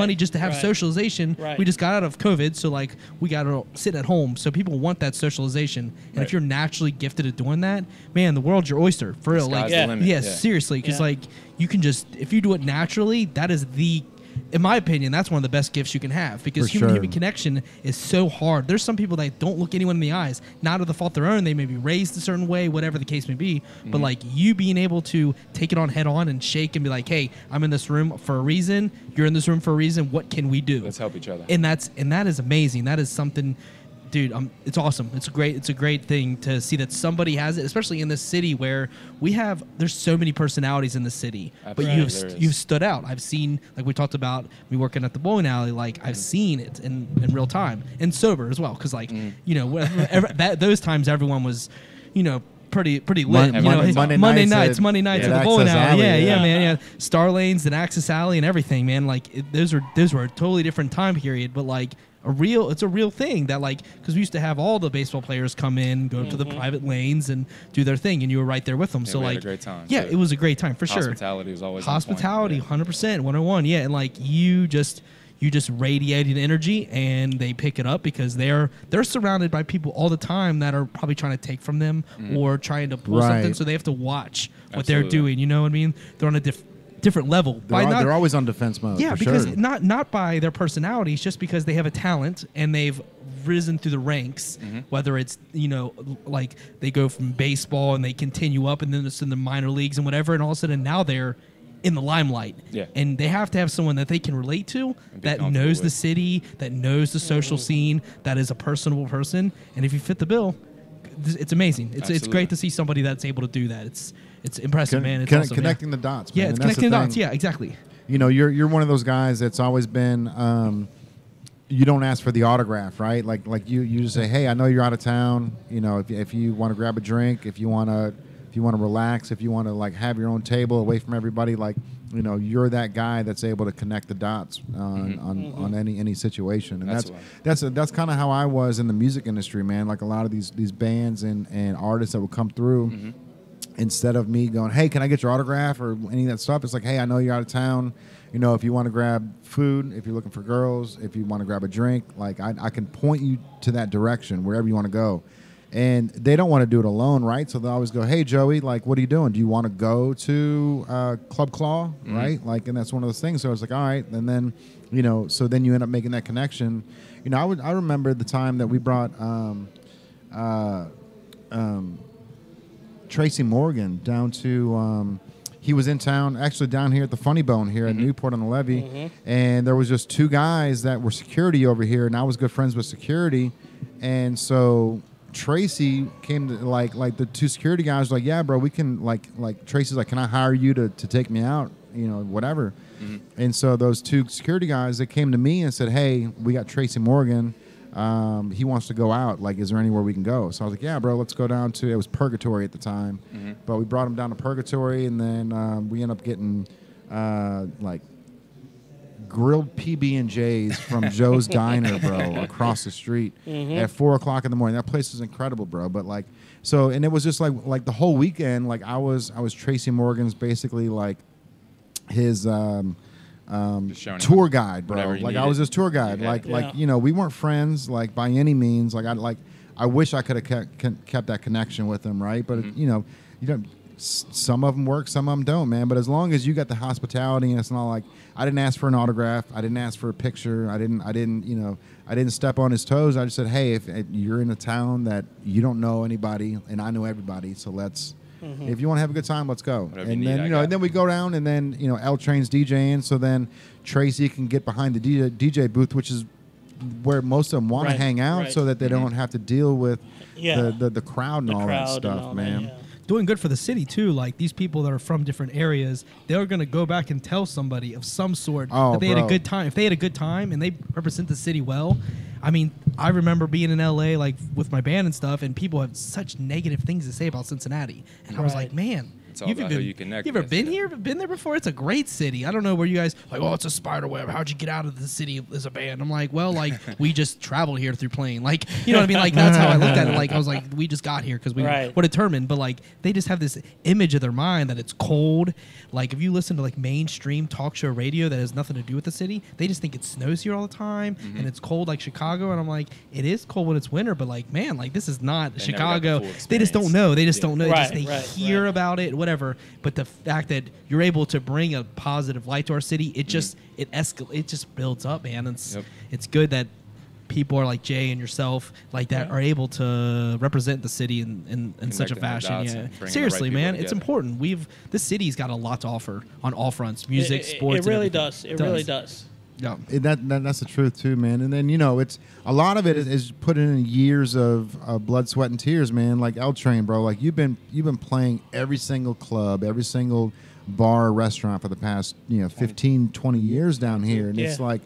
money just to have socialization. Right. We just got out of COVID, so like we got to sit at home. So people want that socialization, and if you're naturally gifted at doing that, man, the world's your oyster for real. Like, seriously, because like you can just if you do it naturally, that is in my opinion, that's one of the best gifts you can have because human connection is so hard. There's some people that don't look anyone in the eyes, not of the fault of their own. They may be raised a certain way, whatever the case may be. But like you being able to take it on head on and shake and be like, hey, I'm in this room for a reason. You're in this room for a reason. What can we do? Let's help each other. And that is amazing. That is something. Dude, it's awesome. It's a great thing to see that somebody has it, especially in this city where there's so many personalities in the city. Absolutely. But you've stood out. I've seen, like we talked about me working at the bowling alley, like I've seen it in real time and sober as well. Cause like, those times everyone was, pretty lit. Monday nights at the bowling alley. Yeah, man. Yeah. Star Lanes and Access Alley and everything, man. Like those were a totally different time period, but like, it's a real thing that like because we used to have all the baseball players come in, go to the private lanes and do their thing, and you were right there with them. So we like, had a great time. Yeah, it was a great time for sure. Hospitality was always 100%, 101. Yeah, and like you just radiated energy, and they pick it up because they're surrounded by people all the time that are probably trying to take from them or trying to pull something, so they have to watch what they're doing. You know what I mean? They're on a different level. They're always on defense mode. Yeah, because not by their personalities, just because they have a talent and they've risen through the ranks. Whether it's like they go from baseball and they continue up, and then it's in the minor leagues and whatever, and all of a sudden now they're in the limelight. Yeah, and they have to have someone that they can relate to, that knows the city, that knows the social scene, that is a personable person, and if you fit the bill, it's amazing. It's great to see somebody that's able to do that. It's impressive, man. It's awesome, connecting the dots. Yeah, Man. it's connecting the dots. Yeah, exactly. You're one of those guys that's always been. You don't ask for the autograph, right? Like you just say, hey, I know you're out of town. If you want to grab a drink, if you want to relax, if you want to like have your own table away from everybody, like you're that guy that's able to connect the dots on any situation, and that's kind of how I was in the music industry, man. Like a lot of these bands and artists that would come through. Instead of me going, hey, can I get your autograph or any of that stuff? It's like, hey, I know you're out of town. If you want to grab food, if you're looking for girls, if you want to grab a drink, like I can point you to that direction wherever you want to go. And they don't want to do it alone, right? So they always go, hey, Joey, like, what are you doing? Do you want to go to Club Claw, right? Like, and that's one of those things. So it's like, all right. And then, so then you end up making that connection. I remember the time that we brought Tracy Morgan down to he was in town, actually down here at the Funny Bone here at Newport on the Levee, and there was just two guys that were security over here, and I was good friends with security, and so Tracy came to like the two security guys were like, yeah, bro, we can like Tracy's like, can I hire you to take me out, whatever, and so those two security guys, they came to me and said, hey, we got Tracy Morgan. He wants to go out. Like, is there anywhere we can go? So I was like, yeah, bro, let's go down to, it was Purgatory at the time. But we brought him down to Purgatory, and then we ended up getting, like, grilled PB&Js from Joe's Diner, bro, across the street at 4 o'clock in the morning. That place is incredible, bro. But, like, so, and it was just, like the whole weekend, like, I was Tracy Morgan's basically, like, his, tour guide, bro. Like I was his tour guide. Like we weren't friends like by any means. I wish I could have kept that connection with him, right? But you don't. Some of them work, some of them don't, man. But as long as you got the hospitality, and it's not like I didn't ask for an autograph, I didn't ask for a picture, I didn't step on his toes. I just said, hey, if you're in a town that you don't know anybody and I know everybody, so let's. If you want to have a good time, let's go. Whatever and then and then we go down, and then L Train's DJing, so then Tracy can get behind the DJ booth, which is where most of them want to hang out, so that they don't have to deal with the crowd and all that stuff, man. Doing good for the city too. Like these people that are from different areas, they're gonna go back and tell somebody of some sort that they had a good time. If they had a good time and they represent the city well, I mean, I remember being in LA like with my band and stuff, and people have such negative things to say about Cincinnati, and I was like, man, It's all about who you connect with. You ever been here? Been there before? It's a great city. I don't know where you guys like. Oh, it's a spider web. How'd you get out of the city as a band? I'm like, well, like we just traveled here through plane. Like, you know what I mean? Like that's how I looked at it. Like I was like, we just got here because we were determined. But like they just have this image of their mind that it's cold. Like if you listen to like mainstream talk show radio that has nothing to do with the city, they just think it snows here all the time and it's cold like Chicago. And I'm like, it is cold when it's winter, but like man, like this is not Chicago. They just don't know. They just don't know. They hear about it, whatever. But the fact that you're able to bring a positive light to our city, it just it just builds up, man. It's good that people are like Jay and yourself like that are able to represent the city in such a fashion. Yeah, seriously, man, it's important. This city's got a lot to offer on all fronts: music, sports. It really does. It really does. Yeah, that's the truth too, man. And then it's a lot of it is put in years of blood, sweat, and tears, man. Like L Train, bro. Like you've been playing every single club, every single bar, restaurant for the past 15, 20 years down here, and it's like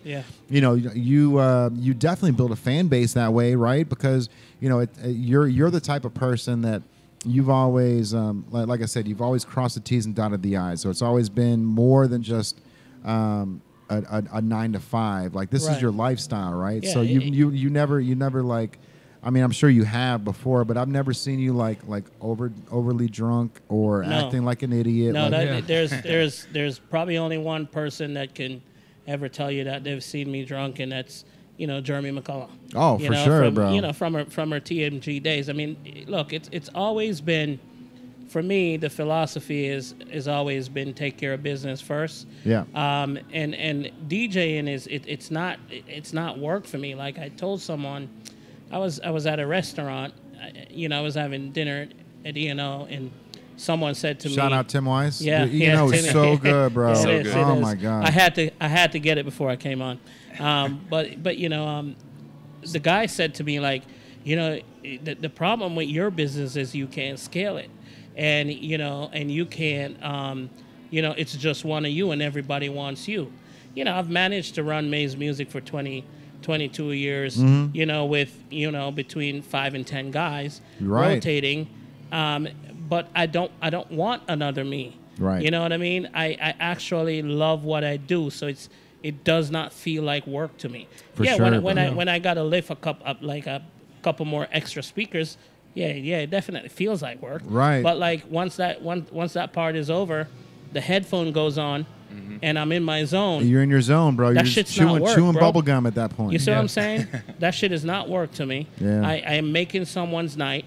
you definitely build a fan base that way, right? Because you're the type of person that you've always like I said, you've always crossed the T's and dotted the I's. So it's always been more than just a 9 to 5. Like this is your lifestyle, right? Yeah, so you never like, I mean, I'm sure you have before, but I've never seen you like overly drunk or acting like an idiot. No, there's probably only one person that can ever tell you that they've seen me drunk, and that's Jeremy McCullough. Oh, for sure, bro. From her TMG days. I mean, look, it's always been. For me, the philosophy is always been take care of business first. Yeah. And DJing it's not work for me. Like I told someone, I was at a restaurant, I was having dinner at E&O, and someone said to me, shout out Tim Wise. Yeah, E&O is so good, bro. So good. Oh my God. I had to get it before I came on. But the guy said to me like, the problem with your business is you can't scale it. And you can't, it's just one of you, and everybody wants you. I've managed to run Maize Music for 22 years. With between 5 and 10 guys rotating. But I don't want another me. Right. You know what I mean? I actually love what I do, so it does not feel like work to me. For sure, when I got to lift a couple more extra speakers. Yeah, it definitely feels like work. Right. But like once that part is over, the headphone goes on, and I'm in my zone. You're in your zone, bro. That You're shit's chewing not work, bro. bubble gum at that point. You see what I'm saying? That shit is not work to me. Yeah. I am making someone's night.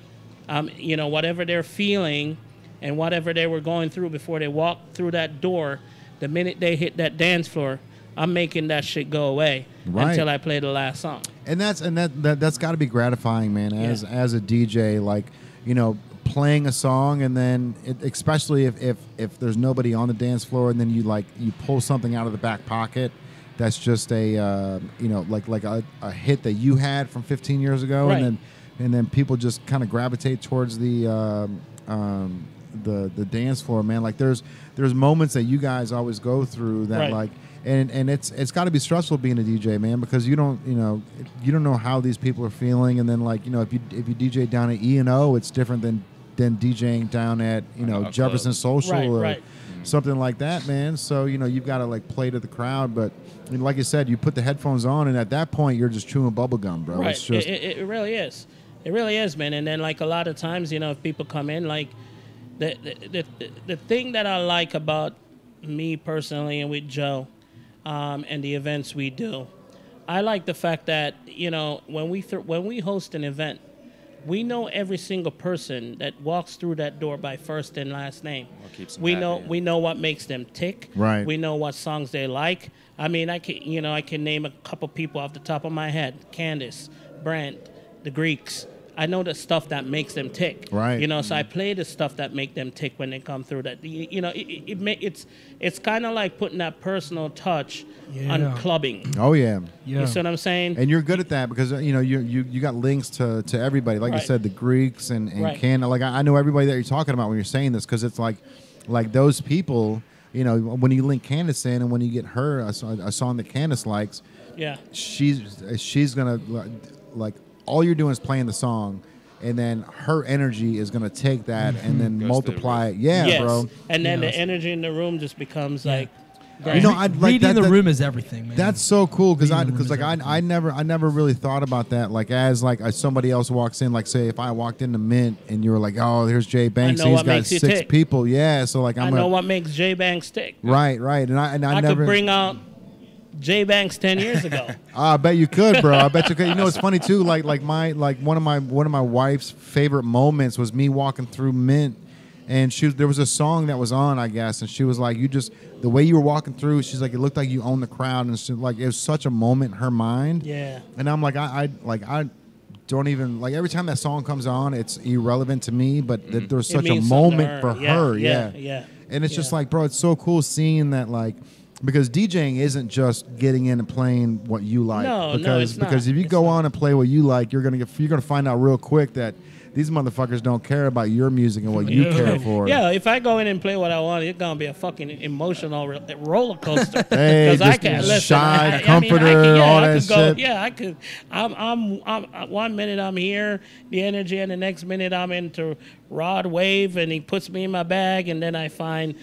Whatever they're feeling and whatever they were going through before they walked through that door, the minute they hit that dance floor, I'm making that shit go away until I play the last song. And that's got to be gratifying, man. As a DJ, like playing a song, and then especially if there's nobody on the dance floor, and then you pull something out of the back pocket that's just a like a hit that you had from 15 years ago, right. and then people just kind of gravitate towards the dance floor, man. Like there's moments that you guys always go through that right. like. And it's got to be stressful being a DJ, man, because you don't know how these people are feeling, and then if you DJ down at E&O, it's different than DJing down at Jefferson Social or something like that, man. So you've got to play to the crowd, but like you said, you put the headphones on, and at that point you're just chewing bubble gum, bro. Right. It's just it really is. It really is, man. And then a lot of times, if people come in, the thing that I like about me personally and with Joe. And the events we do, I like the fact that when we host an event, we know every single person that walks through that door by first and last name. We know what makes them tick. Right. We know what songs they like. I mean, I can name a couple people off the top of my head: Candace, Brent, the Greeks. I know the stuff that makes them tick. Right. So I play the stuff that make them tick when they come through that. It's kind of like putting that personal touch on clubbing. Oh yeah. You see what I'm saying? And you're good at that because you got links to everybody. Like you said, the Greeks and Canada. Like I know everybody that you're talking about when you're saying this, because it's like those people. When you link Candace in, and when you get her a song that Candace likes, she's gonna all you're doing is playing the song, and then her energy is gonna take that and then multiply it. Yeah, bro. And then the energy in the room just becomes like. You know, reading the room is everything, man. That's so cool because I never really thought about that. Like as somebody else walks in, like say if I walked into Mint and you were like, oh, here's Jay Banks, he's got 6 people. Yeah, so like I know what makes Jay Banks tick. Right, and I never could bring out Jay Banks 10 years ago. I bet you could, bro. I bet you could. You know, it's funny too. Like one of my wife's favorite moments was me walking through Mint. And there was a song that was on, I guess, and she was like, the way you were walking through, she's like, it looked like you owned the crowd, and she, like it was such a moment in her mind. Yeah. And I'm like, I don't even like every time that song comes on, it's irrelevant to me, but there's such a moment for her. Yeah. And it's just like, bro, it's so cool seeing that, like, because DJing isn't just getting in and playing what you like. Because if you go on and play what you like, you're gonna find out real quick that these motherfuckers don't care about your music and what you care for. Yeah, if I go in and play what I want, it's gonna be a fucking emotional roller coaster. Hey, because I can't listen. Shy, comforter, all that shit. Yeah, I could. I'm 1 minute I'm here, the energy, and the next minute I'm into Rod Wave, and he puts me in my bag, and then I find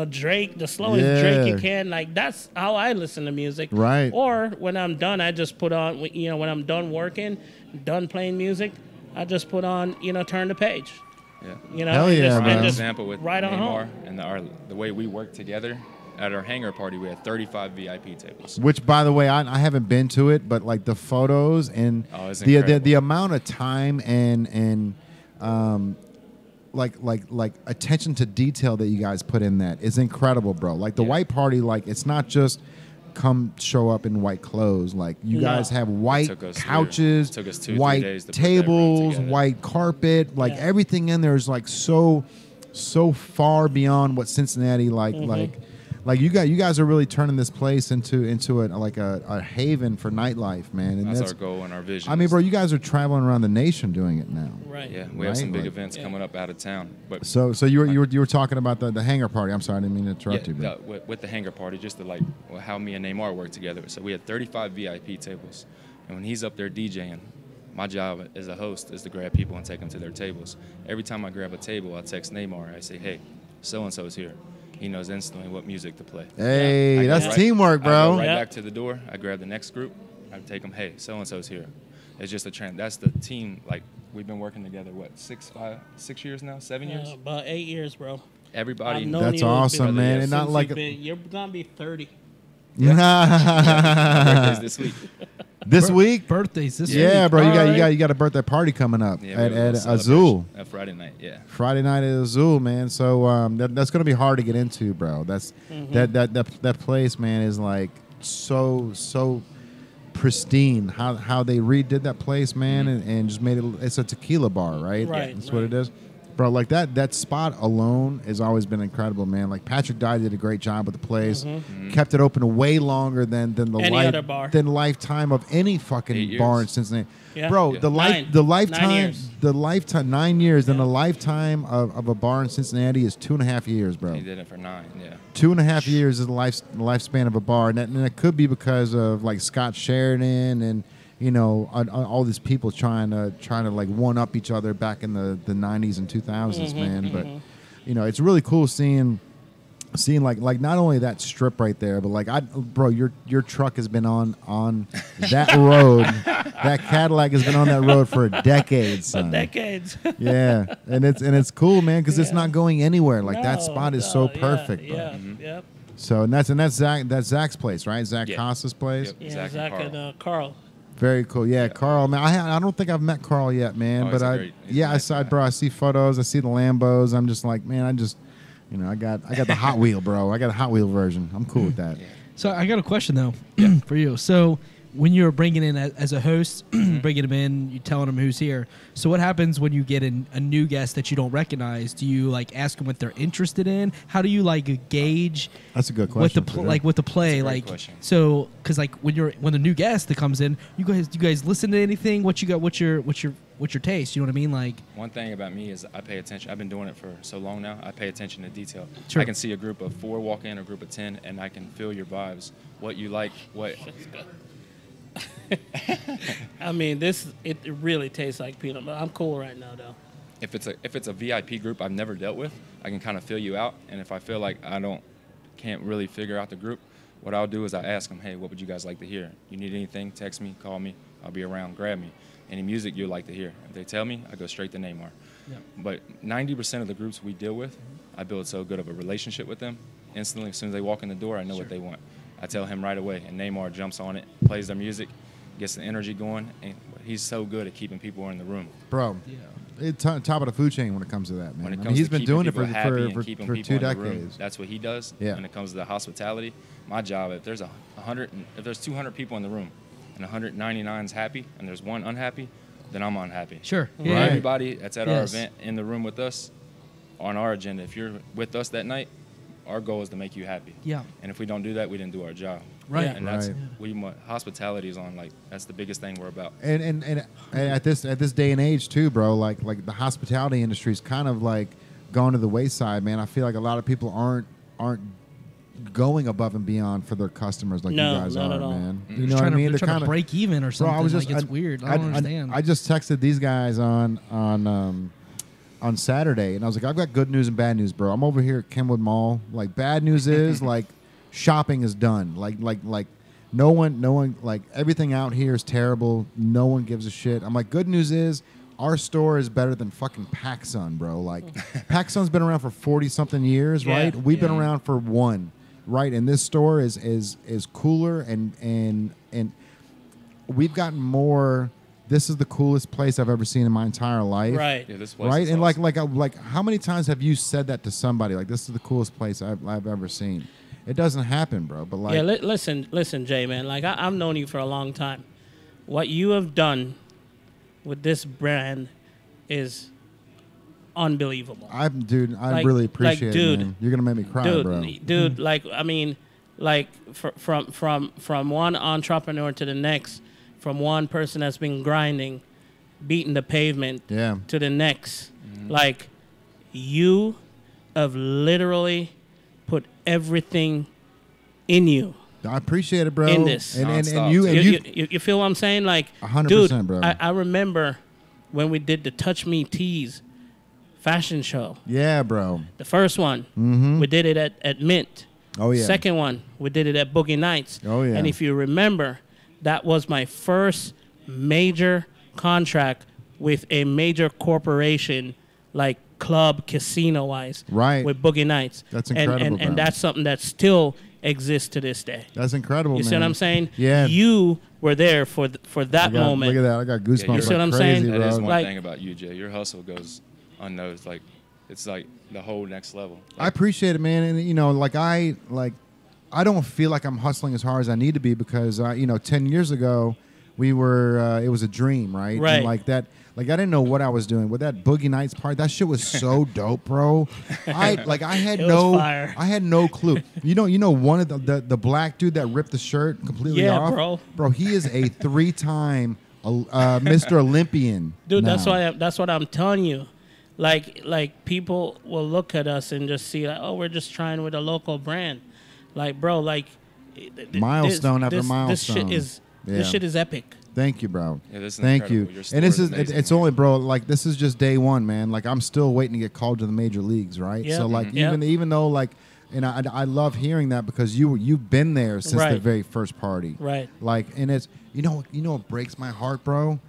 Drake, the slowest Drake you can. Like that's how I listen to music. Right. Or when I'm done, I just put on. When I'm done working, done playing music, I just put on, Turn the Page. Yeah. Hell yeah, man. An example with right on Nemar and the way we work together. At our hangar party, we had 35 VIP tables. Which, by the way, I haven't been to it, but like the photos and the amount of time and like attention to detail that you guys put in that is incredible, bro. Like the white party, like it's not just come show up in white clothes. Like you guys have white couches, white tables, white carpet. Like everything in there is like so far beyond what Cincinnati like you guys are really turning this place into a haven for nightlife, man. And that's our goal and our vision. I mean, bro, you guys are traveling around the nation doing it now. Right. Yeah, we have some big events coming up out of town. But so you were talking about the hangar party. I'm sorry, I didn't mean to interrupt you. With the hangar party, just to how me and Nemar work together. So we had 35 VIP tables, and when he's up there DJing, my job as a host is to grab people and take them to their tables. Every time I grab a table, I text Nemar. I say, hey, so and so's here. He knows instantly what music to play. Hey, that's teamwork, bro. I go back to the door. I grab the next group. I take them, hey, so-and-so's here. It's just a trend. That's the team. Like, we've been working together, 6 years now? 7 years? About 8 years, bro. Everybody. That's awesome, man. And not like... You're going to be 30. My birthday's this week. This week? Birthdays this week. Yeah, bro. You got a birthday party coming up at Azul. Friday night, yeah. Friday night at Azul, man. So that's gonna be hard to get into, bro. That's that place, man, is like so pristine. How they redid that place, man, and just made it. It's a tequila bar, right? Right. That's what it is. Bro, like that spot alone has always been incredible, man. Like Patrick Dye did a great job with the place. Kept it open way longer than other bar. Than lifetime of any fucking bar in Cincinnati. Yeah. Bro, the lifetime 9 years, and the lifetime of a bar in Cincinnati is 2.5 years, bro. He did it for 9, yeah. 2.5 years is the lifespan of a bar, and it could be because of like Scott Sheridan and all these people trying to like one up each other back in the 90s and 2000s, man. But it's really cool seeing like not only that strip right there, but like bro, your truck has been on that road. That Cadillac has been on that road for decades, son. Decades. Yeah, and it's cool, man, because it's not going anywhere. Like that spot is so perfect. Yep. So and that's Zach's place, right? Zach Costa's place. Yep. Yeah, Zach and Carl. Very cool. Yeah, Carl, man. I don't think I've met Carl yet, man. But I see photos. I see the Lambos. I'm just like, man, I got the Hot Wheel, bro. I got a Hot Wheel version. I'm cool with that. So I got a question though for you. So when you're bringing in as a host, bringing them in, you telling them who's here. So what happens when you get a new guest that you don't recognize? Do you like ask them what they're interested in? How do you like gauge? That's a good question. With the play, like question. So because like when the new guest that comes in, you guys listen to anything? What you got? What's your taste? You know what I mean? Like one thing about me is I pay attention. I've been doing it for so long now. I pay attention to detail. Sure. I can see a group of 4 walk in, a group of 10, and I can feel your vibes. What you like, what. I mean, it really tastes like peanut butter. I'm cool right now, though. If it's a VIP group I've never dealt with, I can kind of fill you out. And if I feel like can't really figure out the group, what I'll do is I ask them, hey, what would you guys like to hear? You need anything? Text me, call me. I'll be around. Grab me. Any music you'd like to hear. If they tell me, I go straight to Nemar. Yep. But 90% of the groups we deal with, I build so good of a relationship with them. Instantly, as soon as they walk in the door, I know what they want. I tell him right away, and Nemar jumps on it, plays their music, gets the energy going, and he's so good at keeping people in the room. Bro, it's top of the food chain when it comes to that, man. He's been doing it for 2 decades. That's what he does. Yeah. When it comes to the hospitality, my job, if there's 200 people in the room and 199 is happy and there's one unhappy, then I'm unhappy. Sure. Yeah. Right. Everybody that's at our event in the room with us, on our agenda, if you're with us that night, our goal is to make you happy. Yeah. And if we don't do that, we didn't do our job. Right. And that's hospitality is on, like, that's the biggest thing we're about. And at this day and age too, bro, like the hospitality industry is kind of like going to the wayside, man. I feel like a lot of people aren't going above and beyond for their customers like you guys are, man. Mm-hmm. You know what I mean? They're trying to break even or something. Bro, it's weird. I don't understand. I just texted these guys on Saturday, and I was like, I've got good news and bad news, bro. I'm over here at Kenwood Mall. Like, bad news is like shopping is done. Like no one like everything out here is terrible. No one gives a shit. I'm like, good news is our store is better than fucking PacSun, bro. Like, PacSun's been around for 40 something years, right? We've been around for 1, right? And this store is cooler and we've gotten more. This is the coolest place I've ever seen in my entire life. Right. Yeah, this place right. Is and awesome. like, how many times have you said that to somebody? Like, this is the coolest place I've ever seen. It doesn't happen, bro. But like, listen, Jay, man. Like, I've known you for a long time. What you have done with this brand is unbelievable. I really appreciate it, man. You're gonna make me cry, bro. Dude, like, I mean, like, from one entrepreneur to the next. From one person that's been grinding, beating the pavement, to the next. Mm-hmm. Like, you have literally put everything in you. I appreciate it, bro. In this. And you feel what I'm saying? Like, 100%, dude, bro. I remember when we did the Touch Me Tees fashion show. Yeah, bro. The first one, we did it at Mint. Oh, yeah. Second one, we did it at Boogie Nights. Oh, yeah. And if you remember, that was my first major contract with a major corporation, like club, casino-wise, right? With Boogie Nights. That's incredible, and that's something that still exists to this day. That's incredible, You man. see what I'm saying? Yeah. You were there for that moment. Look at that. I got goosebumps. You see what I'm saying? That is one like, thing about you, Jay. Your hustle goes unnoticed. Like, it's like the whole next level. Like, I appreciate it, man. And, you know, I don't feel like I'm hustling as hard as I need to be because, 10 years ago, we were, it was a dream, right? Right. And like that, like I didn't know what I was doing. With that Boogie Nights part, that shit was so dope, bro. I had no clue. You know, one of the black dude that ripped the shirt completely off? Bro, he is a 3-time Mr. Olympian. Dude, now. that's what I'm telling you. Like people will look at us and just see, like, oh, we're just trying with a local brand. Like, bro, like milestone after milestone. This shit is epic. Thank you, bro. Yeah, this is Thank you. And this is it's only, bro. Like, this is just day one, man. Like, I'm still waiting to get called to the major leagues, right? Yep. So like, even though like, and I love hearing that because you've been there since the very first party, right? Like, and it's you know what breaks my heart, bro.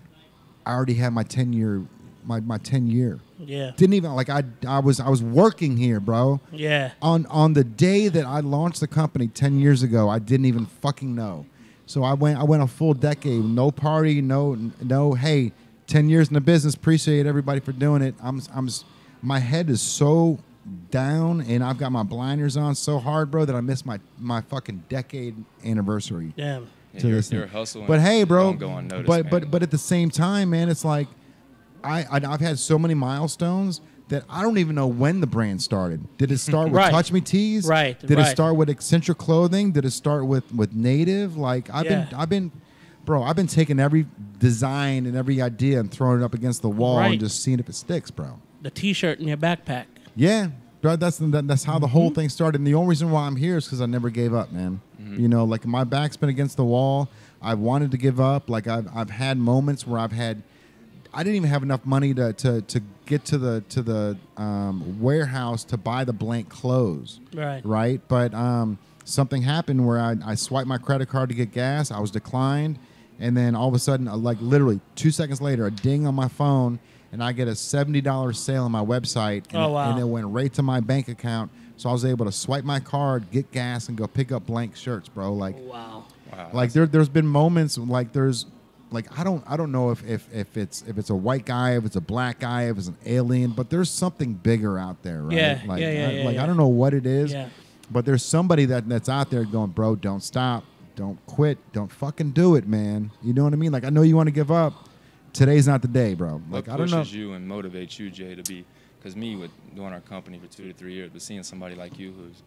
I already had my 10-year. My 10 year. Yeah. Didn't even like I was working here, bro. Yeah. On the day that I launched the company 10 years ago, I didn't even fucking know. So I went a full decade, no party, no hey, 10 years in the business, appreciate everybody for doing it. My head is so down and I've got my blinders on so hard, bro, that I missed my fucking decade anniversary. Damn. Yeah, you're hustling. But hey, bro, don't go unnoticed, but at the same time, man, it's like I've had so many milestones that I don't even know when the brand started. Did it start with Touch Me Tees? Right. Did it start with Eccentric Clothing? Did it start with Native? Like I've been taking every design and every idea and throwing it up against the wall and just seeing if it sticks, bro. The T-shirt in your backpack. Yeah, bro, that's how the whole thing started. And the only reason why I'm here is because I never gave up, man. You know, like my back's been against the wall I've wanted to give up. Like I've had moments where I didn't even have enough money to get to the warehouse to buy the blank clothes. Right. But something happened where I swiped my credit card to get gas. I was declined. And then all of a sudden, like literally 2 seconds later, a ding on my phone, and I get a $70 sale on my website. And, and it went right to my bank account. So I was able to swipe my card, get gas, and go pick up blank shirts, bro. Like, wow. Like there's been moments like I don't know if it's a white guy, if it's a black guy, if it's an alien, but there's something bigger out there, right? I don't know what it is, but there's somebody that's out there going, bro, don't stop, don't quit, don't fucking do it, man. You know what I mean? Like, I know you want to give up. Today's not the day, bro. Like, what I don't know. pushes you and motivates you, Jay, to be? Because me, with doing our company for 2 to 3 years, but seeing somebody like you who's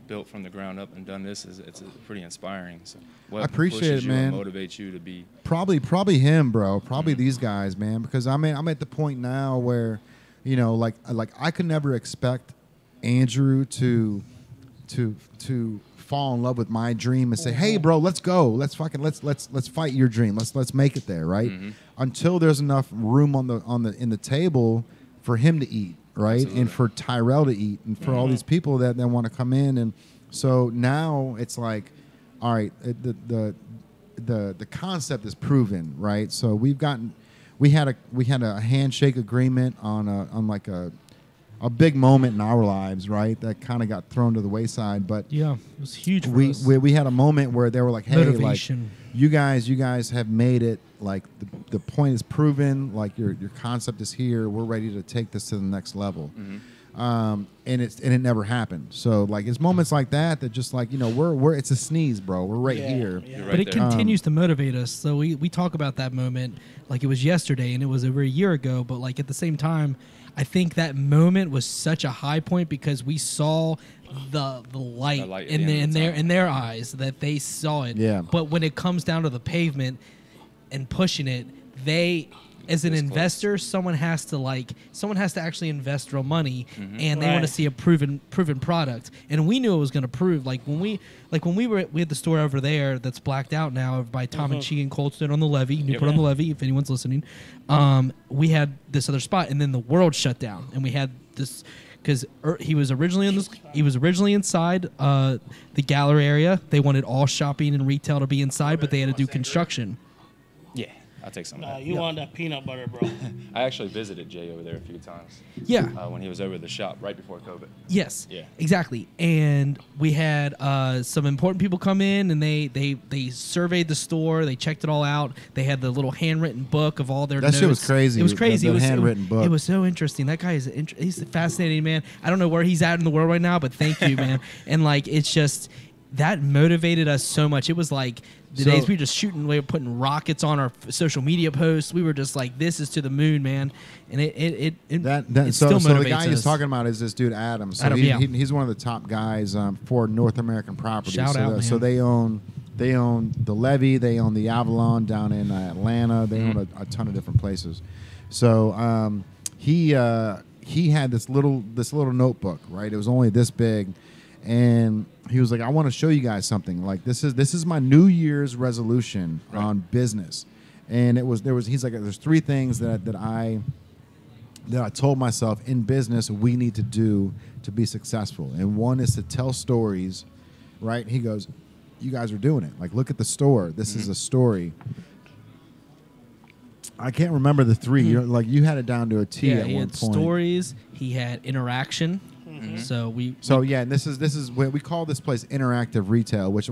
built from the ground up and done this it's pretty inspiring. So what I appreciate pushes it, man. You and motivates you to be? Probably him, bro. Probably these guys, man. Because I'm at the point now where, you know, like I could never expect Andrew to fall in love with my dream and say, hey, bro, let's go, let's fight your dream, let's make it there, right? Until there's enough room in the table for him to eat. Right. Absolutely. And for Tyrell to eat, and for all these people that want to come in. And so now it's like, all right, the concept is proven, right? So we had a handshake agreement on like a big moment in our lives, right? That kind of got thrown to the wayside, but yeah, it was huge. We had a moment where they were like, hey, motivation. Like, you guys have made it. Like the point is proven. Like your concept is here. We're ready to take this to the next level. And it never happened. So like it's moments like that just like, you know, it's a sneeze, bro. We're right here. Yeah. But it continues to motivate us. So we talk about that moment like it was yesterday and it was over a year ago. But like at the same time, I think that moment was such a high point because we saw the light in their eyes, that they saw it. Yeah. But when it comes down to the pavement and pushing it, they, as an investor, someone has to actually invest real money, and they want to see a proven product. And we knew it was going to prove. Like when we had the store over there that's blacked out now by Tom and Chi and Cold Stone on the Levee, Newport on the Levee, if anyone's listening. We had this other spot, and then the world shut down, and we had this because he was originally inside the gallery area. They wanted all shopping and retail to be inside, but they had to do construction. Yeah, I'll take some of that. You want that peanut butter, bro. I actually visited Jay over there a few times. Yeah. When he was over at the shop right before COVID. Yes. Yeah. Exactly. And we had some important people come in, and they surveyed the store. They checked it all out. They had the little handwritten book of all their notes. That shit was crazy. It was crazy. It was handwritten book. It was so interesting. That guy he's a fascinating man. I don't know where he's at in the world right now, but thank you, man. And like it's just that motivated us so much. It was like the days we were just shooting, we were putting rockets on our social media posts. We were just like, this is to the moon, man. And it still motivates so the guy us. He's talking about is this dude, Adam. So Adam, he's one of the top guys for North American properties. Shout out, man. So they own the Levee, they own the Avalon down in Atlanta. They own a ton of different places. So he had this little notebook, right? It was only this big. And he was like, I want to show you guys something. Like this is my New Year's resolution on business. And he's like, there's 3 things that I told myself in business we need to do to be successful. And one is to tell stories, right? He goes, you guys are doing it. Like, look at the store. This is a story. I can't remember the 3. You had it down to a T at one point. He had stories. He had interaction. And this is we call this place interactive retail, which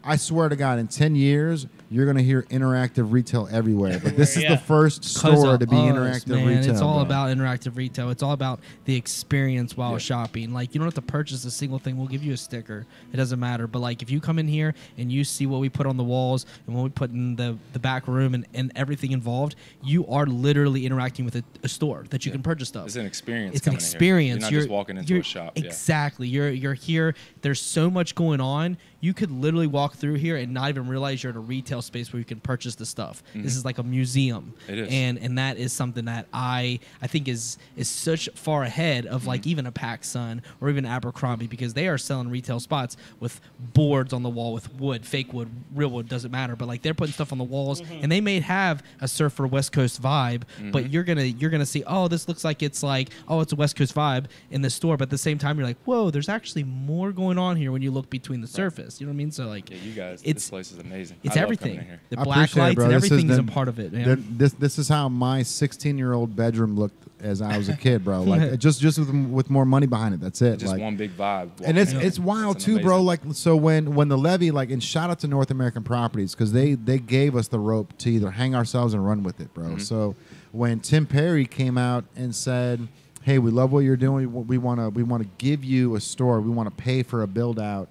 I swear to God, in 10 years you're gonna hear interactive retail everywhere. But this is the first store to be interactive retail. It's all about interactive retail. It's all about the experience while shopping. Like you don't have to purchase a single thing. We'll give you a sticker. It doesn't matter. But like if you come in here and you see what we put on the walls and what we put in the back room and everything involved, you are literally interacting with a store that you can purchase stuff. It's an experience. It's an experience. You're not just walking into a shop. Exactly. You're here. There's so much going on. you could literally walk through here and not even realize you're in a retail space where you can purchase the stuff. This is like a museum. It is. And that is something that I think is such far ahead of like even a PacSun or even Abercrombie, because they are selling retail spots with boards on the wall with wood, fake wood, real wood, doesn't matter, but like they're putting stuff on the walls, and they may have a surfer West Coast vibe, but you're gonna see, oh, this looks like it's a West Coast vibe in the store, but at the same time you're like, whoa, there's actually more going on here when you look between the surface. You know what I mean? So like, yeah, you guys, this place is amazing. It's everything. The I black lights it, and everything is a part of it. Man. This is how my 16-year-old bedroom looked as I was a kid, bro. Like just with more money behind it. That's it. Just like, one big vibe. And it's wild too, bro. Like, so when the levy, like, and shout out to North American Properties, because they gave us the rope to either hang ourselves and run with it, bro. So when Tim Perry came out and said, hey, we love what you're doing. We want to give you a store. We want to pay for a build out.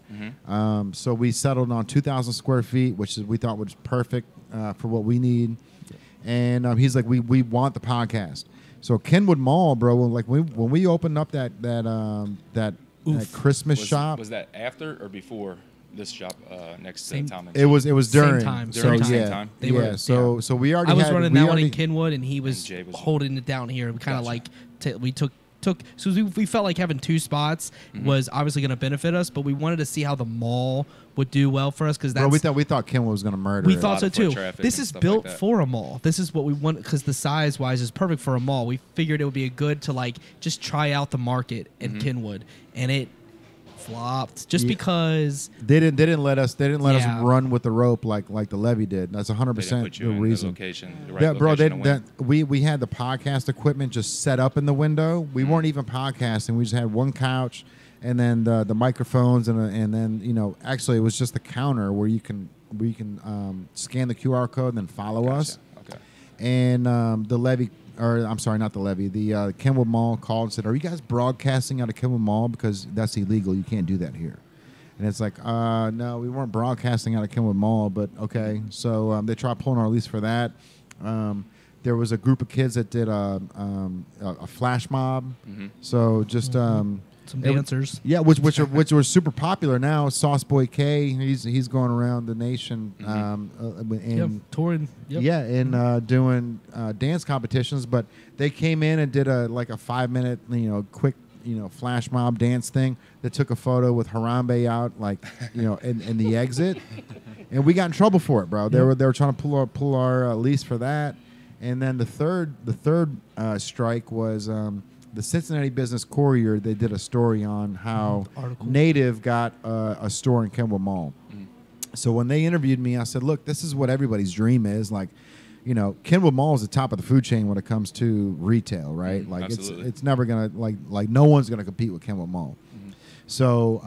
So we settled on 2,000 square feet, which we thought was perfect for what we need. And he's like, we want the podcast. So Kenwood Mall, bro. Like when we opened up that Christmas shop, was that after or before this shop next to Tom and it was during. Same time. So During yeah, same time? So we already. I was had, running we that already, one in Kenwood, and he was Jay was holding it down here. We kind of like we took. So we felt like having two spots was obviously going to benefit us, but we wanted to see how the mall would do well for us, because that's. Bro, we thought Kenwood was going to murder. We it. thought so too. This is built like for a mall. This is what we want, because the size wise is perfect for a mall. We figured it would be a good to like just try out the market in Kenwood, and it flopped just because they didn't let us run with the rope like the levy did. That's 100% the reason. We had the podcast equipment just set up in the window. We weren't even podcasting. We just had one couch and then the microphones and then actually it was just the counter where you can scan the QR code and then follow us. Okay. And the levy. Or I'm sorry, not the levy. The Kenwood Mall called and said, "Are you guys broadcasting out of Kenwood Mall? Because that's illegal. You can't do that here." And it's like, no, we weren't broadcasting out of Kenwood Mall, but okay. So they tried pulling our lease for that. There was a group of kids that did a flash mob. So just some dancers. Which were super popular now. Sauce Boy K, he's going around the nation and touring. And doing dance competitions. But they came in and did a 5-minute quick flash mob dance thing. They took a photo with Harambe out in the exit, and we got in trouble for it, bro. They were trying to pull our lease for that. And then the third strike was. The Cincinnati Business Courier, they did a story on how Native got a store in Kenwood Mall. So when they interviewed me, I said, look, this is what everybody's dream is. Like, Kenwood Mall is the top of the food chain when it comes to retail, right? Like, it's never going to, like no one's going to compete with Kenwood Mall. So,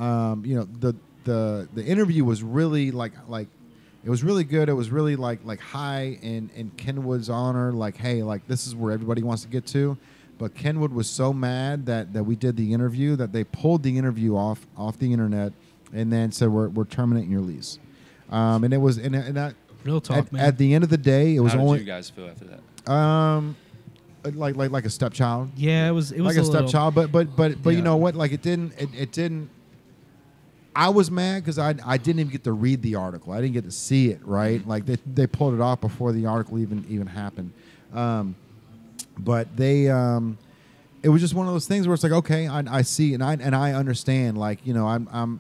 the interview was really like it was really good. It was really like high in Kenwood's honor. Like, hey, like this is where everybody wants to get to. But Kenwood was so mad that we did the interview that they pulled the interview off the internet and then said we're terminating your lease. And it was real talk, man. At the end of the day, it was How did you guys feel after that? Like a stepchild. Yeah, it was like a stepchild. But you know what? Like it didn't. I was mad because I didn't even get to read the article. I didn't get to see it. Right? Like they pulled it off before the article even happened. But it was just one of those things where it's like, okay, I see and I understand. Like, I'm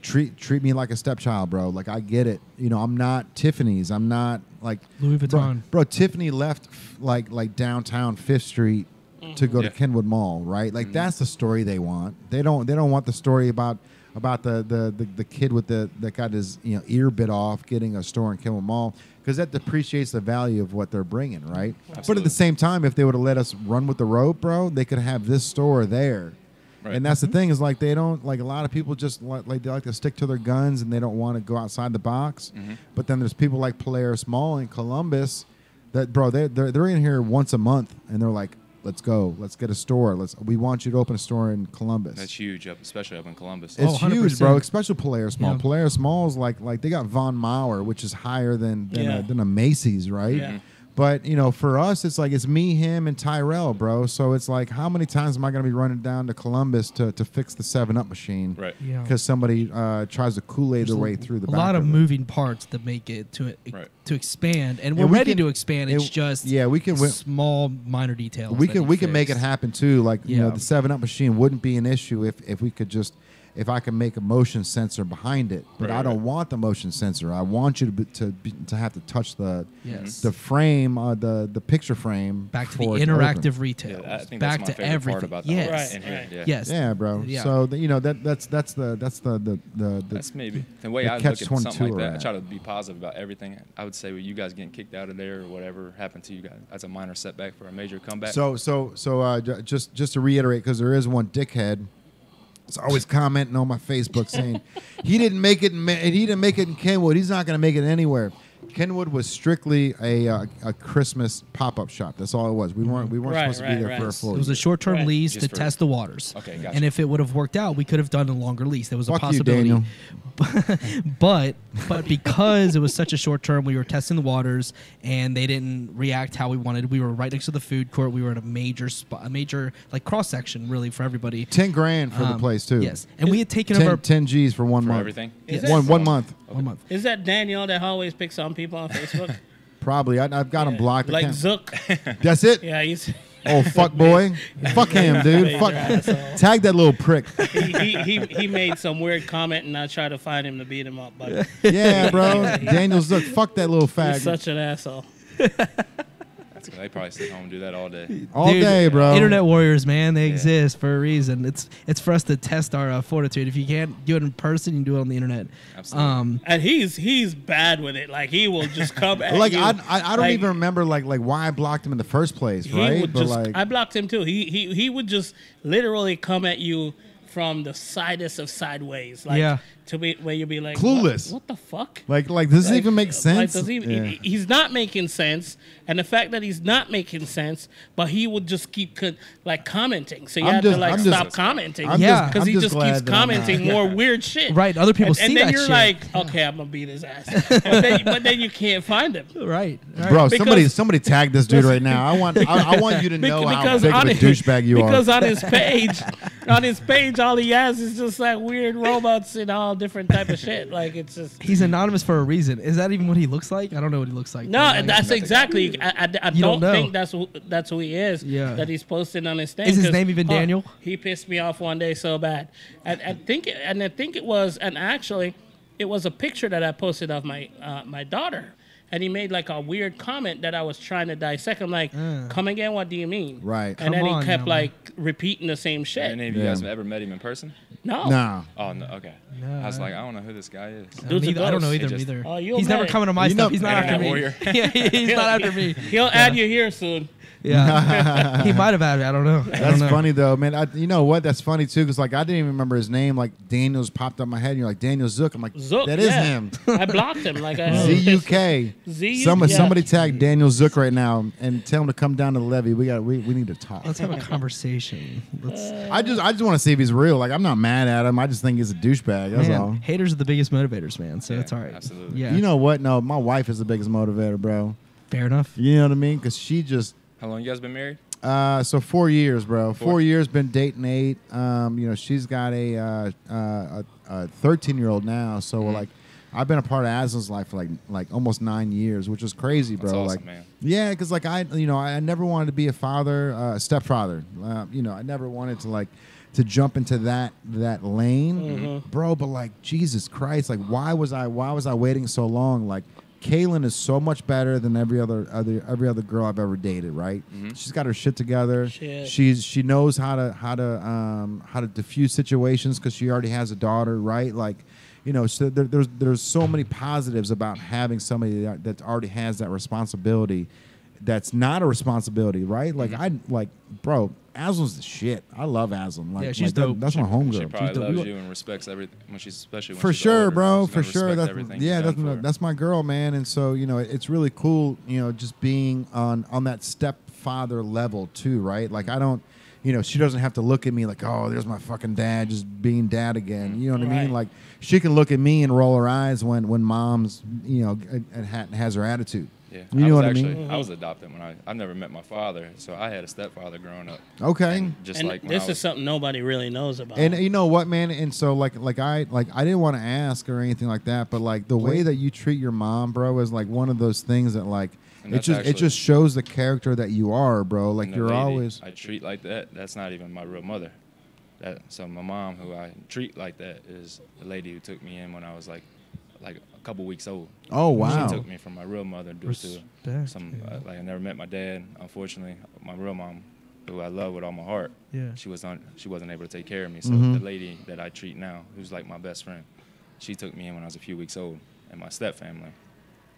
treat me like a stepchild, bro. Like I get it. I'm not Tiffany's. I'm not like Louis Vuitton. Bro, Tiffany left like downtown 5th Street to go to Kenwood Mall, right? Like that's the story they want. They don't want the story about the kid with that got his ear bit off getting a store in Kenwood Mall. Because that depreciates the value of what they're bringing, right? Absolutely. But at the same time, if they would have let us run with the rope, bro, they could have this store there. Right. And that's the thing is like they don't like a lot of people just like they like to stick to their guns and they don't want to go outside the box. But then there's people like Polaris Mall in Columbus that, bro, they're in here once a month and they're like, let's go. Let's get a store. We want you to open a store in Columbus. That's huge, especially up in Columbus. It's huge, bro. Especially Polaris Mall. Yeah. Polaris Mall is like they got Von Mauer, which is higher than a Macy's, right? Yeah. But, you know, for us, it's like it's me, him, and Tyrell, bro. So it's like, how many times am I going to be running down to Columbus to fix the 7-Up machine? Right. Yeah. Because somebody tries to Kool-Aid their way through the back. A lot of it. moving parts that make it to expand, and we're we ready can- to expand. It's just we can small minor details. we that can need make it fixed. happen too. Like you know, Yeah. the 7-Up machine wouldn't be an issue if we could just. If I can make a motion sensor behind it, but I don't want the motion sensor. I want you to have to touch the frame, the picture frame. Back to the for it to interactive open. retail. Yeah, I think back that's my to favorite everything. part about the yes. whole in here. Yeah. Yes. Yeah, bro. Yeah. So you know that's the That's maybe the way the I look catch at 22 something like that. are I at. try to be positive about everything. I would say with you guys getting kicked out of there or whatever happened to you guys, that's a minor setback for a major comeback. So just to reiterate, because there is one dickhead. It's always commenting on my Facebook saying he didn't make it. He didn't make it in Kenwood. He's not going to make it anywhere. Kenwood was strictly a Christmas pop-up shop. That's all it was. We weren't supposed to be there for a full It was a year. short-term lease Just to for- test the waters. Okay, gotcha. And if it would have worked out, we could have done a longer lease. There was a Fuck you, possibility. Daniel. but because it was such a short term, we were testing the waters, and they didn't react how we wanted. We were right next to the food court. We were at a major spot, a major like cross section, really, for everybody. $10,000 for the place too. Yes, and we had taken over 10 G's for 1 for month. everything. Is Yes. that One month. 1 month. Is that Daniel that always picks on people on Facebook? Probably. I've got him blocked. I Like can't- Zook. That's it. Yeah, he's Oh fuck boy. Fuck him, dude. Major Fuck. asshole. Tag that little prick. he made some weird comment, and I tried to find him to beat him up, but Yeah, bro. Daniel Zook. Fuck that little he's fag. such an asshole. They probably sit home and do that all day. All Dude, day, bro. Internet warriors, man, they exist for a reason. It's for us to test our fortitude. If you can't do it in person, you can do it on the internet. Absolutely. And he's bad with it. Like he will just come at Like you. I don't Like, even remember like why I blocked him in the first place, He right? would But just. like I blocked him too. He would just literally come at you from the sidest of sideways. Like Yeah. to be where you'd be like Clueless. What the fuck? like does this Like, even make sense? Like, Yeah. he's not making sense, and the fact that he's not making sense, but he would just keep commenting. So you I'm have just- to like I'm stop just- commenting. I'm Yeah. because I'm he just glad keeps that I'm not- commenting more weird shit. Right, other people see and then that you're shit. like, okay, I'm gonna beat his ass. but then you can't find him. Right. Bro, Because- somebody tag this dude right now. I want you to know how big of a douchebag you are. Because on his page, all he has is just like weird robots and all different type of shit. Like it's just. He's anonymous for a reason. Is that even what he looks like? I don't know what he looks like. No, Like, that's exactly. I You don't don't know. think that's who he is. Yeah. That he's posting on his thing. Is his 'cause, name even Daniel? He pissed me off one day so bad. I think it was, and actually, it was a picture that I posted of my daughter, and he made like a weird comment that I was trying to dissect. I'm like, come again? What do you mean? Right. And Come then on he kept now, man. like repeating the same shit. Any of you Yeah. guys have ever met him in person? No. Nah. Oh no. Okay. No, I was like, I don't know who this guy is. Dude's a I don't know ghost. either. He just- either. Oh, you'll He's never met- coming to my You stuff. know- He's not after Internet me. warrior. Yeah, he's not after me. He'll add you here soon. Yeah, he might have had it. I don't know. I That's don't know. funny though, man. You know what? That's funny too, because like I didn't even remember his name. Like Daniel's popped up in my head, and you're like Daniel Zook. I'm like, Zook, that is yeah. him. I blocked him. Like I ZUK. Z-U- Somebody yeah. tag Daniel Zook right now and tell him to come down to the levee. We need to talk. Let's have a conversation. I just want to see if he's real. Like I'm not mad at him. I just think he's a douchebag. That's all. Man, haters are the biggest motivators, man. So Yeah, it's all right. absolutely. Yeah. You know what? No, my wife is the biggest motivator, bro. fair enough. You know what I mean? Because she just. How long you guys been married? So 4 years, bro. 4 4. years, been dating 8. You know, she's got a 13-year-old now. So like, I've been a part of Aslan's life for like almost 9 years, which is crazy, bro. That's awesome, like, man. yeah, because like I never wanted to be a father, a stepfather. You know, I never wanted to jump into that lane, bro. But like, Jesus Christ, like, why was I waiting so long? Like, Kaylin is so much better than every other girl I've ever dated. Right? She's got her shit together. Shit. She knows how to diffuse situations because she already has a daughter. Right? Like, you know, so there's so many positives about having somebody that already has that responsibility. That's not a responsibility, right? Like bro, Aslan's the shit. I love Aslan. Like, Yeah, she's that- dope. That's my She homegirl. probably dope. loves you and respects everything when she's especially when For she's sure, older. bro. She's For gonna sure. respect That's, everything yeah, you've done for her. that's my girl, man. And so, you know, it's really cool, you know, just being on that stepfather level too, right? Like I don't, you know, she doesn't have to look at me like, oh, there's my fucking dad just being dad again. You know what I mean? Right. Like she can look at me and roll her eyes when mom's, you know, has her attitude. Yeah, You know what I mean? I was adopted when I've never met my father, so I had a stepfather growing up. Okay. And just And like this is something nobody really knows about. And you know what, man? And so like I didn't want to ask or anything like that, but like the way that you treat your mom, bro, is like one of those things that like it just shows the character that you are, bro. Like you're always. I treat like that. That's not even my real mother. So my mom, who I treat like that, is the lady who took me in when I was like a couple weeks old. Oh wow! She took me from my real mother due to some like I never met my dad. Unfortunately, my real mom, who I love with all my heart, she wasn't able to take care of me. So the lady that I treat now, who's like my best friend, she took me in when I was a few weeks old, and my step family.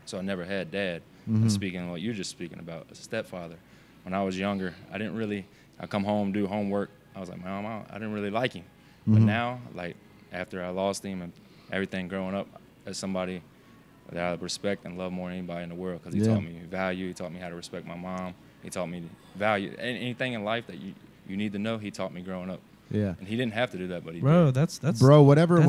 So I never had dad. And speaking of what you're just speaking about, as a stepfather, when I was younger, I come home, do homework. I was like, Mom, I didn't really like him. But now, like after I lost him and everything growing up, as somebody that I respect and love more than anybody in the world, because he taught me value. He taught me how to respect my mom. He taught me value. Anything in life that you need to know, he taught me growing up. Yeah. And he didn't have to do that, but he did. That's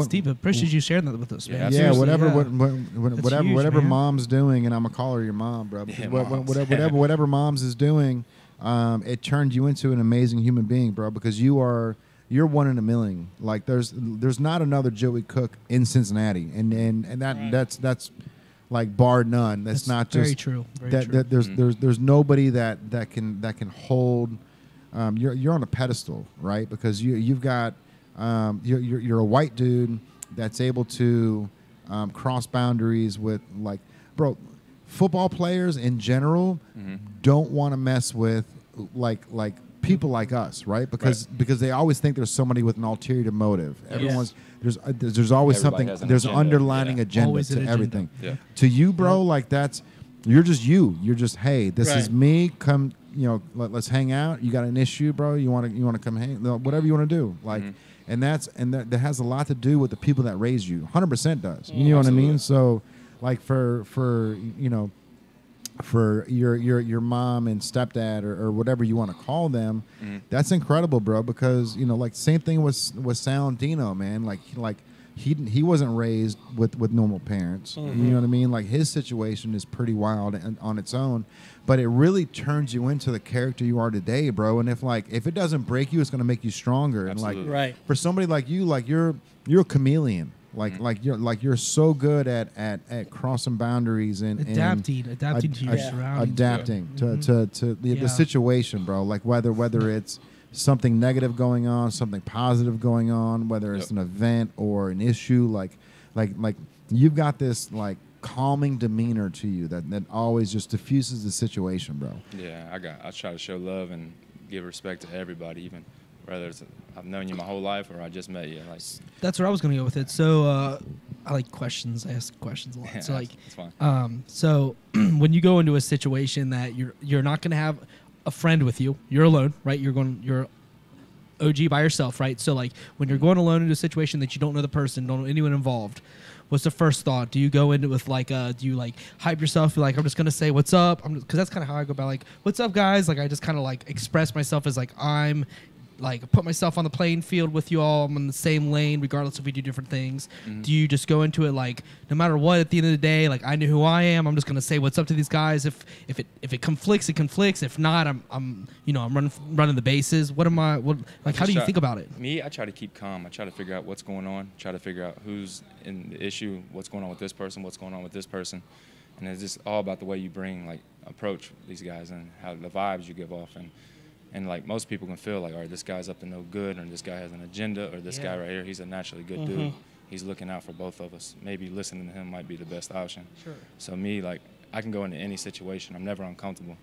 deep. I appreciate you sharing that with us, man. Yeah, whatever mom's doing, and I'm gonna call her your mom, bro. Because whatever mom's is doing, it turned you into an amazing human being, bro. Because you're one in a million. Like there's not another Joey Cook in Cincinnati, and that's like bar none. That's not just very true. Very true. There's nobody that can hold. You're on a pedestal, right? Because you've got you're a white dude that's able to cross boundaries with, like, bro, football players in general don't want to mess with like people like us, right? Because they always think there's somebody with an ulterior motive. Everyone's there's always something. There's an underlining agenda to everything. Yeah. To you, bro, like you're just you. You're just, hey, this is me. Come, let's hang out. You got an issue, bro? You want to come hang? Whatever you want to do, like, and that has a lot to do with the people that raised you. 100% does. You know what I mean? So, like for your mom and stepdad or whatever you want to call them, that's incredible, bro. Because like same thing with Salentino, man. Like he wasn't raised with normal parents. You know what I mean? Like his situation is pretty wild on its own, but it really turns you into the character you are today, bro. And if it doesn't break you, it's gonna make you stronger. Absolutely. And like for somebody like you, like you're a chameleon. Like you're so good at crossing boundaries and adapting to your surroundings, adapting to the situation, bro. Like whether it's something negative going on, something positive going on, whether it's an event or an issue, like you've got this like calming demeanor to you that always just diffuses the situation, bro. Yeah, I try to show love and give respect to everybody, even whether it's I've known you my whole life or I just met you. Like that's where I was gonna go with it. So I like questions. I ask questions a lot. Yeah, so like, it's fine. So when you go into a situation that you're not gonna have a friend with you, you're alone, right? You're OG by yourself, right? So like when you're going alone into a situation that you don't know the person, don't know anyone involved, what's the first thought? Do you go into it with like do you like hype yourself? You're like, I'm just gonna say what's up, because that's kind of how I go about, like, what's up, guys? Like I just kind of like express myself as like I'm like put myself on the playing field with you all. I'm in the same lane, regardless if we do different things. Do you just go into it like, no matter what, at the end of the day, like I know who I am. I'm just gonna say what's up to these guys. If it conflicts, it conflicts. If not, I'm running the bases. How do you think about it? Me, I try to keep calm. I try to figure out what's going on. Try to figure out who's in the issue, what's going on with this person, what's going on with this person, and it's just all about the way you approach these guys and how the vibes you give off. And like most people can feel like, all right, this guy's up to no good, or this guy has an agenda, or this guy right here, he's a naturally good dude. He's looking out for both of us. Maybe listening to him might be the best option. Sure. So me, like, I can go into any situation. I'm never uncomfortable.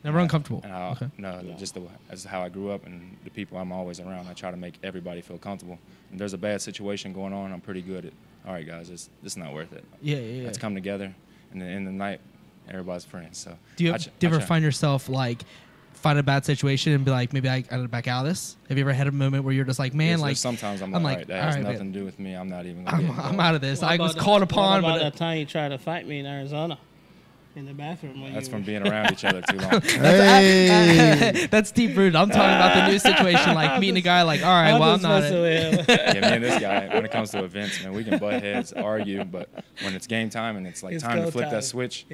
Never uncomfortable. And just that's how I grew up, and the people I'm always around. I try to make everybody feel comfortable. And there's a bad situation going on, I'm pretty good at, all right, guys, this is not worth it. Yeah. Let's come together, and then in the night, everybody's friends. So do you ever find yourself like find a bad situation and be like, maybe I gotta back out of this? Have you ever had a moment where you're just like, man, like sometimes I'm like, that has nothing to do with me. I'm not even. I'm out of this. I was called upon. What about that time you tried to fight me in Arizona, in the bathroom? That's from being around each other too long. That's deep rooted. I'm talking about the new situation, like meeting a guy, like, all right, well, I'm not. Yeah, me and this guy, when it comes to events, man, we can butt heads, argue, but when it's game time and it's like time to flip that switch,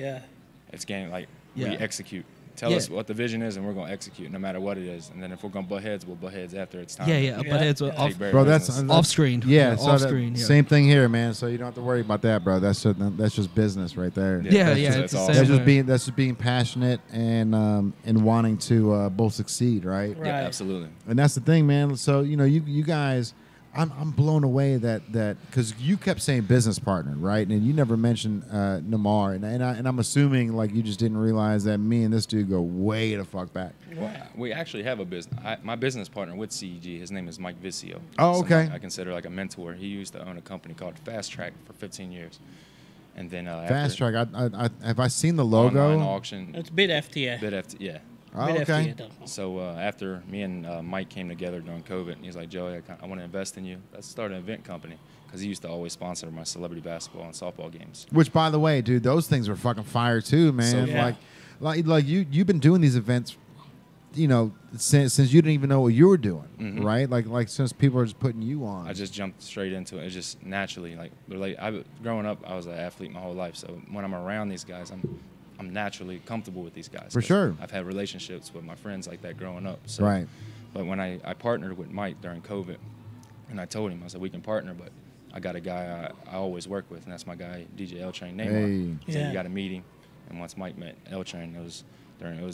It's game like we execute. Tell us what the vision is, and we're gonna execute no matter what it is. And then if we're gonna butt heads, we'll butt heads after it's time. Butt heads off. Bro, that's off screen. Yeah, so off screen. Same thing here, man. So you don't have to worry about that, bro. That's just business right there. That's awesome. That's just being passionate and wanting to both succeed, right? Yeah, absolutely. And that's the thing, man. So you guys. I'm blown away that because you kept saying business partner, right? And you never mentioned Nemar, and I'm assuming like you just didn't realize that me and this dude go way the fuck back. Well, we actually have a business. My business partner with CEG, his name is Mike Vicio. Oh, okay. I consider like a mentor. He used to own a company called Fast Track for 15 years, and then Fast Track. I have I seen the logo? Online auction. It's Bid FTA. Bid FTA. Yeah. Oh, okay. So after me and Mike came together during COVID, and he's like, Joey, I want to invest in you. Let's start an event company, because he used to always sponsor my celebrity basketball and softball games. Which, by the way, dude, those things were fucking fire too, man. So, like you've been doing these events, since you didn't even know what you were doing, right? Like since people are just putting you on. I just jumped straight into it. It's just naturally growing up, I was an athlete my whole life. So when I'm around these guys, I'm naturally comfortable with these guys. For sure. I've had relationships with my friends like that growing up. So, right. But when I partnered with Mike during COVID, and I told him, I said, we can partner, but I got a guy I always work with, and that's my guy, DJ L Train Nemar. Hey. So we got a meeting, and once Mike met L Train, it was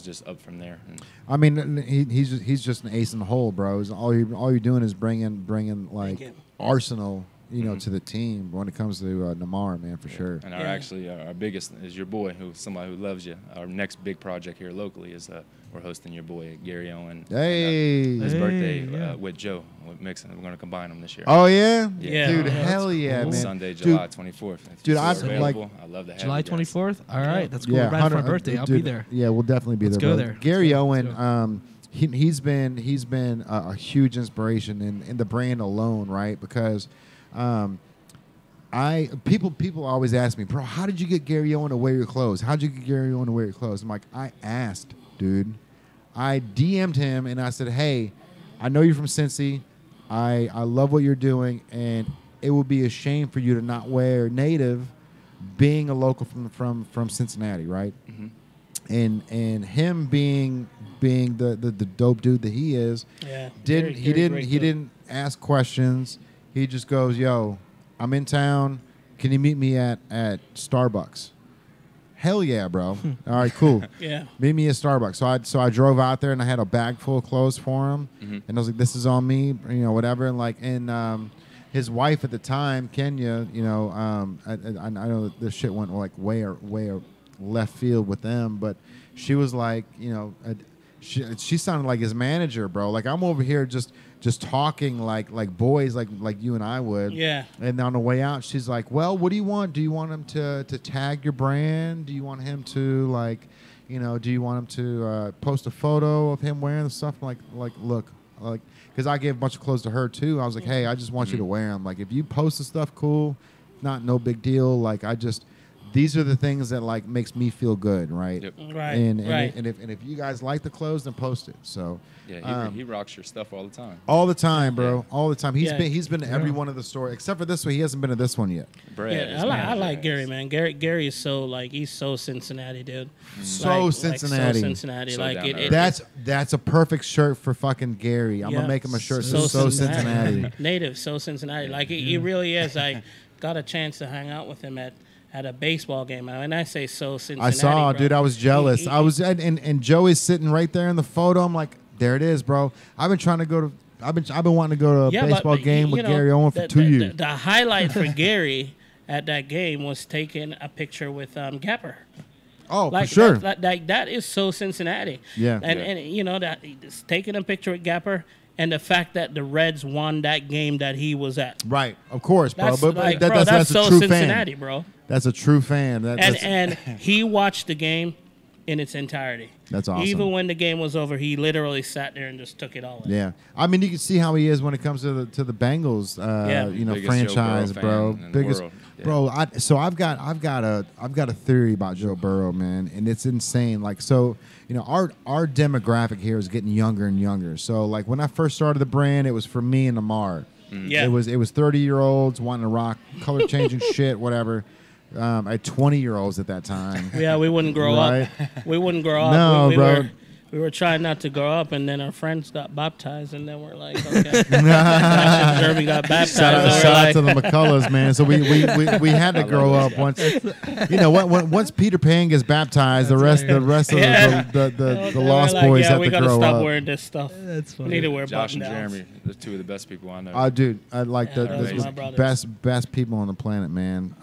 just up from there. And I mean, he's just an ace in the hole, bro. All you're doing is bringing like arsenal. To the team when it comes to Nemar, man, for sure. And our biggest is your boy, somebody who loves you. Our next big project here locally is we're hosting your boy Gary Owen. Hey, his birthday with Joe with Mixon. We're gonna combine them this year. Oh yeah, yeah, dude, hell yeah, man. Sunday, July 24th. Dude, I love to have July 24th. All right, that's cool. Yeah, right for my birthday, I'll be there. Yeah, we'll definitely be Let's there. Go there. Gary Owen, he's been a huge inspiration in the brand alone, right? Because people always ask me, bro, how did you get Gary Owen to wear your clothes? How'd you get Gary Owen to wear your clothes? I'm like, I asked, dude. I DM'd him and I said, hey, I know you're from Cincy. I love what you're doing, and it would be a shame for you to not wear Native, being a local from Cincinnati, right? And him being the dope dude that he is, he didn't ask questions. He just goes, yo, I'm in town. Can you meet me at Starbucks? Hell yeah, bro. All right, cool. Yeah. Meet me at Starbucks. So I drove out there and I had a bag full of clothes for him. And I was like, this is on me, whatever. And his wife at the time, Kenya, I know that this shit went like way left field with them, but she was like, she sounded like his manager, bro. Like I'm over here just talking like boys, like you and I would. Yeah. And on the way out, she's like, "Well, what do you want? Do you want him to tag your brand? Do you want him to do you want him to post a photo of him wearing the stuff?" Like look, because I gave a bunch of clothes to her too. I was like, "Hey, I just want you to wear them. Like if you post the stuff, cool. No big deal. Like these are the things that like makes me feel good, right? Yep. Right. And if you guys like the clothes, then post it. So yeah, he rocks your stuff all the time. All the time, bro. Yeah. All the time. He's been to every one of the stores except for this one. He hasn't been to this one yet. I like Gary, man. Gary is so he's so Cincinnati, dude. So Cincinnati. So Cincinnati. So that's a perfect shirt for fucking Gary. I'm gonna make him a shirt. So Cincinnati. Native. So Cincinnati. Like he really is. I got a chance to hang out with him at a baseball game. And when I say so Cincinnati, I saw, bro, dude. I was jealous. And Joey's sitting right there in the photo. I'm like, there it is, bro. I've been wanting to go to a baseball game with Gary Owen for 2 years. The highlight for Gary at that game was taking a picture with Gapper. Oh, for sure. That is so Cincinnati. Yeah. And that he's taking a picture with Gapper. And the fact that the Reds won that game that he was at. Right, of course, bro. That's so a true Cincinnati, fan. Bro. That's a true fan. And he watched the game in its entirety. That's awesome. Even when the game was over, he literally sat there and just took it all in. Yeah. I mean, you can see how he is when it comes to the Bengals, franchise, bro. Biggest, bro. I've got a theory about Joe Burrow, man, and it's insane. Like, so, our demographic here is getting younger and younger. So, like, when I first started the brand, it was for me and Nemar. Yeah. It was 30-year-olds wanting to rock color changing shit, whatever. I had 20-year-olds at that time. Yeah, we wouldn't grow up. We wouldn't grow up. No, bro. We were trying not to grow up, and then our friends got baptized, and then we're like, okay. Jeremy got baptized. Shout out to the McCulloughs, man. So we had to grow up once. You know, once Peter Pan gets baptized, the rest of the Lost Boys have to grow up. We gotta stop wearing this stuff. That's funny. We need to wear Josh and button-downs. Jeremy, they're two of the best people I know. Dude, I like the brothers. best people on the planet, man.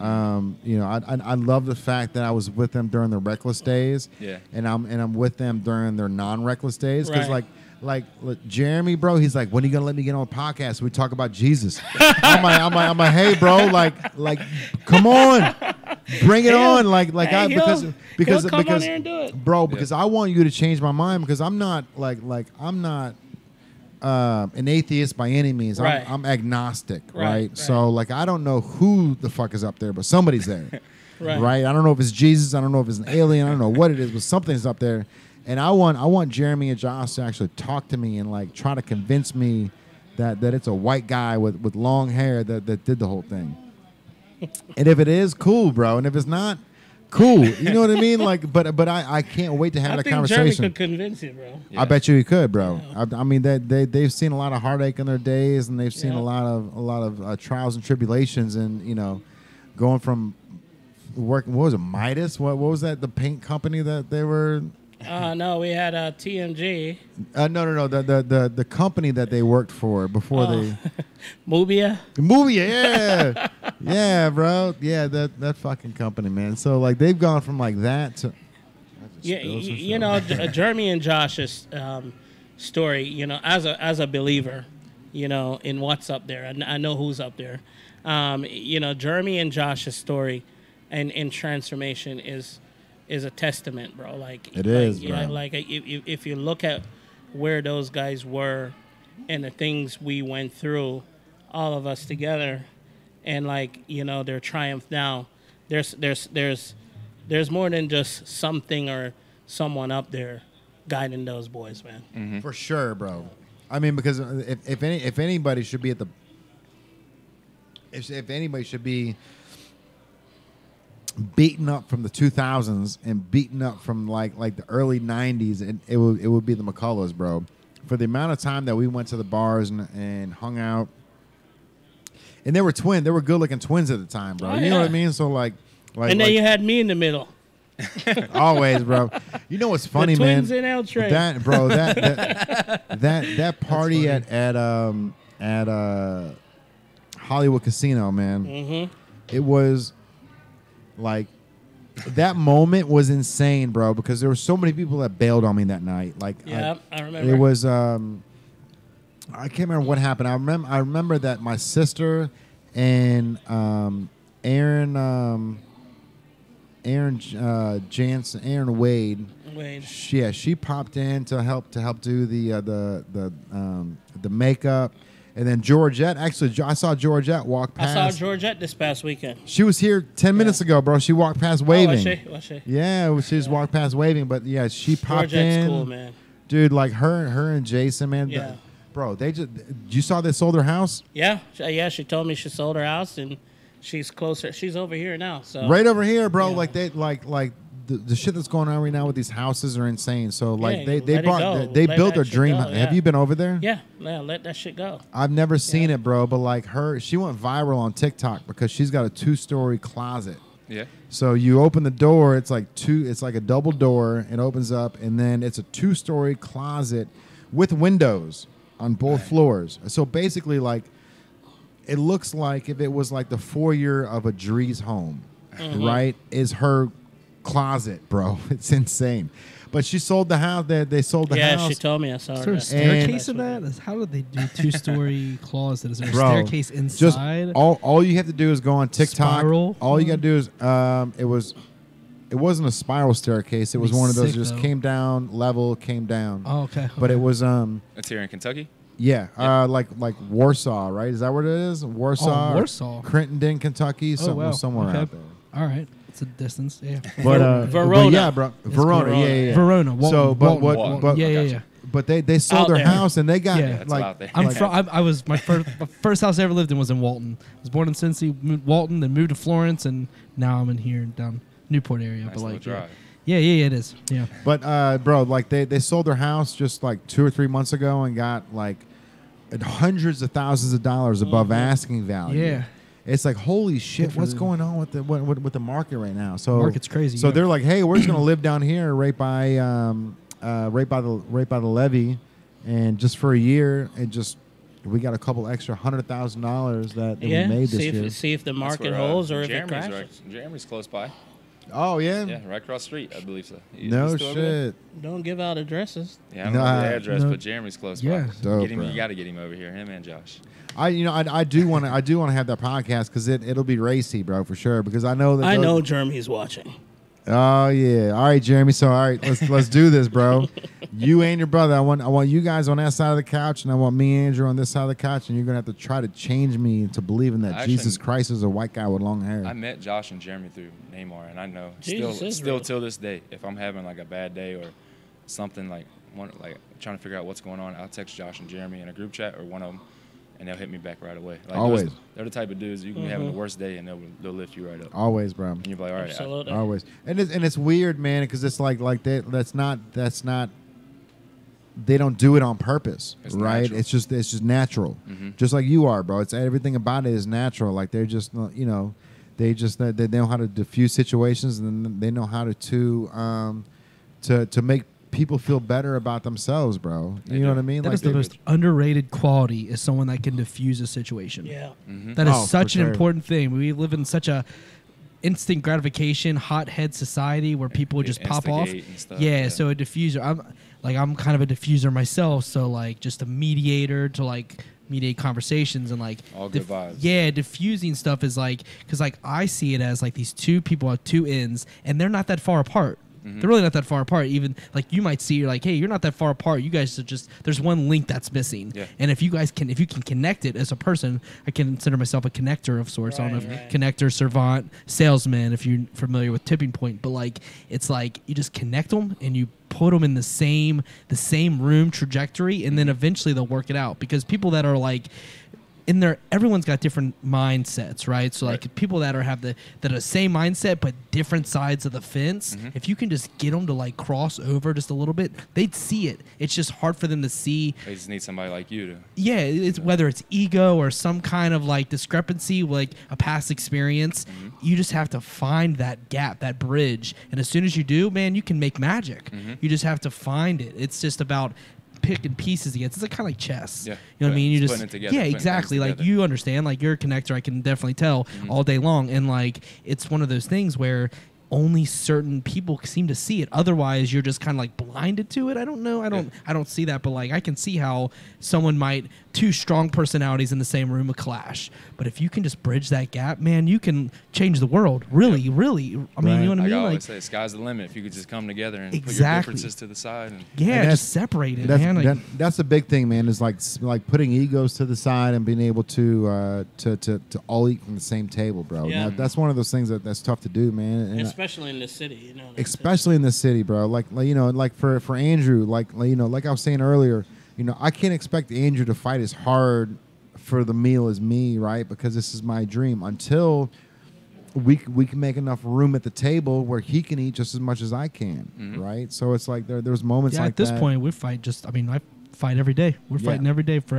You know, I love the fact that I was with them during the reckless days. Yeah. And I'm with them during their non-reckless days, because Right. like Jeremy, bro, he's like, when are you gonna let me get on a podcast so we talk about Jesus? I'm like, hey, bro, like, come on, bring it on, because come on here and do it. bro, because I want you to change my mind, because I'm not I'm not an atheist by any means. Right. I'm agnostic, Right, right? right. So like, I don't know who the fuck is up there, but somebody's there. Right. I don't know if it's Jesus. I don't know if it's an alien. I don't know what it is, but something's up there. And I want Jeremy and Josh to actually talk to me and like try to convince me that it's a white guy with long hair that did the whole thing. And if it is, cool, bro. And if it's not, cool. You know what I mean? Like, but I can't wait to have that conversation. Jeremy could convince you, bro. I bet you he could, bro. I mean, they've seen a lot of heartache in their days, and they've seen a lot of trials and tribulations, and you know, going from working. What was it, Midas? What was that? The paint company that they were. No, we had TMG. No. The company that they worked for before they. Mubia. Yeah, yeah, bro. Yeah, that fucking company, man. So like, they've gone from like that to. Yeah, you know, Jeremy and Josh's story. You know, as a believer, you know, in what's up there, I know who's up there. You know, Jeremy and Josh's story, and transformation is a testament, bro. Like it is, you bro. know, like if you look at where those guys were and the things we went through, all of us together, and like, you know, their triumph now, there's more than just something or someone up there guiding those boys, man. Mm-hmm. For sure, bro. I mean, because if anybody should be at the if anybody should be beaten up from the 2000s and beaten up from like the early 90s, and it would be the McCulloughs, bro. For the amount of time that we went to the bars and hung out, and they were good looking twins at the time, bro. Oh, you know what I mean? So like and then you had me in the middle. Always, bro. You know what's funny, the twins man? in L-Train. That, bro, that party at Hollywood Casino, man. Mm-hmm. It was like, that moment was insane, bro, because there were so many people that bailed on me that night. Like, yeah, I remember. It was I can't remember what happened. I remember that my sister and Aaron Wade. She popped in to help do the makeup. And then Georgette, actually, I saw Georgette walk past. I saw Georgette this past weekend. She was here 10 minutes ago, bro. She walked past waving. Oh, was she? Yeah, she just walked past waving. But yeah, she popped Georgette's in. cool, man. Dude, like her and Jason, man. Yeah. Bro, you saw they sold their house? Yeah, she told me she sold her house and she's closer. She's over here now. So right over here, bro. Yeah. Like they like the shit that's going on right now with these houses are insane. So like they let built their dream. go, yeah. Have you been over there? Yeah, let that shit go. I've never seen it, bro. But like she went viral on TikTok because she's got a 2-story closet. Yeah. So you open the door, it's like a double door. It opens up, and then it's a 2-story closet with windows on both floors. So basically, like, it looks like if it was like the foyer of a Drees home, right? Is her closet, bro. It's insane. But she sold the house. They sold the house. Yeah, she told me. I saw her. Is there a staircase in that? How do they do 2-story closet? Is there a staircase inside? Just all you have to do is go on TikTok. Spiral? All you got to do is it wasn't a spiral staircase. It was one of those just came down level, came down. Oh, okay. But it was It's here in Kentucky. yeah, like Warsaw, right? Is that what it is? Warsaw. Oh, Warsaw. Crittenden, Kentucky, somewhere out there. All right. It's a distance, yeah. Verona. But yeah, bro. Verona. Yeah. Verona. So, but yeah. But they sold their house and they got my first house I ever lived in was in Walton. I was born in Cincy, moved Walton, then moved to Florence, and now I'm in here down Newport area. Nice but like, drive. Yeah, it is. Yeah. But bro, like they sold their house just like 2 or 3 months ago and got like hundreds of thousands of dollars above asking value. Yeah. It's like, holy shit, what's going on with the market right now? So market's crazy. So they're like, hey, we're just gonna live down here right by the levee, and just for a year, and just we got a couple extra $100,000 that we made this year. See if the market holds or if it crashes. Right. Jeremy's close by. Oh yeah. Yeah, right across the street, I believe so. No shit. Don't give out addresses. Yeah, I don't know the address, but Jeremy's close by. Dope, you got to get him over here. Him and Josh. I do want to have that podcast because it'll be racy, bro, for sure. Because I know Jeremy's watching. Oh yeah. All right, Jeremy. So all right, let's do this, bro. You and your brother. I want you guys on that side of the couch, and I want me and Andrew on this side of the couch, and you're gonna have to try to change me to believing that Jesus Christ is a white guy with long hair. I met Josh and Jeremy through Nemar, and I know still till this day, if I'm having like a bad day or something like trying to figure out what's going on, I'll text Josh and Jeremy in a group chat or one of them, and they'll hit me back right away. Like always. They're the type of dudes you can be having the worst day and they'll lift you right up. Always, bro. And you're like, all right. Absolutely. Always. And it's weird, man, because it's like that's not they don't do it on purpose, right? Natural. It's just natural. Mm-hmm. Just like you are, bro. It's everything about it is natural. Like they're just they know how to diffuse situations, and then they know how to make people feel better about themselves, bro. You know what I mean? That is the most underrated quality, is someone that can diffuse a situation. Yeah. Mm-hmm. That is such an important thing. We live in such a instant gratification, hothead society where people just pop off. Yeah, so a diffuser. I'm kind of a diffuser myself, so like just a mediator to like mediate conversations and like all good vibes. Yeah, diffusing stuff is like, because like I see it as like these two people at two ends, and they're not that far apart. Mm-hmm. They're really not that far apart. Even like you might see, you're like, hey, you're not that far apart. You guys are just, there's one link that's missing. Yeah. And if you can connect it as a person, I consider myself a connector of sorts. I don't know if connector, servant, salesman, if you're familiar with tipping point. But like, it's like you just connect them and you put them in the same room trajectory, and then eventually they'll work it out. Because people that are like, everyone's got different mindsets, right? So like people that have the same mindset but different sides of the fence, if you can just get them to like cross over just a little bit, they'd see it. It's just hard for them to see. They just need somebody like you to. Yeah, it's whether it's ego or some kind of like discrepancy, like a past experience. You just have to find that gap, that bridge, and as soon as you do, man, you can make magic. You just have to find it. It's just about picking pieces against. It's like kind of like chess. Yeah. You know what I mean? You just exactly. Like you understand. Like you're a connector. I can definitely tell all day long. And like it's one of those things where only certain people seem to see it. Otherwise, you're just kind of like blinded to it. I don't know. I don't see that. But like I can see how someone might, two strong personalities in the same room, a clash. But if you can just bridge that gap, man, you can change the world. Really, really. I mean, you know what I mean? I always say, sky's the limit. If you could just come together and put your differences to the side. And just separate it, man. That's the big thing, man, is like putting egos to the side and being able to all eat from the same table, bro. Yeah. Now, that's one of those things that's tough to do, man. And especially in the city, you know. Especially in the city, bro. Like you know, like for Andrew, like you know, like I was saying earlier, you know, I can't expect Andrew to fight as hard for the meal as me, right? Because this is my dream. Until we can make enough room at the table where he can eat just as much as I can, right? So it's like there's moments like that. At this point, we fight I fight every day. We're fighting every day for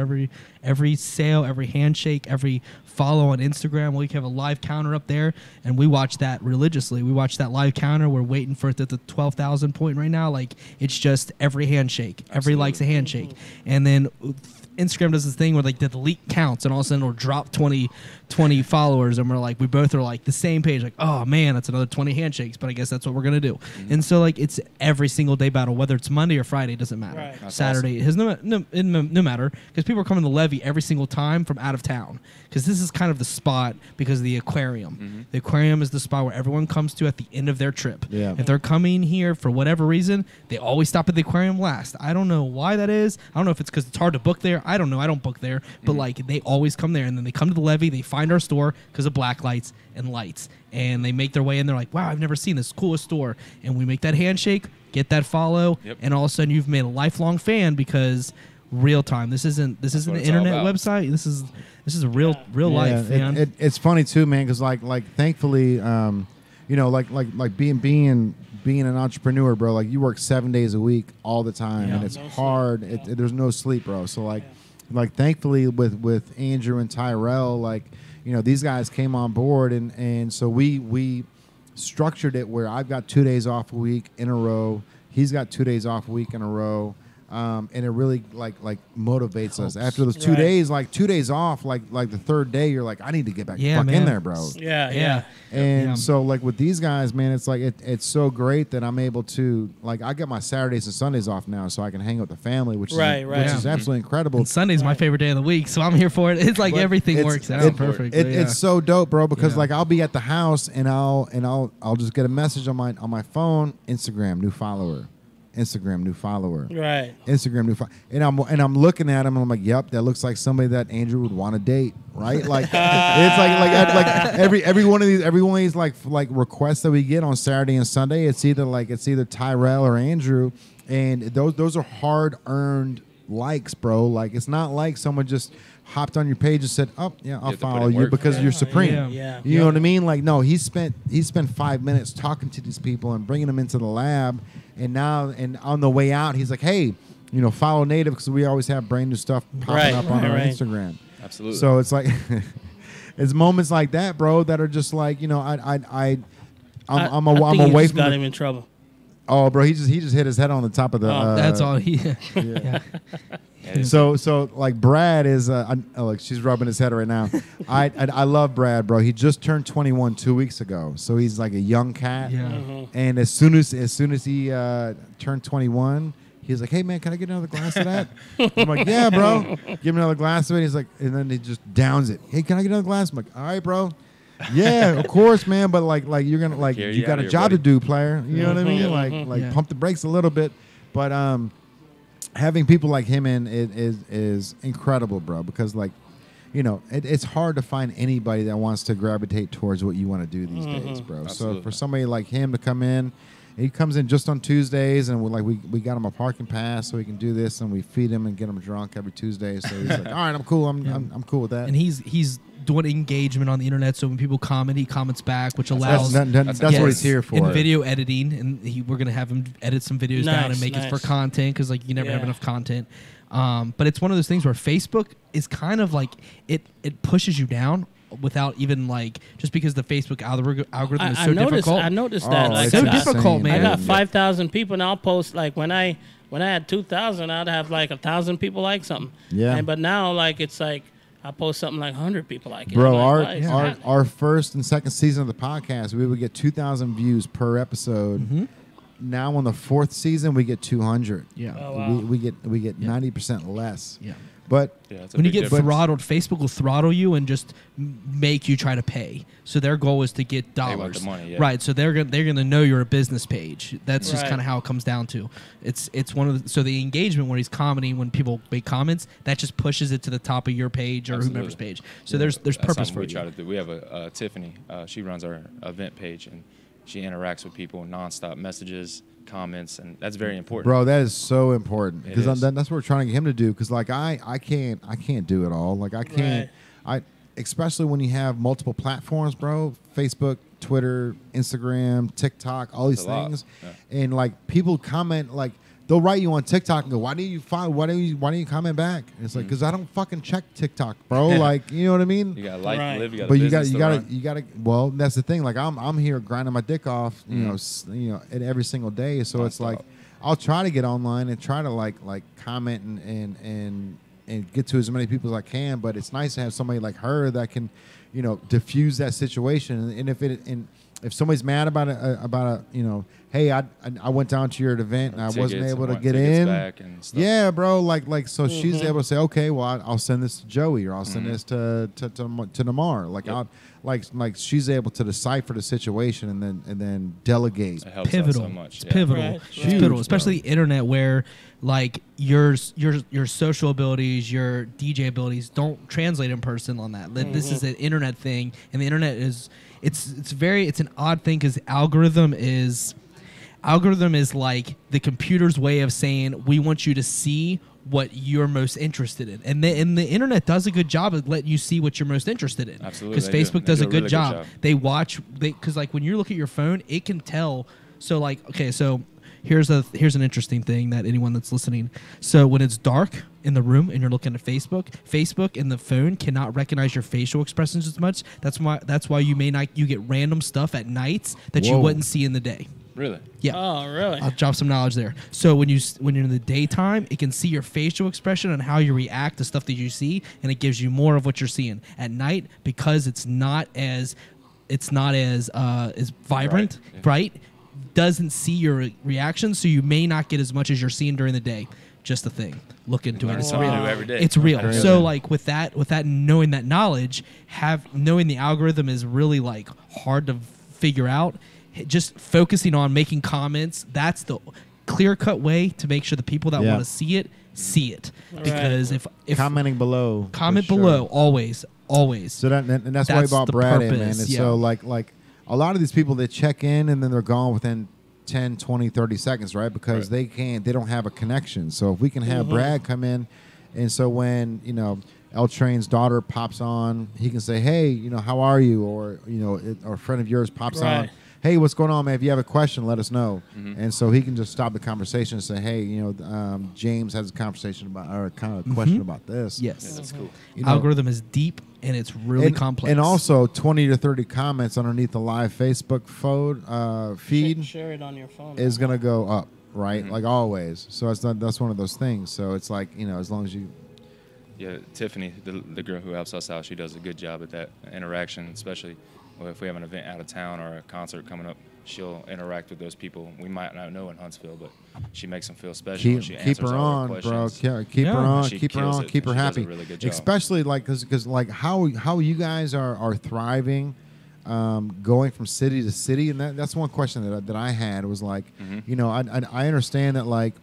every sale, every handshake, every follow on Instagram. We have a live counter up there, and we watch that religiously. We watch that live counter. We're waiting for it at the 12,000 point right now. Like it's just every handshake, every like's a handshake, and then Instagram does this thing where like the delete counts, and all of a sudden it'll drop 20 followers, and we both are like the same page, like, oh man, that's another 20 handshakes, but I guess that's what we're gonna do. And so like it's every single day battle, whether it's Monday or Friday, it doesn't matter. Right. Saturday, awesome. It has no matter, because people are coming to the levee every single time from out of town, because this is kind of the spot because of the aquarium. The aquarium is the spot where everyone comes to at the end of their trip. If they're coming here for whatever reason, they always stop at the aquarium last. I don't know why that is. I don't know if it's because it's hard to book there. I don't know. I don't book there, but like they always come there, and then they come to the levee. They find our store because of black lights and lights, and they make their way in. They're like, wow, I've never seen this coolest store. And we make that handshake, get that follow, and all of a sudden you've made a lifelong fan because real time. This isn't an internet website. This is a real life, man. It's funny too, man, because like thankfully, like being an entrepreneur, bro. Like you work 7 days a week all the time, and it's hard. There's no sleep, bro. So like thankfully with Andrew and Tyrell, like these guys came on board, and so we structured it where I've got 2 days off a week in a row. He's got 2 days off a week in a row. And it really like motivates us after those 2 days, like 2 days off, like the third day, you're like, I need to get back in there, bro. And so like with these guys, man, it's like it's so great that I'm able to like I get my Saturdays and Sundays off now, so I can hang out with the family, which is absolutely incredible. And Sunday's my favorite day of the week, so I'm here for it. It's like everything works out perfect. It's so dope, bro, because like I'll be at the house and I'll just get a message on my phone, Instagram, new follower. Instagram new follower. Right. Instagram new follower. And I'm looking at him and I'm like, yep, that looks like somebody that Andrew would want to date, right? Like it's like every one of these like requests that we get on Saturday and Sunday, it's either Tyrell or Andrew, and those are hard earned likes, bro. Like it's not like someone just hopped on your page and said, "Oh, yeah, I'll follow you because you're supreme." You know what I mean? Like, no, he spent 5 minutes talking to these people and bringing them into the lab, and on the way out, he's like, "Hey, follow Native because we always have brand new stuff popping up on our Instagram." Absolutely. So it's like, it's moments like that, bro, that are just like, I'm away from. Got him in trouble. Oh, bro, he just hit his head on the top of the. That's all he. So like Brad is look, she's rubbing his head right now. I love Brad, bro. He just turned 21 2 weeks ago, so he's like a young cat. Yeah. And as soon as he turned 21, he's like, "Hey man, can I get another glass of that?" I'm like, "Yeah, bro." Give him another glass of it. He's like, and then he just downs it. "Hey, can I get another glass?" I'm like, "All right, bro." Yeah, of course, man. But like you're gonna you got a job to do, player. You know what I mean? Like pump the brakes a little bit. But having people like him in is incredible, bro. Because it's hard to find anybody that wants to gravitate towards what you want to do these days, bro. Absolutely. So for somebody like him to come in, he comes in just on Tuesdays, and we got him a parking pass so he can do this, and we feed him and get him drunk every Tuesday. So he's like, "All right, I'm cool. I'm cool with that." And he's doing engagement on the internet, so when people comment, he comments back, which allows that's what he's here for. In video editing, and we're gonna have him edit some videos down and make it for content because you never have enough content. But it's one of those things where Facebook is kind of like it pushes you down without even just because the Facebook algorithm is so difficult. I noticed that. It's so difficult, man. I got 5,000 people, and I'll post when I had 2,000, I'd have 1,000 people like something. Yeah. But now it's like I post something 100 people like it. Bro, our first and second season of the podcast, we would get 2,000 views per episode. Mm-hmm. Now on the fourth season, we get 200. Yeah. Oh, wow. We get 90% less. Yeah. But when you get throttled, Facebook will throttle you and just make you try to pay. So their goal is to get dollars. They want the money, yeah. Right. So they're gonna know you're a business page. That's just kind of how it comes down to. It's one of so the engagement when he's commenting, when people make comments, that just pushes it to the top of your page or whomever's page. So there's purpose for it. We try to do. We have a Tiffany. She runs our event page and she interacts with people nonstop, messages, comments, and that's very important. Bro, that is so important because that's what we're trying to get him to do. Because I can't do it all. I can't. Especially when you have multiple platforms, bro. Facebook, Twitter, Instagram, TikTok, all these things, and people comment they'll write you on TikTok and go, why do you comment back? And it's because I don't fucking check TikTok, bro. You know what I mean? You got life to live. You got but you gotta. Well, that's the thing. I'm here grinding my dick off, every single day. So it's I'll try to get online and try to comment and get to as many people as I can. But it's nice to have somebody like her that can, diffuse that situation. And if somebody's mad about hey, I went down to your event and I wasn't able to get in. Yeah, bro. So she's able to say, okay, well, I'll send this to Joey or I'll send this to Nemar. like she's able to decipher the situation and then delegate. It helps pivotal. out so much. It's Yeah. pivotal. Right. It's Huge, pivotal, especially bro. the internet, where like your social abilities, your DJ abilities don't translate in person on that. This is an internet thing, and the internet is it's an odd thing because algorithm is like the computer's way of saying we want you to see what you're most interested in, and the internet does a good job of letting you see what you're most interested in. Absolutely, because they do. Facebook They does do a a good really good job. job. They watch because like when you look at your phone, it can tell. So like okay, so here's an interesting thing that anyone that's listening. So when it's dark in the room and you're looking at Facebook and the phone cannot recognize your facial expressions as much. That's why you get random stuff at nights that you Whoa. wouldn't see in the day. Really? Yeah. Oh, really? I'll drop some knowledge there. So when you're in the daytime, it can see your facial expression and how you react to stuff that you see, and it gives you more of what you're seeing. At night, because it's not as vibrant, bright, doesn't see your reaction, so you may not get as much as you're seeing during the day. Just a thing. Look into it. It's something real. new every day. It's real. Crazy. So like with that knowing that knowledge, knowing the algorithm is really like hard to figure out. Just focusing on making comments, that's the clear-cut way to make sure the people that want to see it. Because if Commenting below. comment for sure. below, always. So and that's why I That's brought the Brad in, man. purpose, It's yeah. so like a lot of these people, they check in and then they're gone within 10, 20, 30 seconds, right? Because they don't have a connection. So if we can have Brad come in, and so when, L Train's daughter pops on, he can say, hey, how are you? Or, or a friend of yours pops on. Hey, what's going on, man? If you have a question, let us know. And so he can just stop the conversation and say, hey, James has a conversation about, or kind of a question about this. Yes. Yeah, that's cool. Algorithm is deep and it's really complex. And also 20 to 30 comments underneath the live Facebook feed Share it on your phone. is going to go up, right? Like always. So that's one of those things. So it's like, as long as you... Yeah, Tiffany, the girl who helps us out, she does a good job at that interaction, especially if we have an event out of town or a concert coming up. She'll interact with those people we might not know in Huntsville, but she makes them feel special. and she Keep answers her all on, their bro. questions. Keep her on. She Keep her kills on. it. Keep her She does a happy. really good job. Especially like because like how you guys are thriving, going from city to city, and that's one question that I had was like, I understand that like.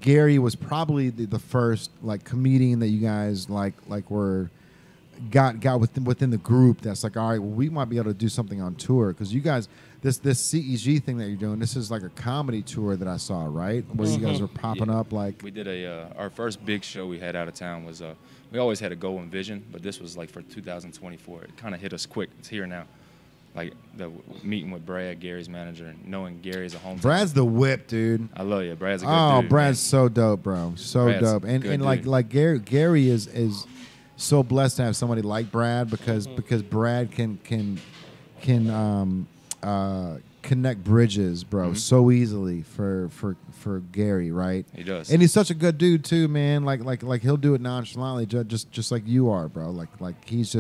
Gary was probably the first like comedian that you guys like were got within the group that's like, all right, well, we might be able to do something on tour because you guys this CEG thing that you're doing, this is like a comedy tour that I saw, right? Where you guys were popping up like. We did our first big show we had out of town was we always had a goal and vision, but this was like for 2024. It kind of hit us quick. It's here now. Like the meeting with Brad, Gary's manager, and knowing Gary's a hometown. Brad's the whip, dude. I love you. Brad's a good dude. Brad's man. so dope, bro. So Brad's dope. And good like dude. Gary is so blessed to have somebody like Brad because Brad can connect bridges, bro, so easily for Gary, right? He does. And he's such a good dude too, man. Like he'll do it nonchalantly, just like you are, bro. Like he's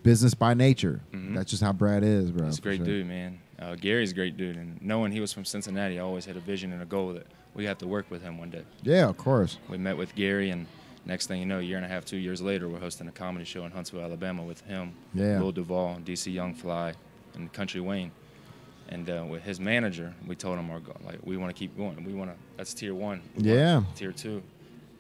business by nature. That's just how Brad is, bro. He's a great dude, man. Gary's a great dude, and knowing he was from Cincinnati, I always had a vision and a goal that we have to work with him one day. Yeah, of course. We met with Gary, and next thing you know, a year and a half, 2 years later, we're hosting a comedy show in Huntsville, Alabama with him, Will Duvall, DC Young Fly, and Country Wayne. And with his manager, we told him we want to keep going. That's tier 1. Tier 2.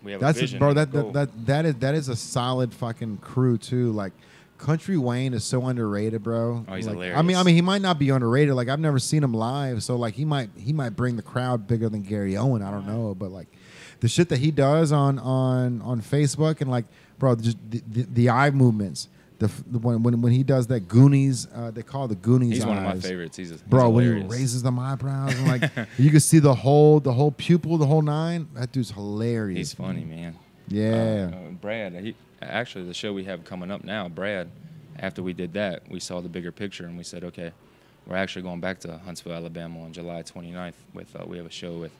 We have a vision. Bro, and a goal. that is a solid fucking crew too. Like Country Wayne is so underrated, bro. Oh, he's like, hilarious. I mean, he might not be underrated. Like I've never seen him live, so like he might bring the crowd bigger than Gary Owen. I don't know, but like the shit that he does on Facebook and like, bro, just the eye movements. When he does that Goonies, they call it the Goonies. He's eyes. one of my favorites. He's bro, when hilarious. he raises them eyebrows and like you can see the whole pupil, the whole nine. That dude's hilarious. He's funny, man. Yeah. Brad, actually, the show we have coming up now, Brad, after we did that, we saw the bigger picture and we said, okay, we're actually going back to Huntsville, Alabama on July 29th. We have a show with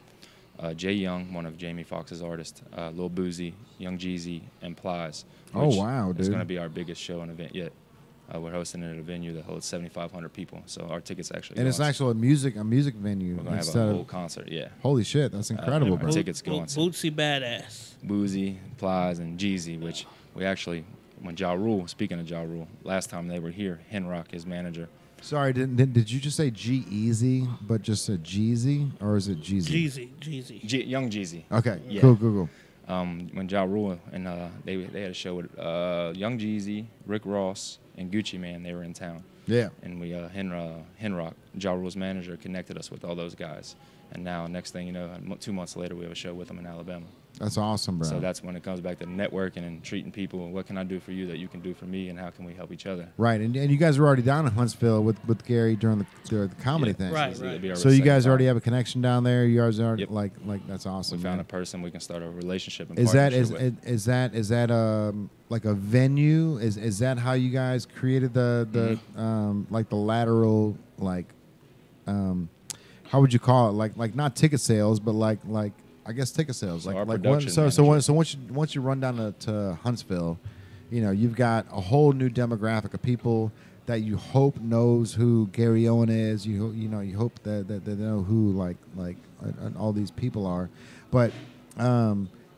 Jay Young, one of Jamie Foxx's artists, Lil Boozy, Young Jeezy, and Plies. Oh, wow, dude. It's going to be our biggest show and event yet. We're hosting it at a venue that holds 7,500 people, so our tickets actually. And it's actually a music venue. We're gonna have a whole concert, yeah. Holy shit, that's incredible, Our bro. tickets go on. Bootsy Badass. Boozy, Plies, and Jeezy, which we actually when Ja Rule, speaking of Ja Rule, last time they were here, Henrock, his manager. Sorry, did you just say G-Eazy, but just said Jeezy, or is it Jeezy? Jeezy. Young Jeezy. Okay, Yeah. cool. When Ja Rule and they had a show with Young Jeezy, Rick Ross, and Gucci Mane, they were in town. Yeah. And we Henrock, Ja Rule's manager, connected us with all those guys. And now, next thing you know, 2 months later, we have a show with them in Alabama. That's awesome, bro. So that's when it comes back to networking and treating people. What can I do for you that you can do for me, and how can we help each other? Right, and you guys were already down in Huntsville with Gary during the comedy thing. Right. So you guys already have a connection down there. You guys are like that's awesome. We found man. a person we can start a relationship and Is partnership with. Is that like a venue? Is that how you guys created the like the lateral like how would you call it, like not ticket sales, but like I guess ticket sales. So once you run down to Huntsville, you know, you've got a whole new demographic of people that you hope knows who Gary Owen is. You hope that they know who like all these people are. But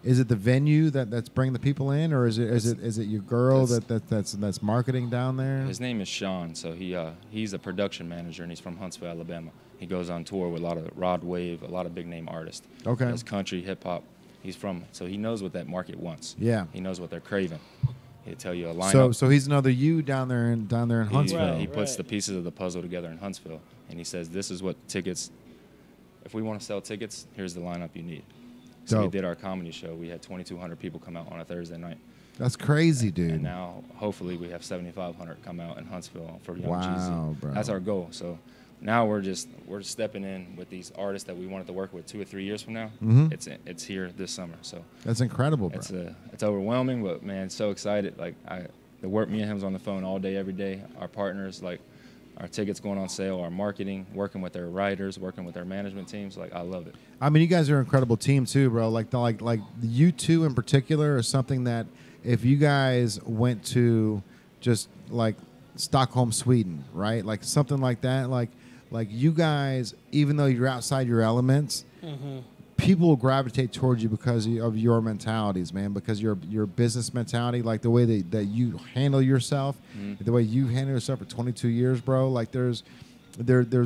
is it the venue that's bringing the people in, or is it your girl that's marketing down there? His name is Sean. So he's a production manager, and he's from Huntsville, Alabama. He goes on tour with a lot of Rod Wave, a lot of big name artists. Okay. He does country, hip hop. So he knows what that market wants. Yeah. He knows what they're craving. He'll tell you a lineup. So he's another you down there in Huntsville. He puts the pieces of the puzzle together in Huntsville, and he says, "This is what tickets. If we want to sell tickets, here's the lineup you need." So we did our comedy show. We had 2,200 people come out on a Thursday night. That's crazy, dude. And now, hopefully, we have 7,500 come out in Huntsville for Young Wow, Jeezy. bro. That's our goal. So now we're stepping in with these artists that we wanted to work with 2 or 3 years from now. Mm-hmm. It's here this summer. So that's incredible, bro. It's overwhelming, but man, so excited. Like the work, me and him's on the phone all day, every day. Our partners, like our tickets going on sale, our marketing, working with their writers, working with their management teams. Like I love it. I mean, you guys are an incredible team too, bro. Like you two in particular are something that if you guys went to just like Stockholm, Sweden, right? Like something like that, like you guys, even though you're outside your elements, people will gravitate towards you because of your mentalities, man. Because your business mentality, like the way that you handle yourself, the way you handle yourself for 22 years, bro. Like there's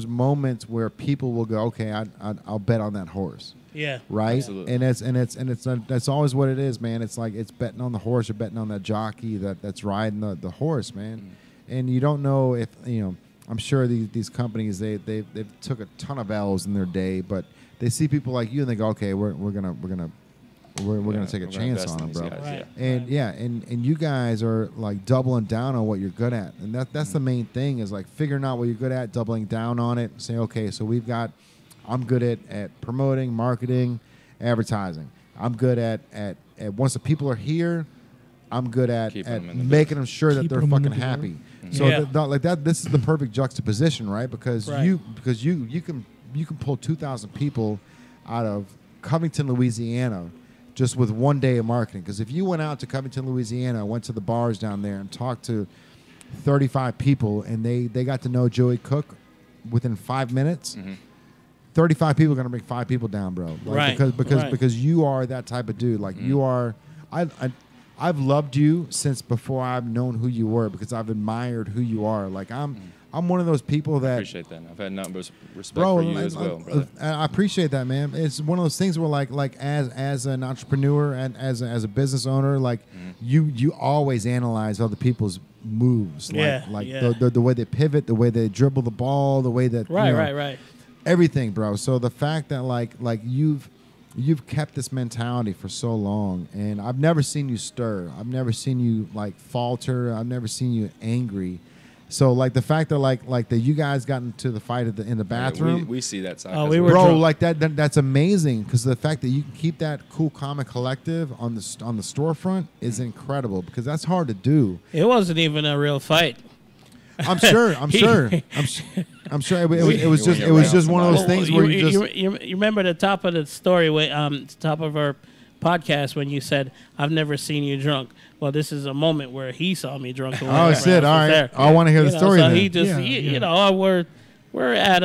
moments where people will go, okay, I'll bet on that horse. Yeah. Right. Absolutely. And that's always what it is, man. It's like it's betting on the horse or betting on that jockey that's riding the horse, man. And you don't know if I'm sure these companies they've took a ton of L's in their day, but they see people like you and they go, okay, we're gonna take a chance on them, bro. Guys, And you guys are like doubling down on what you're good at, and that's the main thing is like figuring out what you're good at, doubling down on it, saying, okay, so I'm good at promoting, marketing, advertising. I'm good at once the people are here, I'm good at making them sure that they're fucking happy. So this is the perfect juxtaposition, right? Because you can pull 2,000 people out of Covington, Louisiana, just with one day of marketing. Because if you went out to Covington, Louisiana, went to the bars down there and talked to 35 people, and they got to know Joey Cook within 5 minutes. 35 people are gonna bring 5 people down, bro. Like, because you are that type of dude. Like you are. I've loved you since before I've known who you were because I've admired who you are. Like I'm one of those people that I appreciate that. I've had nothing but respect for you as well, brother. I appreciate that, man. It's one of those things where like as an entrepreneur and as a business owner, like you always analyze other people's moves, the way they pivot, the way they dribble the ball, the way that right. Everything, bro. So the fact that like you've kept this mentality for so long, and I've never seen you stir. I've never seen you like falter. I've never seen you angry. So like the fact that like that you guys got into the fight in the bathroom. We see that side. Oh, we were bro, drunk. like that's amazing because the fact that you can keep that cool, calm, and collective on the storefront is incredible because that's hard to do. It wasn't even a real fight. I'm sure. I'm sure. It was just one of those things where you remember the top of the story, top of our podcast when you said, "I've never seen you drunk." Well, this is a moment where he saw me drunk. Oh shit! All right, there. I want to hear the story. So then. he just, we're at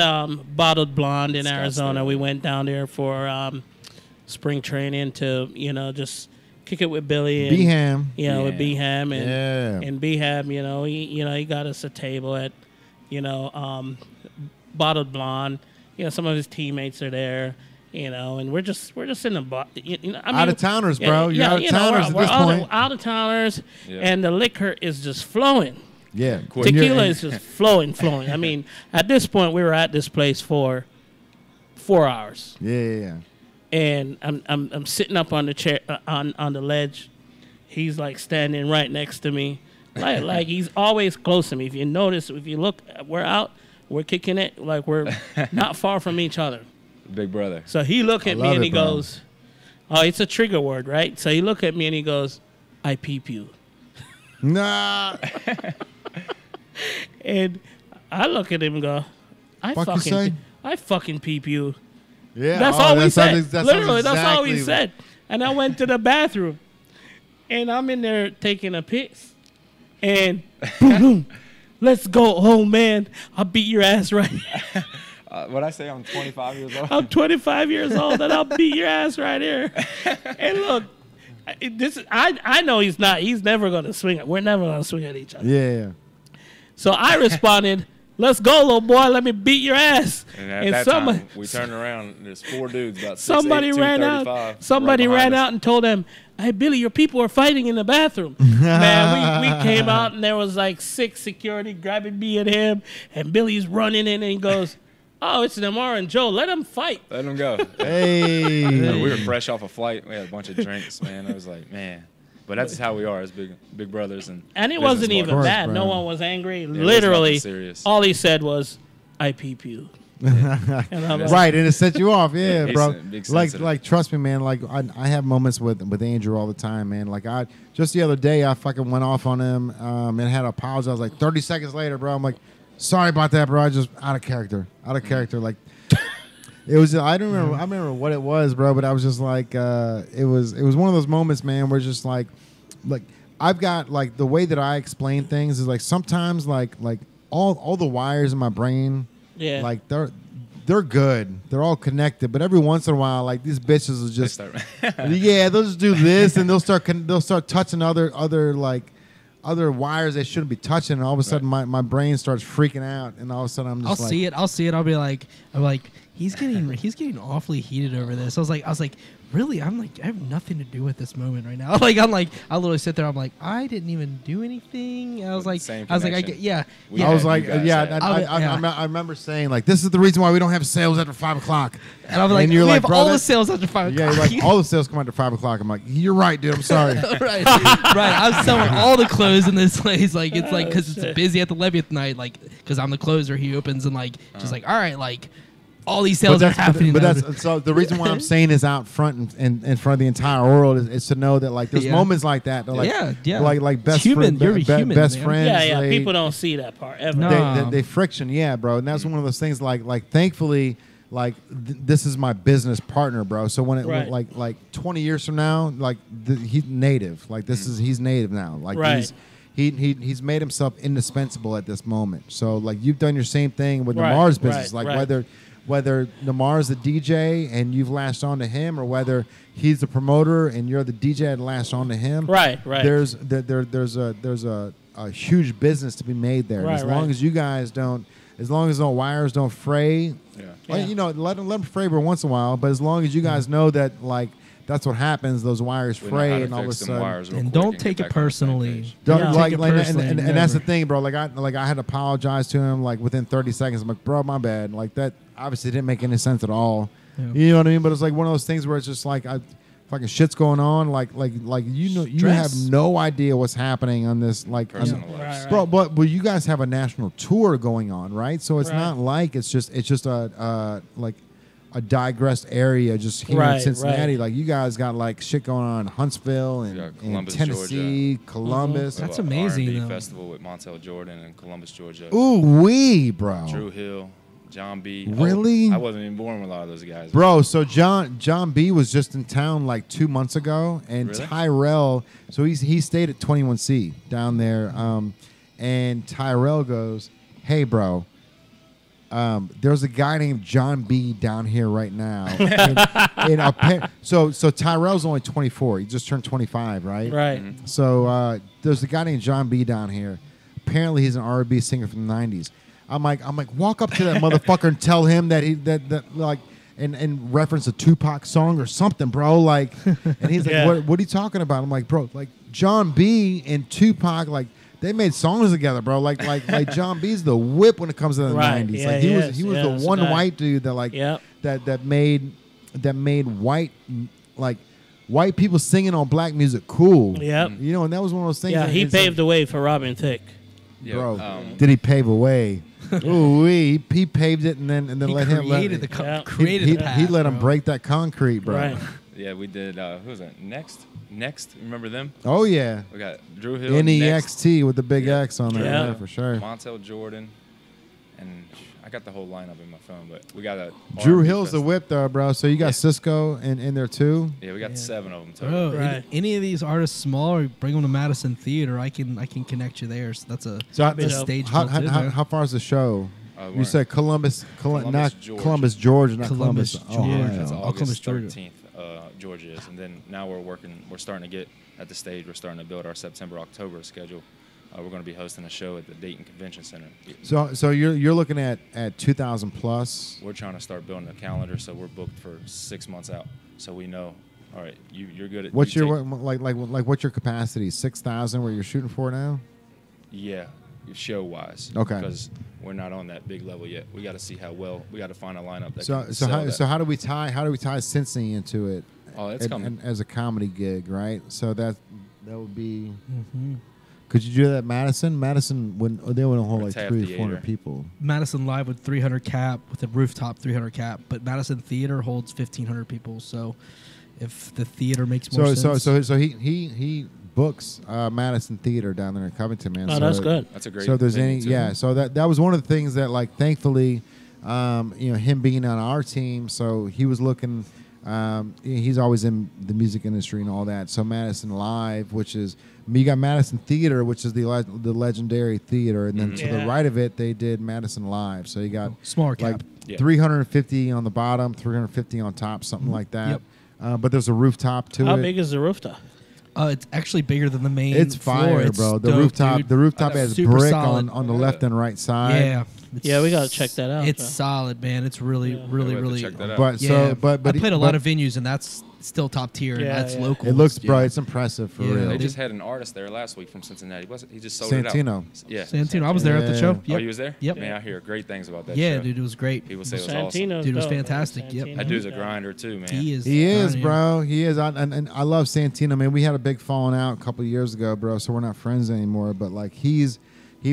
Bottled Blonde in Arizona. We went down there for spring training to just kick it with Billy and B-Ham. You know, with B-Ham and B-Ham, he got us a table at, Bottled Blonde. Some of his teammates are there. And we're just in the out of towners, bro. You're out of towners at this point. Out of towners, and the liquor is just flowing. Yeah, tequila is just flowing. I mean, at this point, we were at this place for 4 hours. Yeah. And I'm sitting up on the chair on the ledge. He's like standing right next to me, like he's always close to me. If you notice, if you look, we're kicking it like we're not far from each other. Big brother. So he look at me and he goes, "Oh, it's a trigger word, right?" So he look at me and he goes, "I peep you." Nah. And I look at him and go, I fucking peep you. Yeah, that's all we said. Literally, that's all we said. And I went to the bathroom, and I'm in there taking a piss, and boom, let's go home, man. I'll beat your ass right. What I say? I'm 25 years old. I'm 25 years old, and I'll beat your ass right here. And look, I know he's not. He's never gonna swing. We're never gonna swing at each other. Yeah. So I responded, "Let's go, little boy. Let me beat your ass." And at that time, we turned around. There's 4 dudes about 6'8", somebody ran out. Somebody ran out and told him, "Hey, Billy, your people are fighting in the bathroom." Man, we came out and there was like 6 security grabbing me and him, and Billy's running in and he goes, "Oh, it's Nemar and Joe. Let them fight. Let them go." Hey. We were fresh off a flight. We had a bunch of drinks, man. I was like, man. But that's how we are as big brothers. And it wasn't even bad. No one was angry. Literally, all he said was, "I peep you." Right, and it set you off. Yeah, bro. Like, trust me, man. Like, I have moments with Andrew all the time, man. Like, just the other day, I fucking went off on him and had to apologize. Like 30 seconds later, bro, I'm like, "Sorry about that, bro. I just out of character. Like, it was. I remember what it was, bro. But I was just like, it was one of those moments, man, where just like I've got like the way that I explain things is like sometimes like all the wires in my brain, like they're good. They're all connected, but every once in a while, like these bitches will just they'll just do this and they'll start touching other wires they shouldn't be touching, and all of a sudden my brain starts freaking out, and all of a sudden I'm just I'll see it. I'll be like, he's getting awfully heated over this. I was like, really? I have nothing to do with this moment right now. I literally sit there. I'm like, I didn't even do anything. I remember saying like, this is the reason why we don't have sales after 5 o'clock. And I'm like, and you're we like, have all the sales after 5 o'clock. Yeah, like all the sales come after 5 o'clock. I'm like, you're right, dude. I'm sorry. right. I'm selling all the clothes in this place. Like it's like because it's busy at the levy at night. Like because I'm the closer. He opens and like just like all right like. All these sales are happening. But that's so the reason why I'm saying is out front and in front of the entire world is to know that like there's moments like that. Like, like best friends. Yeah. People don't see that part ever. No. They friction, bro. And that's one of those things. Like thankfully, this is my business partner, bro. So when it like 20 years from now, like he's native. Like he's native now. Like he's made himself indispensable at this moment. So like you've done your same thing with Nemar's business. Whether Nemar's the DJ and you've latched on to him, or whether he's the promoter and you're the DJ and latched on to him, right. There's a huge business to be made there. As long as you guys don't, as long as no wires don't fray, let them fray every once in a while. But as long as you guys know that like that's what happens, those wires fray, and all of a sudden, and don't take it personally. And that's the thing, bro. Like I had to apologize to him like within 30 seconds. I'm like, bro, my bad. Like that obviously didn't make any sense at all. Yeah. You know what I mean? But it's like one of those things where it's just like fucking shit's going on. Like you have no idea what's happening on this bro. But you guys have a national tour going on, right? So it's not like it's just a digressed area just here in Cincinnati. Like you guys got like shit going on in Huntsville and Tennessee, Georgia. Mm-hmm. Columbus. That's amazing. R&B festival with Montel Jordan in Columbus, Georgia. Ooh wee, bro. Drew Hill, John B. Really? I wasn't even born with a lot of those guys. Bro, so John B was just in town like 2 months ago, and really? Tyrell. So he stayed at 21C down there, and Tyrell goes, "Hey, bro, There's a guy named John B down here right now. So Tyrell's only 24. He just turned 25, right? Right. Mm-hmm. So there's a guy named John B down here. Apparently, he's an R&B singer from the 90s. I'm like, walk up to that motherfucker and tell him that in reference a Tupac song or something, bro. Like, and he's like, what are you talking about? I'm like, bro, like John B and Tupac, like they made songs together, bro. Like John B's the whip when it comes to the 90s. Yeah, like he was the one white dude that that made white people singing on black music cool. Yep. You know, and that was one of those things. Yeah, he paved the way for Robin Thicke. Yeah, bro, did he pave a way? Ooh, he paved it and then let him created the path. He let him break that concrete, bro. Right. Yeah, we did. Who was that? Next. Remember them? Oh yeah. We got Drew Hill. NEXT with the big X on there, Yeah. for sure. Montel Jordan, and I got the whole lineup in my phone, but we got a Drew R&B Hill's the whip though, bro. So you got Cisco in there too. Yeah, we got 7 of them total. Bro, Right. any of these artists smaller, bring them to Madison Theater. I can connect you there. So that's a stage. How far is the show? You said Columbus, not Georgia. Columbus, Georgia, not Columbus, Columbus. Georgia. That's Oh, August Columbus, 13th, Georgia is. And then now we're starting to get at the stage. We're starting to build our September, October schedule. We're going to be hosting a show at the Dayton Convention Center. So you're looking at 2,000 plus. We're trying to start building a calendar, so we're booked for 6 months out. So we know, all right, you're good at. What's your what's your capacity? 6,000 where you're shooting for now? Yeah, show wise. Okay. Because we're not on that big level yet. We got to see how well. We got to find a lineup that So how do we tie Cincinnati into it? Oh, it's coming. And as a comedy gig, right? So that would be. Mm-hmm. Could you do that at Madison? Madison they would hold like 300-400 people. Madison Live with 300 cap, with a rooftop 300 cap, but Madison Theater holds 1,500 people. So if the theater makes more sense. So he books Madison Theater down there in Covington, man. Oh, so that's good. That's a great. So if there's venue too. So that was one of the things that, like, thankfully, him being on our team, so he was looking. He's always in the music industry and all that. So Madison Live, which is you got Madison Theater, which is the legendary theater, and then to the right of it they did Madison Live. So you got smaller cap, like 350 on the bottom, 350 on top, something like that. Yep. But there's a rooftop to it. How big is the rooftop? It's actually bigger than the main. It's fire, floor. bro. It's The dope, rooftop. dude. The rooftop has brick solid. on the left and right side. Yeah. We gotta check that out. It's solid, man. It's really. Check that out. But I played a lot of venues, and that's still top tier. And that's local. It looks, bro. It's impressive for real. They just had an artist there last week from Cincinnati. He just sold Santino. it out. Yeah, Santino. I was there at the show. Oh, you was there? Yep. Man, I hear great things about that. Yeah, show. dude, it was great. People say it was Santino's awesome. Dude, it was dope, fantastic. man. Yep. That dude's a grinder too, man. He is. He is, bro. He is. And I love Santino, man. We had a big falling out a couple of years ago, bro. So we're not friends anymore. But like he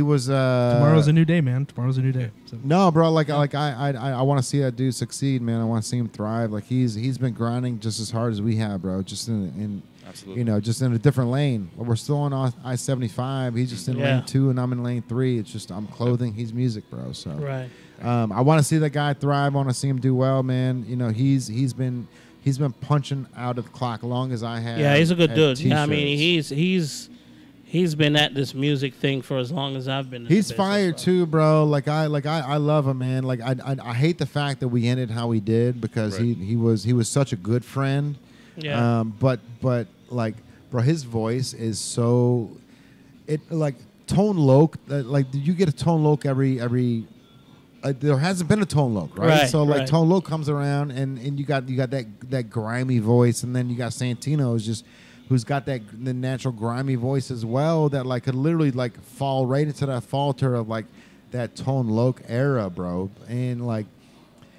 was. Tomorrow's a new day, man. Tomorrow's a new day. So. No, bro. I want to see that dude succeed, man. I want to see him thrive. Like he's been grinding just as hard as we have, bro. Just in Absolutely. Just in a different lane. We're still on I-75. He's just in lane 2, and I'm in lane 3. It's just I'm clothing. He's music, bro. So Right. I want to see that guy thrive. I want to see him do well, man. He's been punching out of the clock long as I have. Yeah, he's a good dude. T-shirts. Yeah, I mean, he's been at this music thing for as long as I've been. In He's the business, fired too, bro. I love him, man. Like I hate the fact that we ended how we did because he was such a good friend. Yeah. But like, bro, his voice is so Tone Loc. Like, you get a Tone Loc every. There hasn't been a Tone Loc, right? So like Tone Loc comes around and you got that grimy voice, and then you got Santino who's got the natural grimy voice as well that like could literally like fall right into that falter of like that Tone Loc era, bro. And like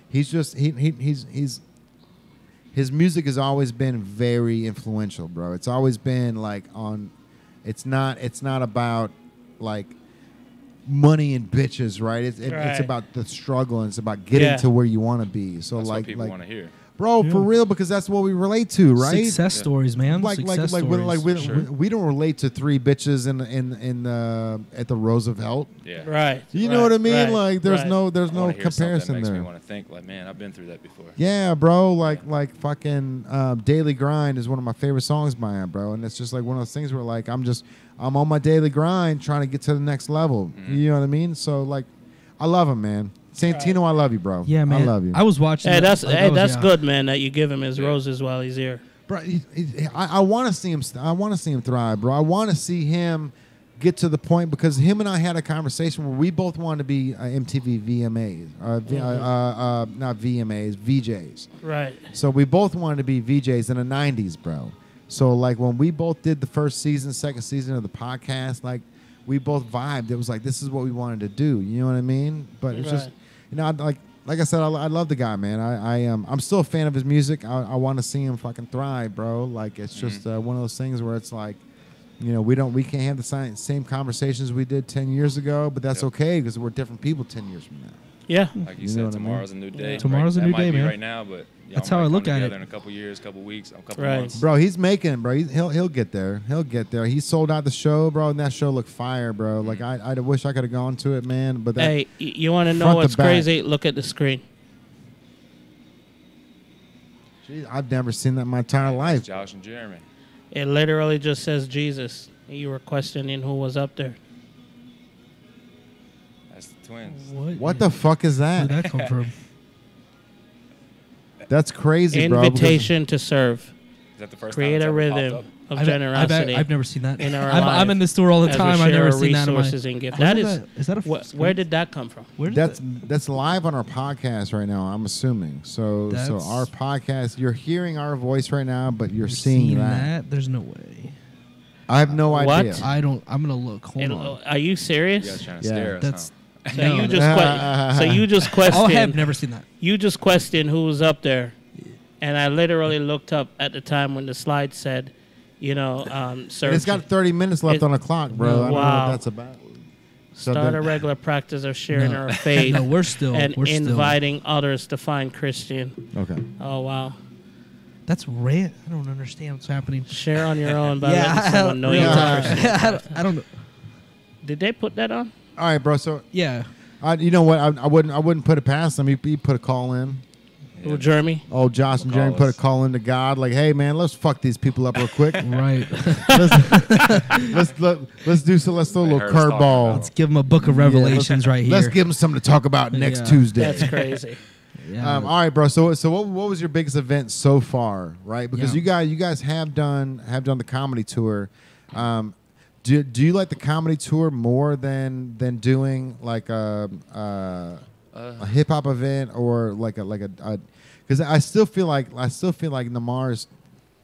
he's his music has always been very influential, bro. It's always been like it's not about like money and bitches, right? It's about the struggle, and it's about getting to where you want to be. So that's like what people want to hear. Bro, for real, because that's what we relate to, right? Success stories, man. We don't relate to 3 bitches at the Roosevelt. Yeah. Right. You know what I mean? Right. Like there's no I comparison that makes there. me want to think like, man, I've been through that before. Yeah, bro. Like fucking Daily Grind is one of my favorite songs by him, bro. And it's just like one of those things where like I'm on my daily grind trying to get to the next level. You know what I mean? So like I love him, man. Santino, I love you, bro. Yeah, man. I love you. I was watching. Hey, that's good, man. That you give him his roses while he's here. Bro, I want to see him. I want to see him thrive, bro. I want to see him get to the point, because him and I had a conversation where we both wanted to be MTV VMAs, not VMAs, VJs. Right. So we both wanted to be VJs in the '90s, bro. So like when we both did the first season, second season of the podcast, like we both vibed. It was like, this is what we wanted to do. You know what I mean? But it's just, you know, like I said, I love the guy, man. I'm still a fan of his music. I want to see him fucking thrive, bro. Like it's just one of those things where it's like, you know, we can't have the same conversations we did 10 years ago, but that's okay because we're different people 10 years from now. Yeah. Like you said, tomorrow's a new day. Yeah. Tomorrow's a new day, man. Right now, but that's how I look at it. In a couple years, couple weeks, a couple Right. months. Bro, he's making it, bro. He'll get there. He'll get there. He sold out the show, bro, and that show looked fire, bro. Like I wish I could have gone to it, man. But that, Hey, you want to know what's crazy? Look at the screen. Jeez, I've never seen that in my entire life. Josh and Jeremy. It literally just says Jesus. You were questioning who was up there. That's the twins. What the fuck is that? Where'd that come from? That's crazy, bro. Invitation to serve. Is that the first Create time a it's ever popped rhythm up? of generosity. I've never seen that. In our I'm in the store all the time. I've never seen that in my resources and gifts. Is that a where did that come from? That's live on our podcast right now, I'm assuming. So our podcast, you're hearing our voice right now, but you're seeing that. There's no way. I have no idea. I'm gonna look. Hold on. Are you serious? You guys trying to stare us, huh? So you just questioned. I have never seen that. You just questioned who was up there, and I literally looked up at the time when the slide said, you know, it's got 30 minutes left on the clock, bro. I don't know what that's about. Start a regular practice of sharing our faith. No, we're still inviting others to find Christian. Okay. Oh wow. That's rare. I don't understand what's happening. Share on your own by letting someone know you're I don't know. Did they put that on? All right, bro. So yeah, you know what? I wouldn't put it past them. He put a call in. Yeah. Oh, Jeremy. Oh, Josh and Jeremy put a call in to God. Like, hey man, let's fuck these people up real quick. Right. let's do so. Let's throw a little curveball. Let's give them a book of Revelations right here. Let's give them something to talk about next Tuesday. That's crazy. Yeah. All right, bro. So what was your biggest event so far, right? Because you guys have done the comedy tour. Do you like the comedy tour more than doing like a hip hop event or like a because I still feel like Nemar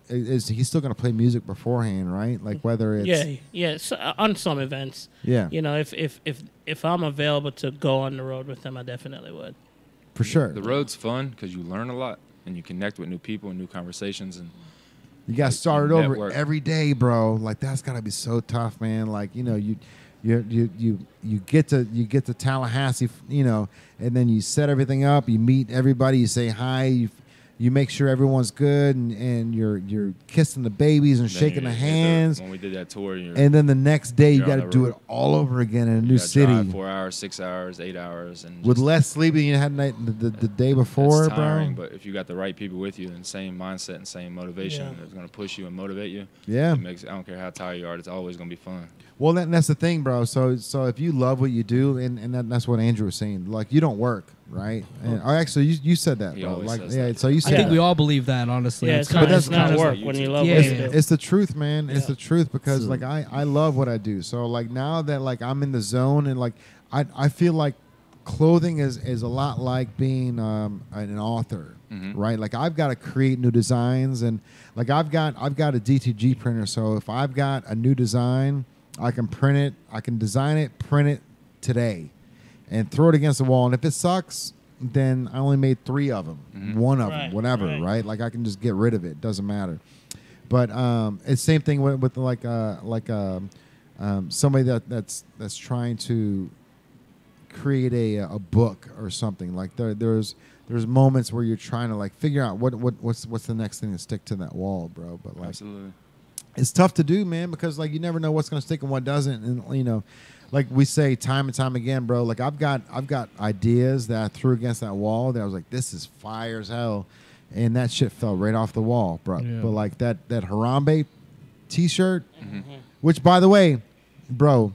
is he's still gonna play music beforehand, right? Like whether it's so on some events. Yeah. You know, if I'm available to go on the road with them, I definitely would. For sure. The road's fun because you learn a lot and you connect with new people and new conversations, and you got started over every day, bro. Like that's gotta be so tough, man. Like you know you get to Tallahassee, you know, and then you set everything up. You meet everybody. You say hi. You make sure everyone's good, and you're kissing the babies and shaking the hands. When we did that tour, and then the next day you got to do it all over again in a new city. Drive 4 hours, 6 hours, 8 hours, and with less sleep than you had the day before, it's tiring, bro. But if you got the right people with you, and same mindset and same motivation, it's gonna push you and motivate you. Yeah, I don't care how tired you are. It's always gonna be fun. Well, that's the thing, bro. So if you love what you do, and that's what Andrew was saying, like you don't work, right? And actually, you said that, bro. Like that. So you said I think we all believe that, honestly. Yeah, it's not work when you love what you do. It's the truth, man. It's the truth because like I love what I do. So like now that like I'm in the zone and like I feel like clothing is a lot like being an author, right? Like I've got to create new designs, and like I've got a DTG printer. So if I've got a new design, I can print it, I can design it, print it today, and throw it against the wall. And if it sucks, then I only made 3 of them, 1 of them, whatever, right? Like I can just get rid of it. Doesn't matter. But it's same thing with like somebody that's trying to create a book or something. Like there's moments where you're trying to like figure out what's the next thing to stick to that wall, bro. But like absolutely. It's tough to do, man, because like you never know what's gonna stick and what doesn't, and you know, like we say time and time again, bro. Like I've got ideas that I threw against that wall that I was like, this is fire as hell, and that shit fell right off the wall, bro. Yeah. But like that Harambe T-shirt, which by the way, bro,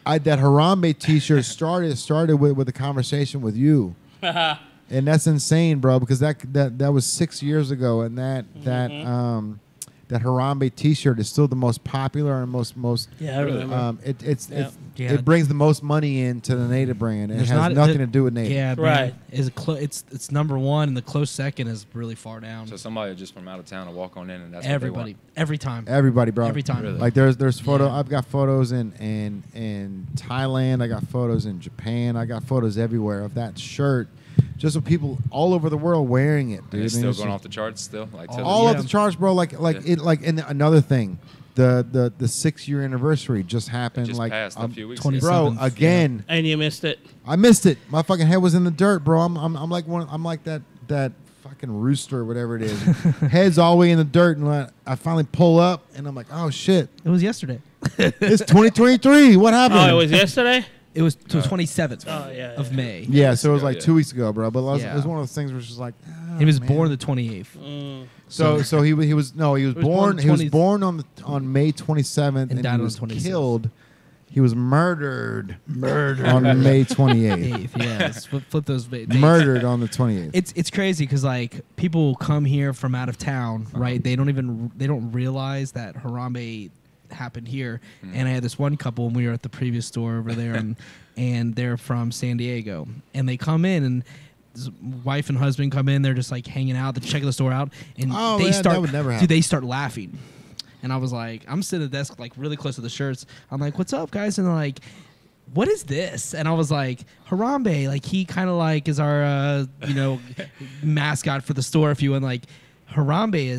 that Harambe T-shirt started with a conversation with you, and that's insane, bro. Because that was 6 years ago, and that Harambe T-shirt is still the most popular and most. Yeah, I remember. It brings the most money into the Native brand. It has nothing to do with Native. Yeah, right. It's number one, and the close second is really far down. So somebody just from out of town will walk on in, and that's everybody, what every time, everybody, bro, every time. Really? Like there's photo. Yeah. I've got photos in Thailand. I got photos in Japan. I got photos everywhere of that shirt. Just with people all over the world wearing it, dude. And it's still going off the charts, still like all off the charts, bro. And another thing, the 6 year anniversary just happened. It just like passed a few weeks bro. ago. Again, and you missed it. I missed it. My fucking head was in the dirt, bro. I'm like that fucking rooster or whatever it is. Head's all the way in the dirt, and I finally pull up, and I'm like, oh shit. It was yesterday. It's 2023. What happened? Oh, it was yesterday. It was 27th of May. Yeah, so it was like 2 weeks ago, bro. But it was one of those things where it's just like, he was born the 28th. So he was born on May 27th and died he was on the 26th. killed. He was murdered on May 28th. Yeah, let's flip those dates. Murdered on the 28th. It's crazy because like people come here from out of town, right? They don't realize that Harambe happened here. And I had this one couple when we were at the previous store over there, and they're from San Diego, and they come in, and wife and husband come in, they're just like hanging out, they're checking the store out, and that would never happen. They start laughing. And I was like, I'm sitting at the desk like really close to the shirts. I'm like, what's up, guys? And they're like, what is this? And I was like, Harambe, like he kind of like is our mascot for the store, if you will. And like, Harambe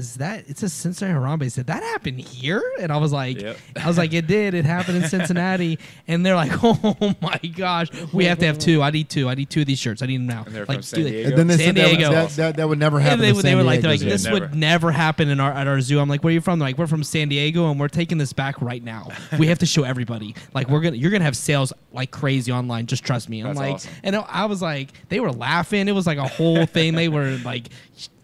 it's a Cincinnati Harambe. Said that happened here, and I was like, it did. It happened in Cincinnati, and they're like, oh my gosh, we have to have two. I need two of these shirts. I need them now. And they're like, from San Diego. And then they San Diego. That would never happen. And they were like, Yeah, this would never happen at our zoo. I'm like, where are you from? They're like, we're from San Diego, and we're taking this back right now. We have to show everybody. Like, you're gonna have sales like crazy online. Just trust me. I'm That's like, awesome. and I was like, they were laughing. It was like a whole thing. They were like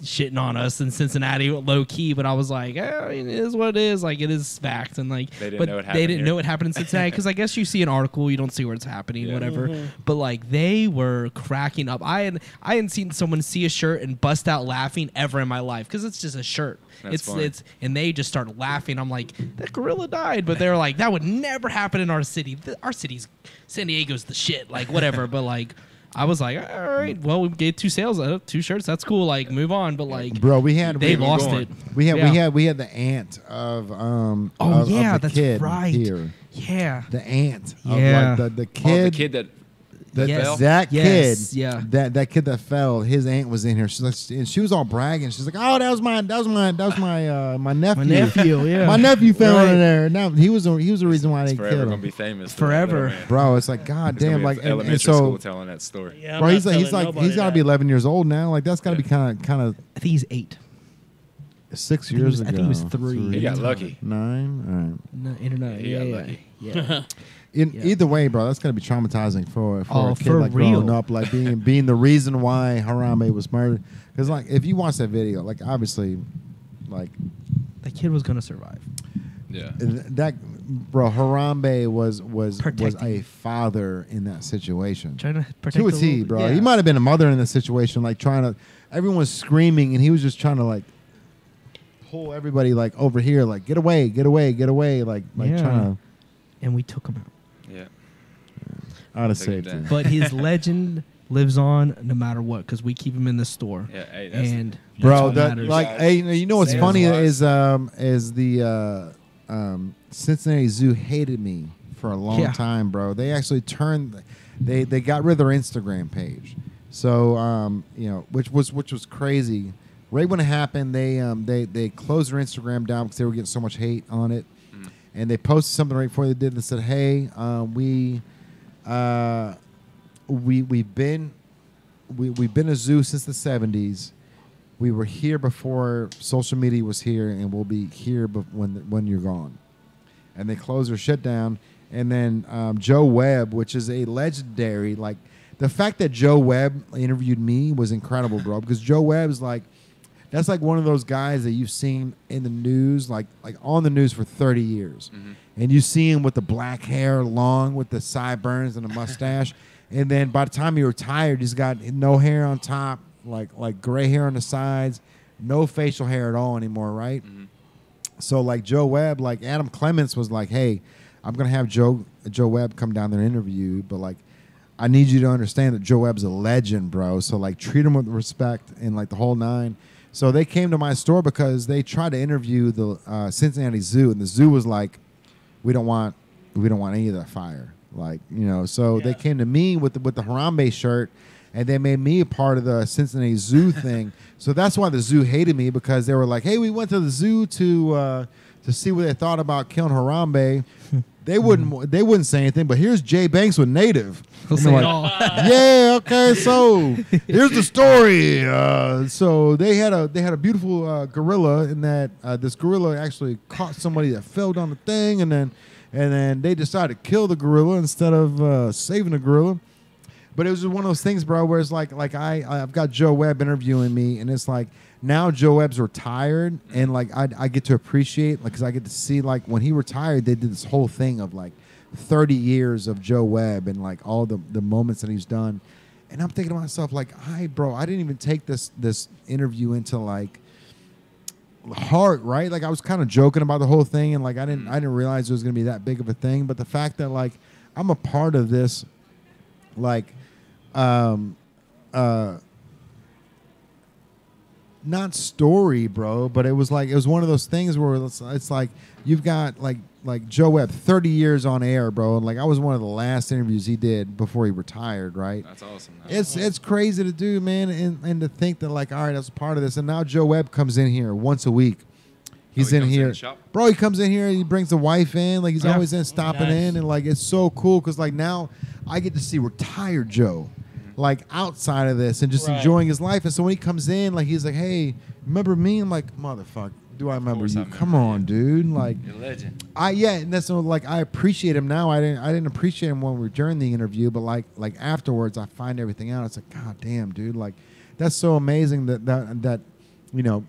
shitting on us in Cincinnati low key, but I was like, it is what it is. Like, it is fact. And like, they didn't know it happened in Cincinnati because I guess you see an article, you don't see where it's happening, whatever. But like, they were cracking up. I hadn't seen someone see a shirt and bust out laughing ever in my life because it's just a shirt. And they just started laughing. I'm like, that gorilla died, but they're like, that would never happen in our city. Our city's San Diego's the shit. Like, whatever. But like, I was like, all right, well, we gave two shirts. That's cool. Like, move on. But like, bro, they lost it. We had the aunt of the that's kid right. Here. Yeah, the aunt. Yeah, of like the kid. The kid that Yes. That kid, yeah. that kid that fell, his aunt was in here. She was all bragging. She's like, "Oh, that was my nephew. My nephew, yeah. My nephew fell in there. Now he was the reason why they killed him. Gonna be famous forever, bro. It's like, god damn, like elementary school telling that story. Yeah, bro, he's got to be 11 years old now. Like that's got to be kind of. I think he's 8. 6 years ago. I think he was 3. He got lucky. 9. All right. No, internet. He got lucky. Yeah. Either way, bro, that's gotta be traumatizing for a kid for like real. growing up, like being the reason why Harambe was murdered. Because like if you watch that video, like obviously, like that kid was gonna survive. Yeah. That bro, Harambe was Protecting. a father in that situation. Trying to protect To a T, bro. Yeah. He might have been a mother in the situation, like trying to. Everyone's screaming, and he was just trying to like pull everybody like over here, like get away, like trying to. And we took him out. Yeah. Out of safety. But his legend lives on no matter what because we keep him in the store. Yeah, hey, and bro, that like, hey, you know what's funny is the Cincinnati Zoo hated me for a long time, bro. They actually they got rid of their Instagram page, so which was crazy. Right when it happened, they closed their Instagram down because they were getting so much hate on it. And they posted something right before they did and said, "Hey, we've been a zoo since the '70s. We were here before social media was here, and we'll be here when you're gone." And they closed their shit down. And then Joe Webb, which is a legendary, like the fact that Joe Webb interviewed me was incredible, bro. Because Joe Webb's like, that's like one of those guys that you've seen in the news, like on the news for 30 years. And you see him with the black hair, long with the sideburns and a mustache. And then by the time he retired, he's got no hair on top, like gray hair on the sides, no facial hair at all anymore, right? So like Joe Webb, like Adam Clements was like, hey, I'm going to have Joe Webb come down there and interview, but like I need you to understand that Joe Webb's a legend, bro. So like treat him with respect and like the whole nine. So they came to my store because they tried to interview the Cincinnati Zoo, and the zoo was like, we don't want any of that fire, like, you know. So they came to me with the Harambe shirt, and they made me a part of the Cincinnati Zoo thing. So that's why the zoo hated me, because they were like, hey, we went to the zoo to see what they thought about killing Harambe. They wouldn't say anything, but here's Jay Banks with Native. Like, yeah, okay, so here's the story. So they had a beautiful gorilla, in that this gorilla actually caught somebody that fell down the thing, and then they decided to kill the gorilla instead of saving the gorilla. But it was just one of those things, bro, where it's like I've got Joe Webb interviewing me, and it's like now Joe Webb's retired, and like I get to appreciate, like, because I get to see, like, when he retired, they did this whole thing of like 30 years of Joe Webb and like all the moments that he's done. And I'm thinking to myself, like, bro, I didn't even take this interview into like heart, right? Like I was kind of joking about the whole thing, and like I didn't realize it was gonna be that big of a thing. But the fact that like I'm a part of this, like not story, bro, but it was one of those things where it's like you've got like Joe Webb, 30 years on air, bro, and like I was one of the last interviews he did before he retired, right? That's awesome. It's crazy to do, man, and to think that like, all right, that's part of this. And now Joe Webb comes in here once a week. He's in here, bro. He comes in here and he brings the wife in, like he's always in, stopping in, and like it's so cool because like now I get to see retired Joe, like outside of this and just enjoying his life. And so when he comes in, like he's like, hey, remember me? I'm like, motherfucker, do I remember you? Come on, dude. Like, you're a legend. And that's like I appreciate him now. I didn't appreciate him when we were during the interview, but like afterwards, I find everything out. It's like, god damn, dude. Like that's so amazing that you know,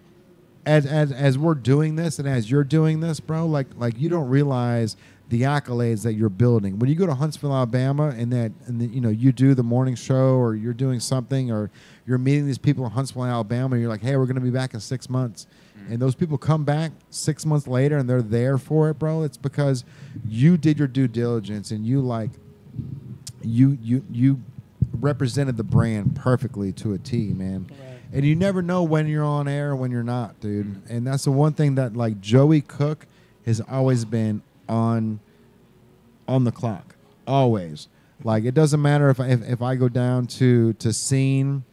as we're doing this and as you're doing this, bro. Like you don't realize the accolades that you're building when you go to Huntsville, Alabama, and you know you do the morning show, or you're doing something, or you're meeting these people in Huntsville, Alabama. And you're like, hey, we're going to be back in 6 months, and those people come back 6 months later and they're there for it, bro. It's because you did your due diligence and you represented the brand perfectly to a T, man. Right. And you never know when you're on air or when you're not, dude. And that's the one thing that like Joey Cook has always been on the clock, always. Like it doesn't matter if I go down to scene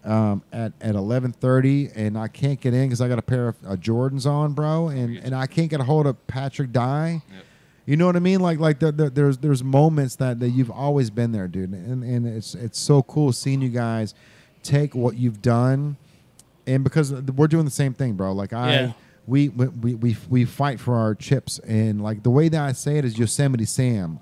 at 11:30 and I can't get in because I got a pair of Jordans on, bro, and I can't get a hold of Patrick Dye. Yep. You know what I mean? Like there's moments that you've always been there, dude, and it's so cool seeing you guys take what you've done, and because we're doing the same thing, bro. Like we fight for our chips, and like the way that I say it is Yosemite Sam.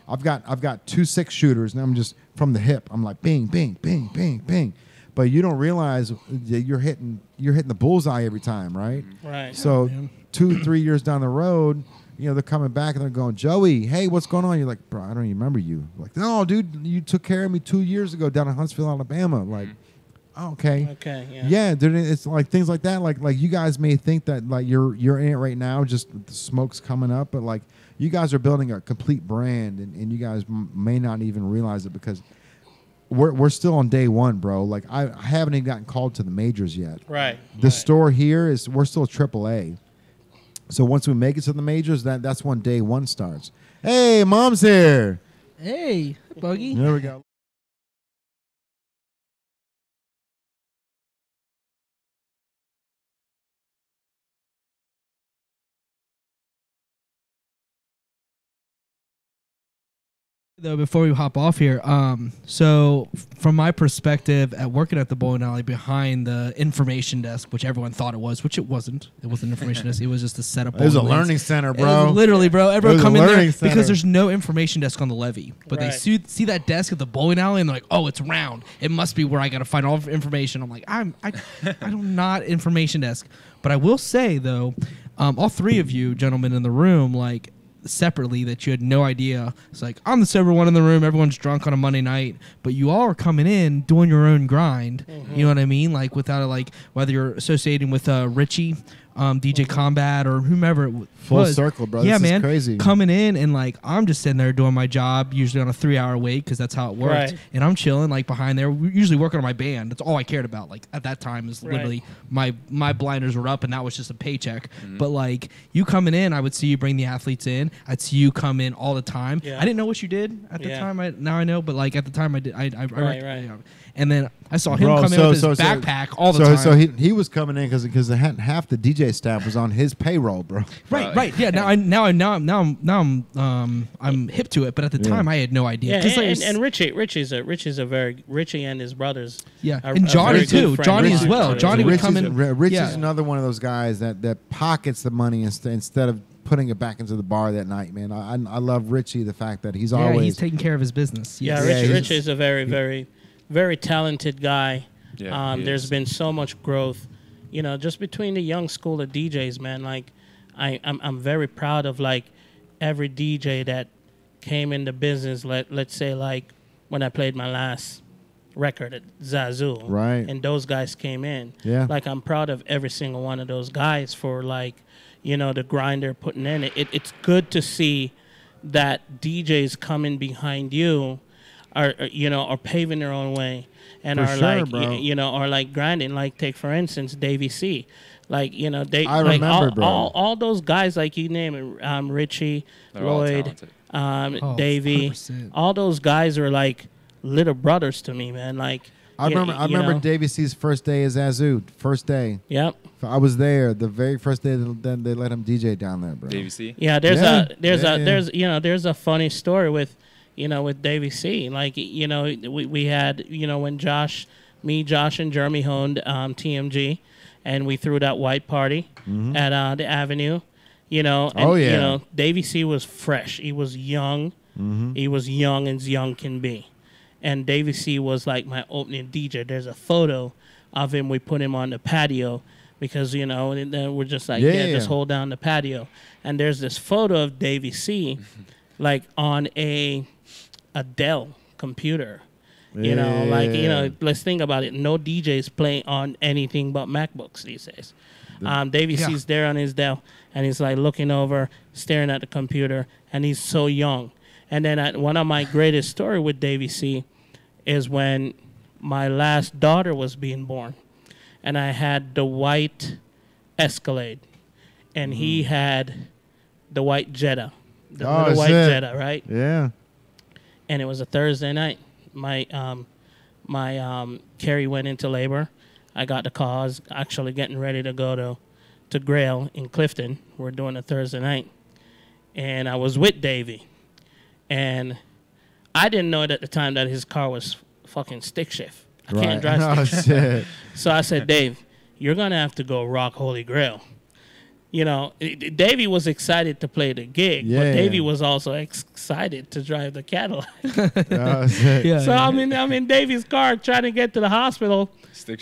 I've got 2 6-shooters, and I'm just from the hip. I'm like bing, bing, bing, bing, bing. But you don't realize that you're hitting the bullseye every time, right? Right. So 2-3 years down the road, you know, they're coming back and they're going, Joey, hey, what's going on? You're like, bro, I don't even remember you. Like, no, dude, you took care of me 2 years ago down in Huntsville, Alabama. Like, oh, okay. Okay, yeah. Yeah, dude, it's like things like that. Like you guys may think that like you're in it right now, just the smoke's coming up, but like you guys are building a complete brand, and you guys may not even realize it because we're still on day one, bro. Like I haven't even gotten called to the majors yet. Right. The store here we're still AAA. So once we make it to the majors, that's when day one starts. Hey, Mom's here. Hey, Buggy. There we go. Though before we hop off here, so from my perspective at working at the bowling alley behind the information desk, which everyone thought it was, which it wasn't. It wasn't an information desk. It was just a setup. It was a learning center, bro. Literally, bro. Everyone come in there center. because there's no information desk on the levee, but Right. they see that desk at the bowling alley and they're like, oh, it's round. It must be where I got to find all the information. I'm like, I'm not information desk, but I will say though, all three of you gentlemen in the room, like, separately, that you had no idea. It's like, I'm the sober one in the room, everyone's drunk on a Monday night, but you all are coming in doing your own grind. You know what I mean? Like, without like, whether you're associating with Richie, DJ Combat, or whomever it was. Full circle, bro. Yeah, this man. is crazy. Coming in and like, I'm just sitting there doing my job, usually on a 3-hour wait because that's how it worked. Right. And I'm chilling like behind there, usually working on my band. That's all I cared about. Like at that time is Right. literally my blinders were up and that was just a paycheck. But like you coming in, I would see you bring the athletes in. I'd see you come in all the time. Yeah. I didn't know what you did at the time. Now I know, but like at the time I did. I Right. And then I saw him Bro, come in with his backpack all the time. So he was coming in because half the DJ staff was on his payroll, bro. Right. Yeah. Now I'm hip to it, but at the time I had no idea. Yeah, and Richie's a very Richie and his brothers. Yeah, are and Johnny very good too. friends. Johnny as well. Richie- Johnny would come in. Richie's yeah. another one of those guys that pockets the money instead of putting it back into the bar that night, man. I love Richie, the fact that he's always he's taking care of his business. Yeah, Yes. Richie is a very, very, very talented guy. Yeah, he There's is. been so much growth, just between the young school of DJs, man. Like, I'm very proud of like every DJ that came into business. Let's say like when I played my last record at Zazu, Right. and those guys came in. Yeah. Like, I'm proud of every single one of those guys for like, the grind they're putting in. It's good to see that DJs coming behind you are paving their own way and For are sure, like bro. are like grinding. Like, take for instance Davey C. Like, they I like remember, bro. all those guys, like you name it, Richie, They're all Lloyd, talented. Davey, 100%. all those guys are like little brothers to me, man. Like, I remember Davey C's first day as Azu. First day. Yep. I was there the very first day that they let him DJ down there, bro. Davey C. Yeah, there's Yeah. there's a funny story with Davey C. Like, we had, when Josh and Jeremy owned TMG, and we threw that white party at the Avenue, and Davey C was fresh. He was young. He was young as young can be. And Davey C was like my opening DJ. There's a photo of him. We put him on the patio because, and then we're just like, just hold down the patio. And there's this photo of Davey C like on a Dell computer. Let's think about it. No DJs play on anything but MacBooks these days. Davey C's there on his Dell, and he's like looking over, staring at the computer, and he's so young. And then one of my greatest story with Davey C is when my last daughter was being born, and I had the white Escalade, and he had the white Jetta, the little white Jetta, right? Yeah. And it was a Thursday night. My Carrie went into labor. I got the call. I was actually getting ready to go to Grail in Clifton. We're doing a Thursday night, and I was with Davey. And I didn't know it at the time that his car was fucking stick shift. I can't drive stick shift. Shit. So I said, Dave, you're going to have to go rock Holy Grail. Davey was excited to play the gig, but Davey was also excited to drive the Cadillac. So I'm in Davey's car trying to get to the hospital.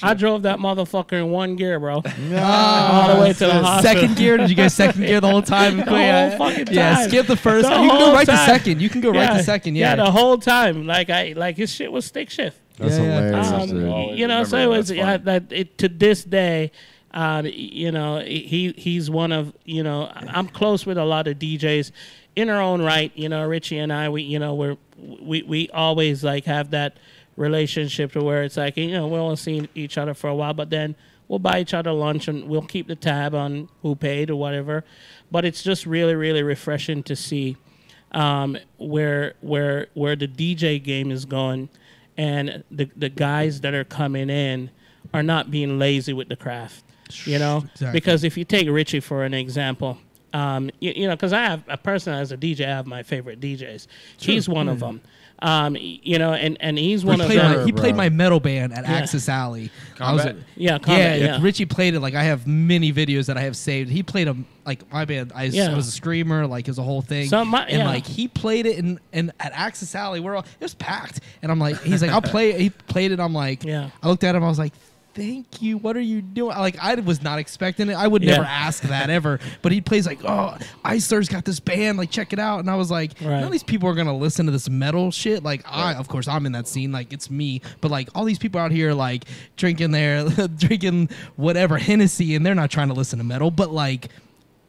I drove that motherfucker in one gear, bro. All the way to the hospital. Second gear? Did you guys second gear the whole time? The whole fucking time. Yeah, skip the first. You can go right to second. You can go right to second. Yeah, the whole time. Like his shit was stick shift. That's hilarious. So it was to this day. He's one of, I'm close with a lot of DJs in our own right. Richie and I, we always like have that relationship to where it's like, we only see each other for a while, but then we'll buy each other lunch and we'll keep the tab on who paid or whatever. But it's just really, really refreshing to see where the DJ game is going, and the guys that are coming in are not being lazy with the craft. Exactly. Because if you take Richie for an example, you know, because I have a person as a DJ, I have my favorite DJs. Sure. He's one of them. You know, and he's one of them. He played my metal band at Access Alley. Combat. Richie played it. Like, I have many videos that I have saved. He played like my band. I was a screamer. Like, it was a whole thing. Like, he played it and at Access Alley, it was packed. And I'm like, he's like, I'll play it. He played it. I'm like, I looked at him. I was like, thank you. What are you doing? Like, I was not expecting it. I would never ask that ever. But he plays like, oh, Icer's got this band. Like, check it out. And I was like, none of these people are gonna listen to this metal shit. Like, of course, I'm in that scene. Like, it's me. But like, all these people out here, like, drinking whatever Hennessy, and they're not trying to listen to metal. But like,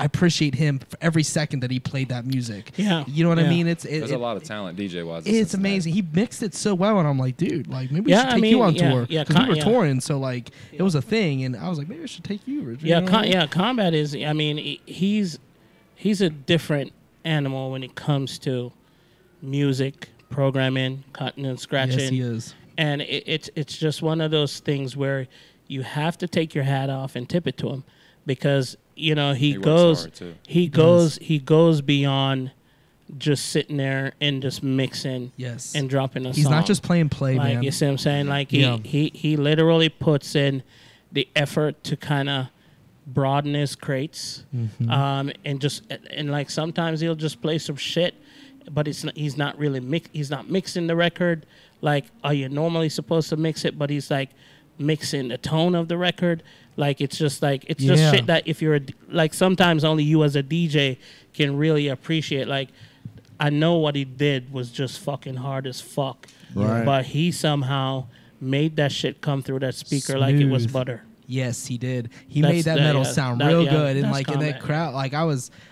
I appreciate him for every second that he played that music. Yeah. You know what I mean? There's a lot of talent DJ-wise. It's amazing. He mixed it so well, and I'm like, dude, like, maybe we should take you on tour. Because we were touring, so like, it was a thing, and I was like, maybe I should take you. Combat is, I mean, he's a different animal when it comes to music, programming, cutting and scratching. Yes, he is. And it's just one of those things where you have to take your hat off and tip it to him, because you know he goes beyond just sitting there and just mixing and dropping a song. He's not just playing play, like, man. You see what I'm saying? Like he literally puts in the effort to kind of broaden his crates, and like sometimes he'll just play some shit, but he's not really he's not mixing the record like are you normally supposed to mix it, but he's like mixing the tone of the record. Like, it's just shit that if you're like, sometimes only you as a DJ can really appreciate. Like, I know what he did was just fucking hard as fuck, but he somehow made that shit come through that speaker like it was butter. Yes, he did. He made that metal sound real good, and like in that crowd, like I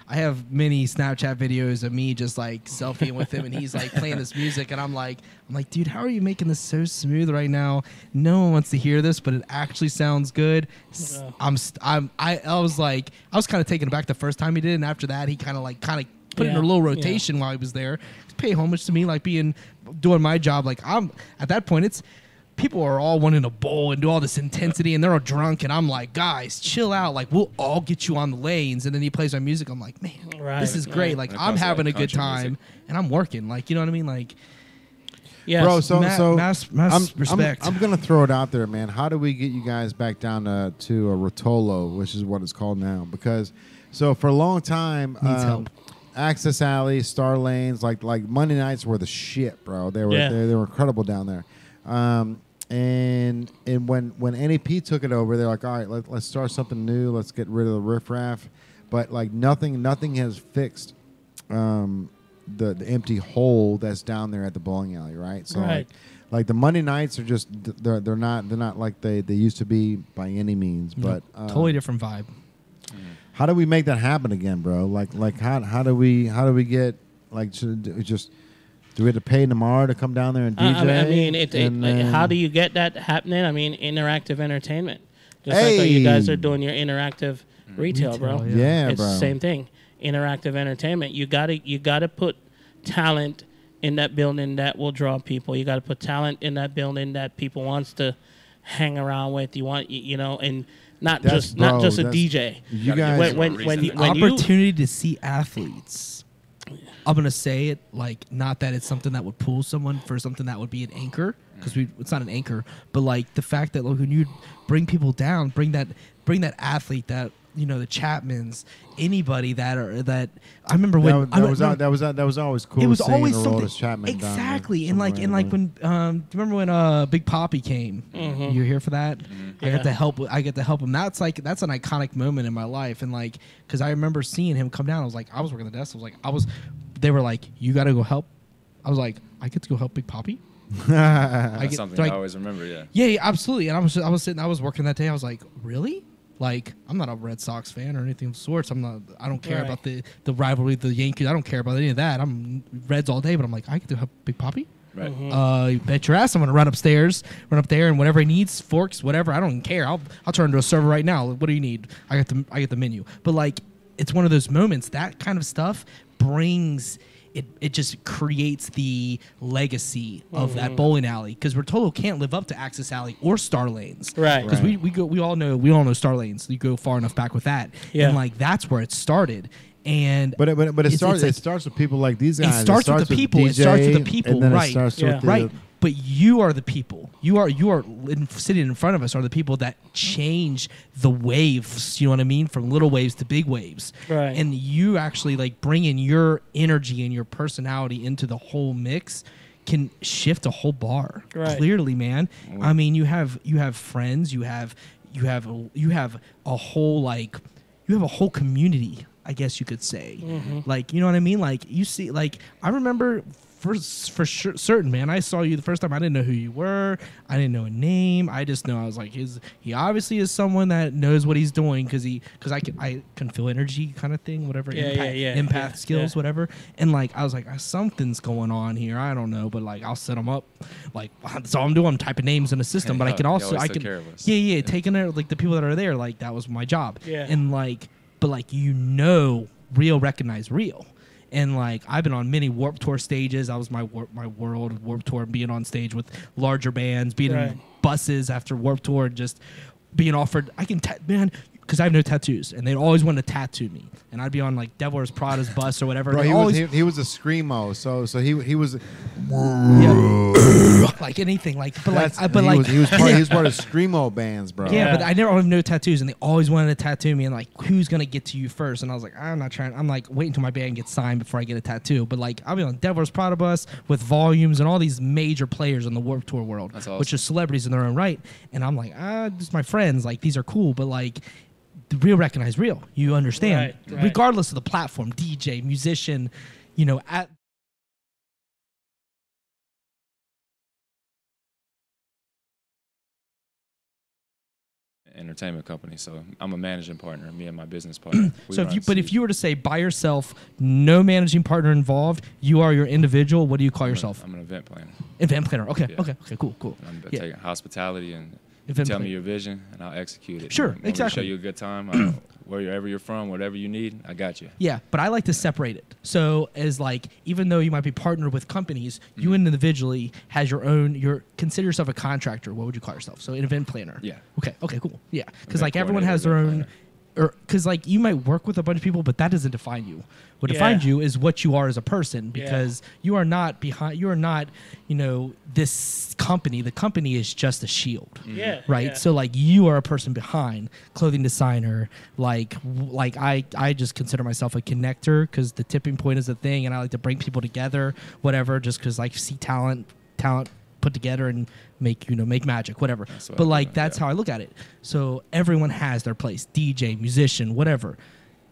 have many Snapchat videos of me just like selfieing with him, and he's like playing this music, and I'm like, dude, how are you making this so smooth right now? No one wants to hear this, but it actually sounds good. I was kind of taken aback the first time he did, and after that, he kind of put it in a little rotation while he was there. Pay homage to me, like doing my job. Like, I'm at that point, it's. People are all wanting to bowl and do all this intensity, and they're all drunk, and I'm like, guys, chill out. Like, we'll all get you on the lanes. And then he plays my music. I'm like, man, this is great. Like, I'm having a good time, and I'm working. Like, you know what I mean? Like, bro, so respect. I'm going to throw it out there, man. How do we get you guys back down to a Rotolo, which is what it's called now? Because, so for a long time, Access Alley, Star Lanes, like Monday nights were the shit, bro. They were incredible down there. And when NAP took it over, they're like, all right, let's start something new. Let's get rid of the riffraff. But like nothing has fixed the empty hole that's down there at the bowling alley, right? So like the Monday nights are just they're not like they used to be by any means. But totally different vibe. How do we make that happen again, bro? Like how do we get like just. Do we have to pay Nemar to come down there and DJ? How do you get that happening? I mean, interactive entertainment. Just like how you guys are doing your interactive retail, bro. Yeah, it's bro. the same thing. Interactive entertainment. You gotta put talent in that building that will draw people. You gotta put talent in that building that people wants to hang around with. You want and not just a DJ. You guys, when opportunity to see athletes. I'm going to say it like not that it's something that would pull someone for something that would be an anchor, because it's not an anchor, but like the fact that when you bring people down, bring that athlete, that the Chapmans, anybody that I remember when that was always cool. It was always something Chapman exactly, and like when do you remember when Big Papi came? Mm-hmm. You were here for that. Mm-hmm. I get to help him. That's an iconic moment in my life, and like because I remember seeing him come down. I was working the desk. They were like, you got to go help. I was like, I get to go help Big Papi. That's something I always remember. Yeah, absolutely. And I was working that day. I was like, really? Like, I'm not a Red Sox fan or anything of the sorts. I don't care about the rivalry, the Yankees. I don't care about any of that. I'm Reds all day, but I'm like, I get to help Big Papi. Right. Mm-hmm. You bet your ass I'm gonna run up there, and whatever he needs, forks, whatever. I don't even care. I'll turn into a server right now. What do you need? I get the menu. But like, it's one of those moments. That kind of stuff brings. It just creates the legacy of that bowling alley, because Rotolo can't live up to Access Alley or Star Lanes, right? Because we all know Star Lanes. You go far enough back with that, and like that's where it started. And but it starts with people like these guys. It starts with the people. DJ, it starts with the people, and then right? It starts with right. But you are the people. You are sitting in front of us are the people that change the waves. You know what I mean? From little waves to big waves. Right. And you actually like bringing your energy and your personality into the whole mix can shift a whole bar. Right. Clearly, man. I mean, you have friends. You have a whole community, I guess you could say. Like, you know what I mean? Like, you see, like, I remember for sure, certain, man, I saw you the first time. I didn't know who you were. I didn't know a name. I just know I was like, he obviously is someone that knows what he's doing because I can feel energy kind of thing, whatever. Empath skills, whatever. And like, I was like, something's going on here. I don't know, but like, I'll set him up. Like, that's all I'm doing. I'm typing names in a system, but I can also, taking there, like the people that are there, like that was my job. Yeah. And like, but like, real recognize real. And like, I've been on many Warped Tour stages. That was my world, Warped Tour, being on stage with larger bands, being in buses after Warped Tour, just being offered. Man, because I have no tattoos, and they always wanted to tattoo me, and I'd be on like Devil Wears Prada's bus or whatever. Bro, he was a screamo, so he was like anything, like he was part of screamo bands, bro. Yeah, but I never have no tattoos, and they always wanted to tattoo me, and like, who's gonna get to you first? And I was like, I'm not trying. I'm like, wait until my band gets signed before I get a tattoo. But like, I'll be on Devil Wears Prada bus with Volumes and all these major players in the Warped Tour world, which are celebrities in their own right, and I'm like, just my friends, like these are cool, but like. The real recognize real. You understand, regardless of the platform, DJ, musician, you know, at entertainment company, so I'm a managing partner. Me and my business partner. So, if you were to say by yourself, no managing partner involved, you are your individual. What do you call yourself? I'm an event planner. Event planner. Okay. Yeah. Okay. Cool. I'm taking hospitality and. Tell me your vision, and I'll execute it. Sure, exactly. Show you a good time. Wherever you're from, whatever you need, I got you. Yeah, but I like to separate it. So as like, even though you might be partnered with companies, you individually has your own. Consider yourself a contractor. What would you call yourself? So an event planner. Yeah. Okay, cool. Yeah, because like everyone has their own. Or because like you might work with a bunch of people, but that doesn't define you. What defines you is what you are as a person, because you are not behind. You are not, this company. The company is just a shield. Yeah. Right. Yeah. So like you are a person behind, clothing designer. Like I just consider myself a connector because the tipping point is a thing, and I like to bring people together. Whatever, just because I see talent put together and make magic, whatever. But like that's how I look at it. So everyone has their place. DJ, musician, whatever.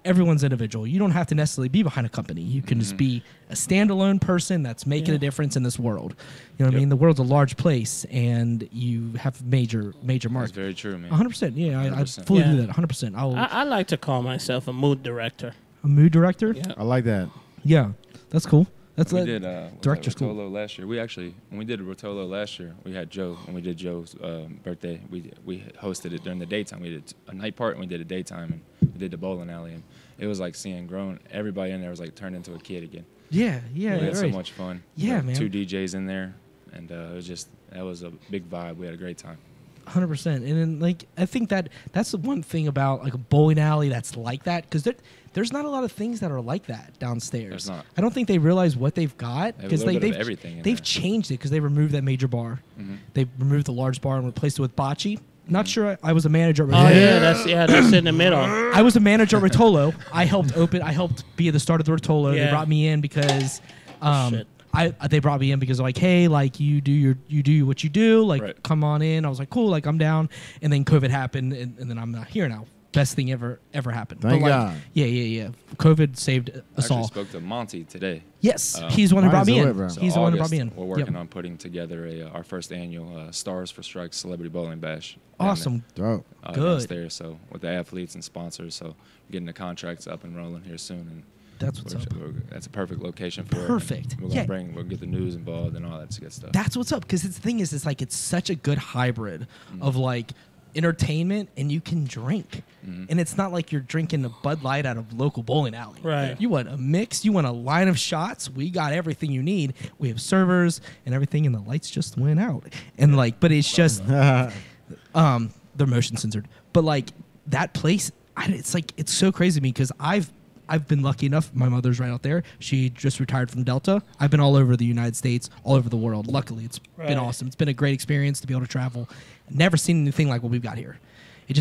Everyone's individual. You don't have to necessarily be behind a company. You can just be a standalone person that's making a difference in this world. You know what I mean? The world's a large place, and you have major markets. That's very true, man. 100%. Yeah, 100%. I fully do that. 100%. I like to call myself a mood director. A mood director? Yeah. I like that. Yeah, that's cool. That's we did director school last year. When we did Rotolo last year, we had Joe. When we did Joe's birthday, we hosted it during the daytime. We did a night part and we did a daytime, and we did the bowling alley, and it was like seeing everybody in there was like turned into a kid again. Yeah, we had so much fun. Yeah, man. 2 DJs in there, and that was a big vibe. We had a great time. 100%. And then like I think that's the one thing about like a bowling alley that's like that, because there's not a lot of things that are like that downstairs. There's not. I don't think they realize what they've got, because they've changed it, because they removed that major bar. They removed the large bar and replaced it with bocce. Not sure. I was a manager at Rotolo. Oh yeah, that's in the middle. I was a manager at Rotolo. I helped be at the start of the Rotolo. Yeah. They brought me in because they brought me in because like, hey, like you do what you do, like come on in. I was like, cool, like I'm down. And then COVID happened, and then I'm not here now. Best thing ever happened. Thank God. Yeah. COVID saved us all. I spoke to Monty today. Yes, he's the one who brought me in. So he's the one who brought me in. We're working on putting together our first annual Stars for Strikes Celebrity Bowling Bash. Awesome. Dope. Good. There, so with the athletes and sponsors, so getting the contracts up and rolling here soon, and that's what's up. That's a perfect location for it. Perfect. We'll get the news involved and all that good stuff. That's what's up, because the thing is, it's like it's such a good hybrid of like entertainment, and you can drink, and it's not like you're drinking a Bud Light out of local bowling alley. Right. You want a mix, you want a line of shots. We got everything you need. We have servers and everything, and the lights just went out. And like, but it's just they're motion censored. But like that place, it's like it's so crazy to me, because I've been lucky enough. My mother's right out there. She just retired from Delta. I've been all over the United States, all over the world. Luckily, it's been awesome. It's been a great experience to be able to travel. Never seen anything like what we've got here. It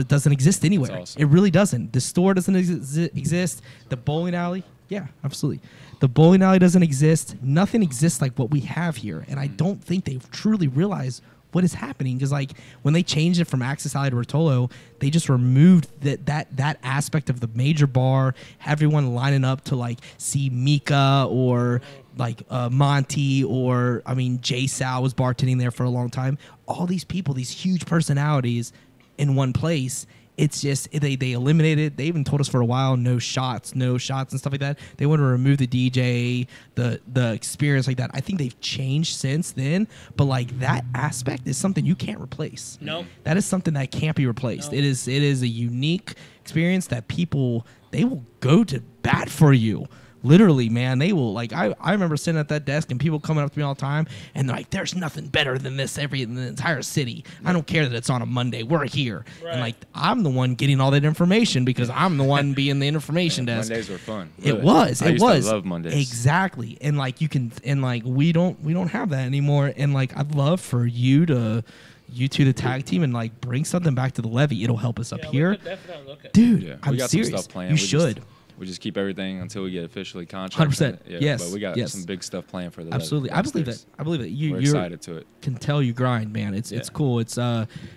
doesn't exist anywhere. Awesome. It really doesn't. The store doesn't exist. The bowling alley, yeah, absolutely. The bowling alley doesn't exist. Nothing exists like what we have here, and I don't think they've truly realized what is happening, because like when they changed it from Access Alley to Rotolo, they just removed that aspect of the major bar, everyone lining up to like see Mika or like Monty, or I mean Jay Sal was bartending there for a long time. All these people, these huge personalities in one place. It's just they eliminated. They even told us for a while no shots and stuff like that. They want to remove the DJ, the experience like that. I think they've changed since then, but like that aspect is something you can't replace. No, that is something that can't be replaced. No. It is a unique experience that people, they will go to bat for you. Literally, man, they will. Like I remember sitting at that desk and people coming up to me all the time, and they're like, "There's nothing better than this in the entire city. I don't care that it's on a Monday. We're here." Right. And like I'm the one getting all that information because I'm the one being the information desk. Mondays were fun. Really. It was. I used to love Mondays. Exactly, and like you can, and like we don't have that anymore. And like I'd love for you two, the tag team, and like bring something back to the levy. It'll help us up here. We could definitely look at dude. Yeah. I'm we got serious. Some stuff planned. You should. We just keep everything until we get officially contracted. 100%. Yeah, yes. But we got some big stuff planned for the absolutely. I believe that. We're excited to it. Can tell you grind, man. It's cool. It's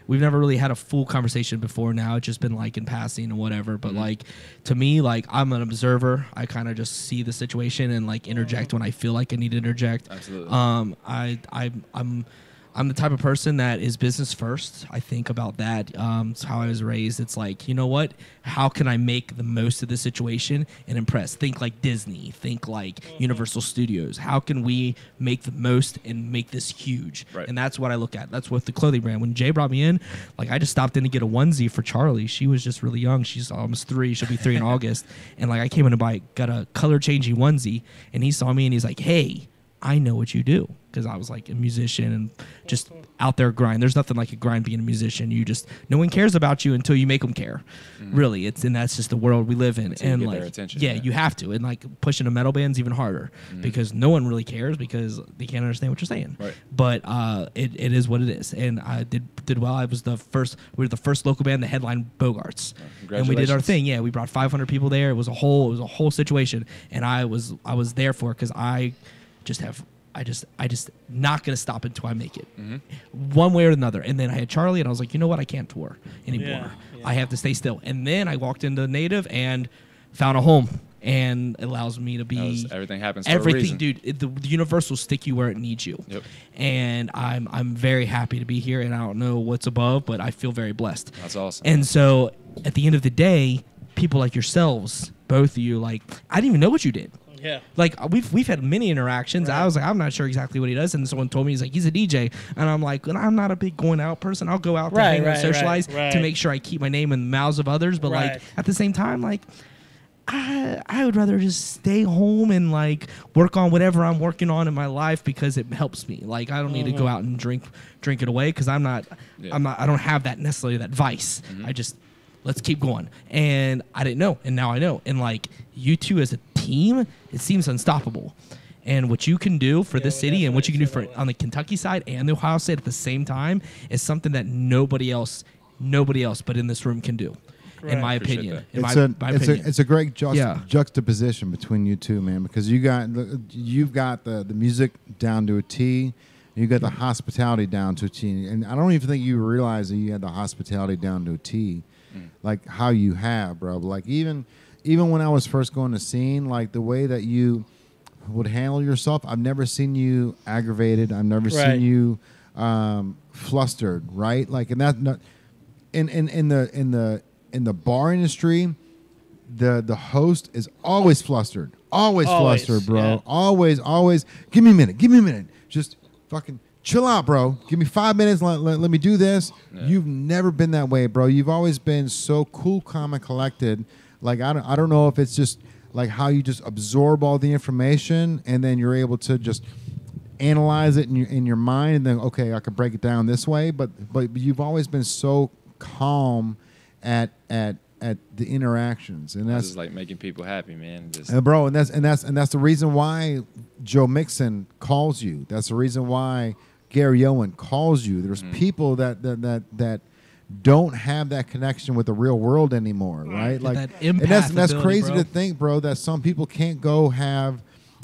we've never really had a full conversation before now. It's just been like in passing and whatever. But like to me, like I'm an observer. I kind of just see the situation and like interject when I feel like I need to interject. Absolutely. I'm the type of person that is business first. I think about that. It's how I was raised. It's like, you know what? How can I make the most of this situation and impress? Think like Disney. Think like Universal Studios. How can we make the most and make this huge? Right. And that's what I look at. That's what the clothing brand. When Jay brought me in, like I just stopped in to get a onesie for Charlie. She was just really young. She's almost 3. She'll be 3 in August. And like I came in to got a color changing onesie, and he saw me and he's like, "Hey, I know what you do," because I was like a musician and just out there grind. There's nothing like a grind being a musician. No one cares about you until you make them care. Really, and that's just the world we live in. Until and you get like, their attention, yeah, you have to. And like pushing a metal band's even harder because no one really cares because they can't understand what you're saying. Right. But it is what it is. And I did well. We were the first local band that headlined Bogarts, and we did our thing. Yeah, we brought 500 people there. It was a whole situation, and I was there for it because I just not gonna stop until I make it, one way or another. And then I had Charlie, and I was like, you know what? I can't tour anymore. Yeah. I have to stay still. And then I walked into Native and found a home, and it allows me to be everything happens. For a reason. Dude. The universe will stick you where it needs you. Yep. And I'm very happy to be here, and I don't know what's above, but I feel very blessed. That's awesome. And so at the end of the day, people like yourselves, both of you, like I didn't even know what you did. Yeah. Like we've had many interactions. Right. I was like, I'm not sure exactly what he does, and someone told me he's a DJ, and I'm like, well, I'm not a big going out person. I'll go out to hang and socialize to make sure I keep my name in the mouths of others. But like at the same time, like I would rather just stay home and like work on whatever I'm working on in my life because it helps me. Like I don't need to go out and drink it away because I don't have that necessarily that vice. I just let's keep going. And I didn't know, and now I know. And like you two as a team, it seems unstoppable. And what you can do for this city and what you can do for on the Kentucky side and the Ohio side at the same time is something that nobody else but in this room can do. Right. In my opinion. It's a great juxtaposition between you two, man, because you've got the music down to a T. You got the hospitality down to a T. And I don't even think you realize that you had the hospitality down to a T. Like how you have, bro. Like even when I was first going to scene, like the way that you would handle yourself, I've never seen you aggravated. I've never seen you flustered, right? Like, and that in the bar industry, the host is always flustered, always flustered, bro. Yeah. Always. Give me a minute. Just fucking chill out, bro. Give me 5 minutes. Let me do this. Yeah. You've never been that way, bro. You've always been so cool, calm, and collected. Like I don't know if it's just like how you just absorb all the information and then you're able to just analyze it in your mind and then okay, I can break it down this way. But you've always been so calm at at the interactions, and that's just like making people happy, man. Just bro, and that's the reason why Joe Mixon calls you. That's the reason why Gary Owen calls you. There's people that don't have that connection with the real world anymore, right? Like, and that's crazy to think, bro, that some people can't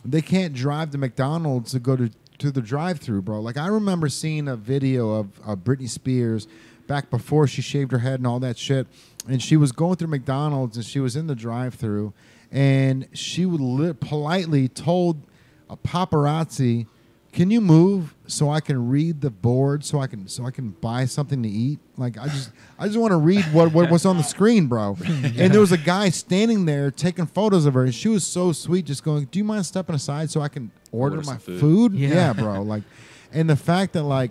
they can't drive to McDonald's to go to the drive-thru, bro. Like, I remember seeing a video of Britney Spears back before she shaved her head and all that shit, and she was going through McDonald's and she was in the drive-thru, and she would politely told a paparazzi, "Can you move so I can read the board so I can buy something to eat?" Like, I just want to read what's on the screen, bro. And there was a guy standing there taking photos of her, and she was so sweet, just going, "Do you mind stepping aside so I can order my food?" Yeah, bro. Like, and the fact that like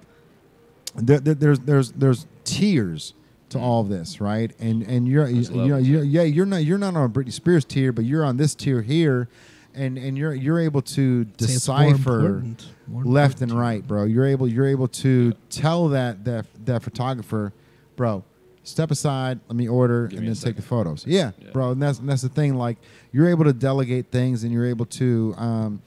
there's tiers to all of this, right? And you're not on a Britney Spears tier, but you're on this tier here. And you're able to decipher left and right, bro. You're able to tell that photographer, bro, step aside, let me order, and then take the photos. Yeah, bro. And that's the thing. Like, you're able to delegate things, and you're able to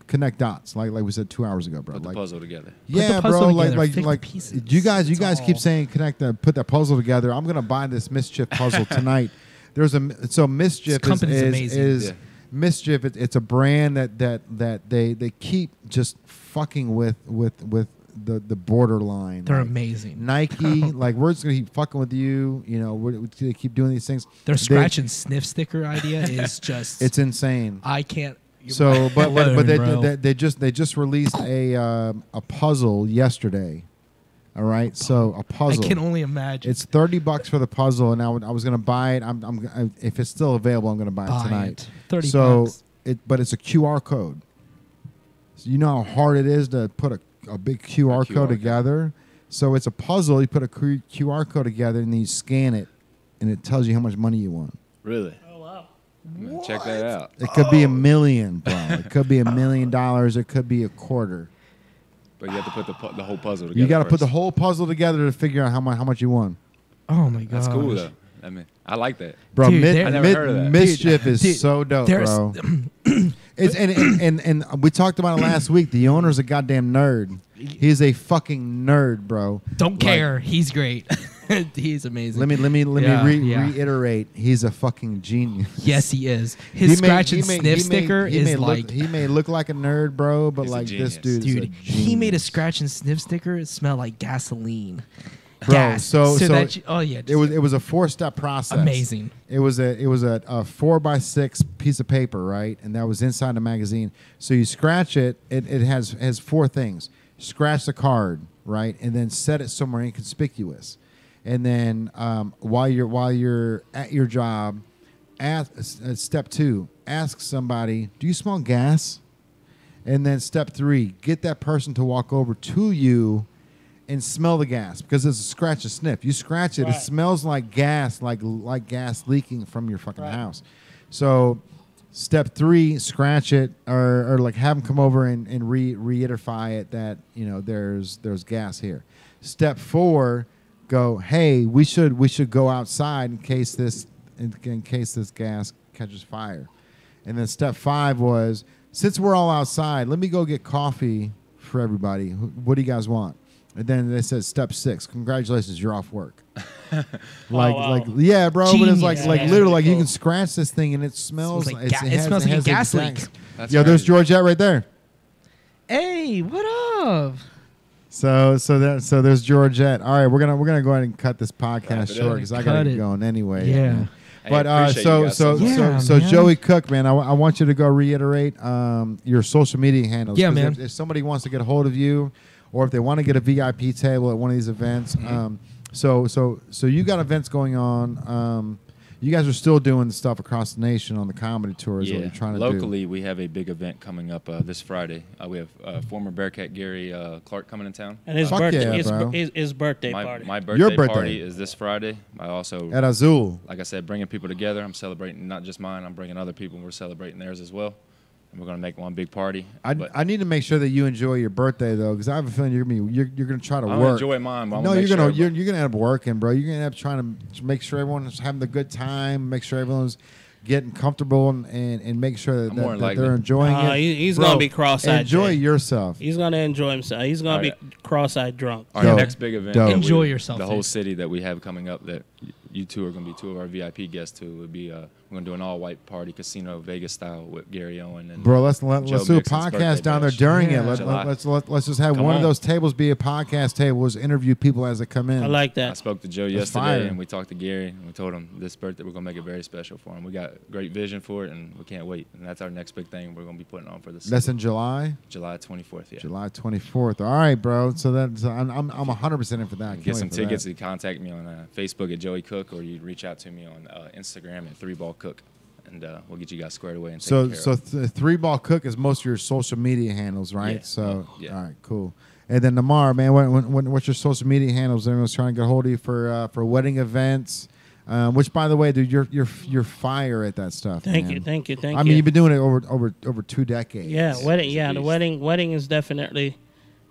connect dots, like we said 2 hours ago, bro. Put the puzzle together. Yeah, bro. Like you guys keep saying put that puzzle together. I'm gonna buy this Mischief puzzle tonight. Mischief is amazing. Mischief, it's a brand that they keep just fucking with the borderline. They're amazing. Nike, like, we're just gonna keep fucking with you. You know, they keep doing these things. Their scratch and sniff sticker idea is just—it's insane. I can't. So, but they just released a puzzle yesterday. All right, so a puzzle. I can only imagine. It's $30 for the puzzle, and I was gonna buy it. If it's still available, I'm gonna buy it tonight. $30. But it's a QR code. So you know how hard it is to put a big QR code together. So it's a puzzle. You put a QR code together, and then you scan it, and it tells you how much money you want. Really? Oh wow! Check that out. It could be $1 million, bro. It could be $1 million. It could be a quarter. But you have to put the whole puzzle together. You got to put the whole puzzle together to figure out how much you won. Oh my god, that's cool though. I mean, I like that, bro. Dude, I never heard of that. Mischief is so dope, bro. It's and we talked about it last week. The owner's a goddamn nerd. He's a fucking nerd, bro. Don't care. He's great. He's amazing. Let me reiterate. He's a fucking genius. Yes, he is. His scratch and sniff sticker is like he may look like a nerd, bro, but like this dude is a genius. He made a scratch and sniff sticker. It smelled like gasoline. Bro, gas. so it was a 4-step process. Amazing. It was a 4x6 piece of paper, right? And that was inside the magazine. So you scratch it. It has 4 things. Scratch the card, right, and then set it somewhere inconspicuous. And then while you're at your job, step 2, ask somebody, "Do you smell gas?" And then step 3, get that person to walk over to you and smell the gas, because it's a scratch and sniff. You scratch it, it smells like gas, like gas leaking from your fucking house. So step 3, scratch it, or like have them come over and reiterify it that, you know, there's gas here. Step 4, go, hey, we should go outside in case this gas catches fire. And then step 5 was, since we're all outside, let me go get coffee for everybody. What do you guys want? And then they said step 6, congratulations, you're off work. Yeah, bro. Genius. But it's like literally, like, you can scratch this thing and it smells like it smells like a gas leak. Yo, there's Georgette right there. Hey, what up? So there's Georgette. All right, we're gonna go ahead and cut this podcast short because I gotta get going anyway. Yeah. Man. But so Joey Cook, man, I want you to go reiterate your social media handles. Yeah, man. If somebody wants to get a hold of you, or if they want to get a VIP table at one of these events, so you got events going on. You guys are still doing the stuff across the nation on the comedy tour. Is what you're trying to do. Locally, we have a big event coming up this Friday. We have former Bearcat Gary Clark coming in town. And his birthday party. My birthday party is this Friday. I also at Azul. Like I said, bringing people together. I'm celebrating not just mine. I'm bringing other people. We're celebrating theirs as well. and we're gonna make one big party. I need to make sure that you enjoy your birthday though, because I have a feeling you're gonna try to I'll work. Enjoy mine. But no, you're gonna end up working, bro. You're gonna end up trying to make sure everyone's having a good time, make sure everyone's getting comfortable, and make sure that they're enjoying it. He's going to be cross-eyed. Enjoy yourself. He's going to enjoy himself. He's going to be cross-eyed drunk. Our next big event. Enjoy yourself. The whole city that we have coming up that you two are going to be two of our VIP guests too. Would be we're going to do an all-white party, casino Vegas style with Gary Owen and bro. Let's do a podcast down there during it. Let's just have one of those tables be a podcast table. Let's interview people as they come in. I like that. I spoke to Joe yesterday and we talked to Gary and we told him this birthday we're going to make it very special for him. We got great vision for it and we can't wait. And that's our next big thing we're going to be putting on for the city. That's in July. July 24th. Yeah. July 24th. All right, bro. So that's I'm 100% in for that. Get some tickets. You contact me on Facebook at Joey Cook, or you reach out to me on Instagram at 3Ball Cook, and we'll get you guys squared away. And so 3Ball Cook is most of your social media handles, right? Yeah. So all right, cool. And then Nemar, man, what's your social media handles? Everyone's trying to get a hold of you for wedding events. Which, by the way, dude, you're fire at that stuff. Thank you. I mean, you've been doing it over 2 decades. Yeah, wedding. Yeah, the wedding is definitely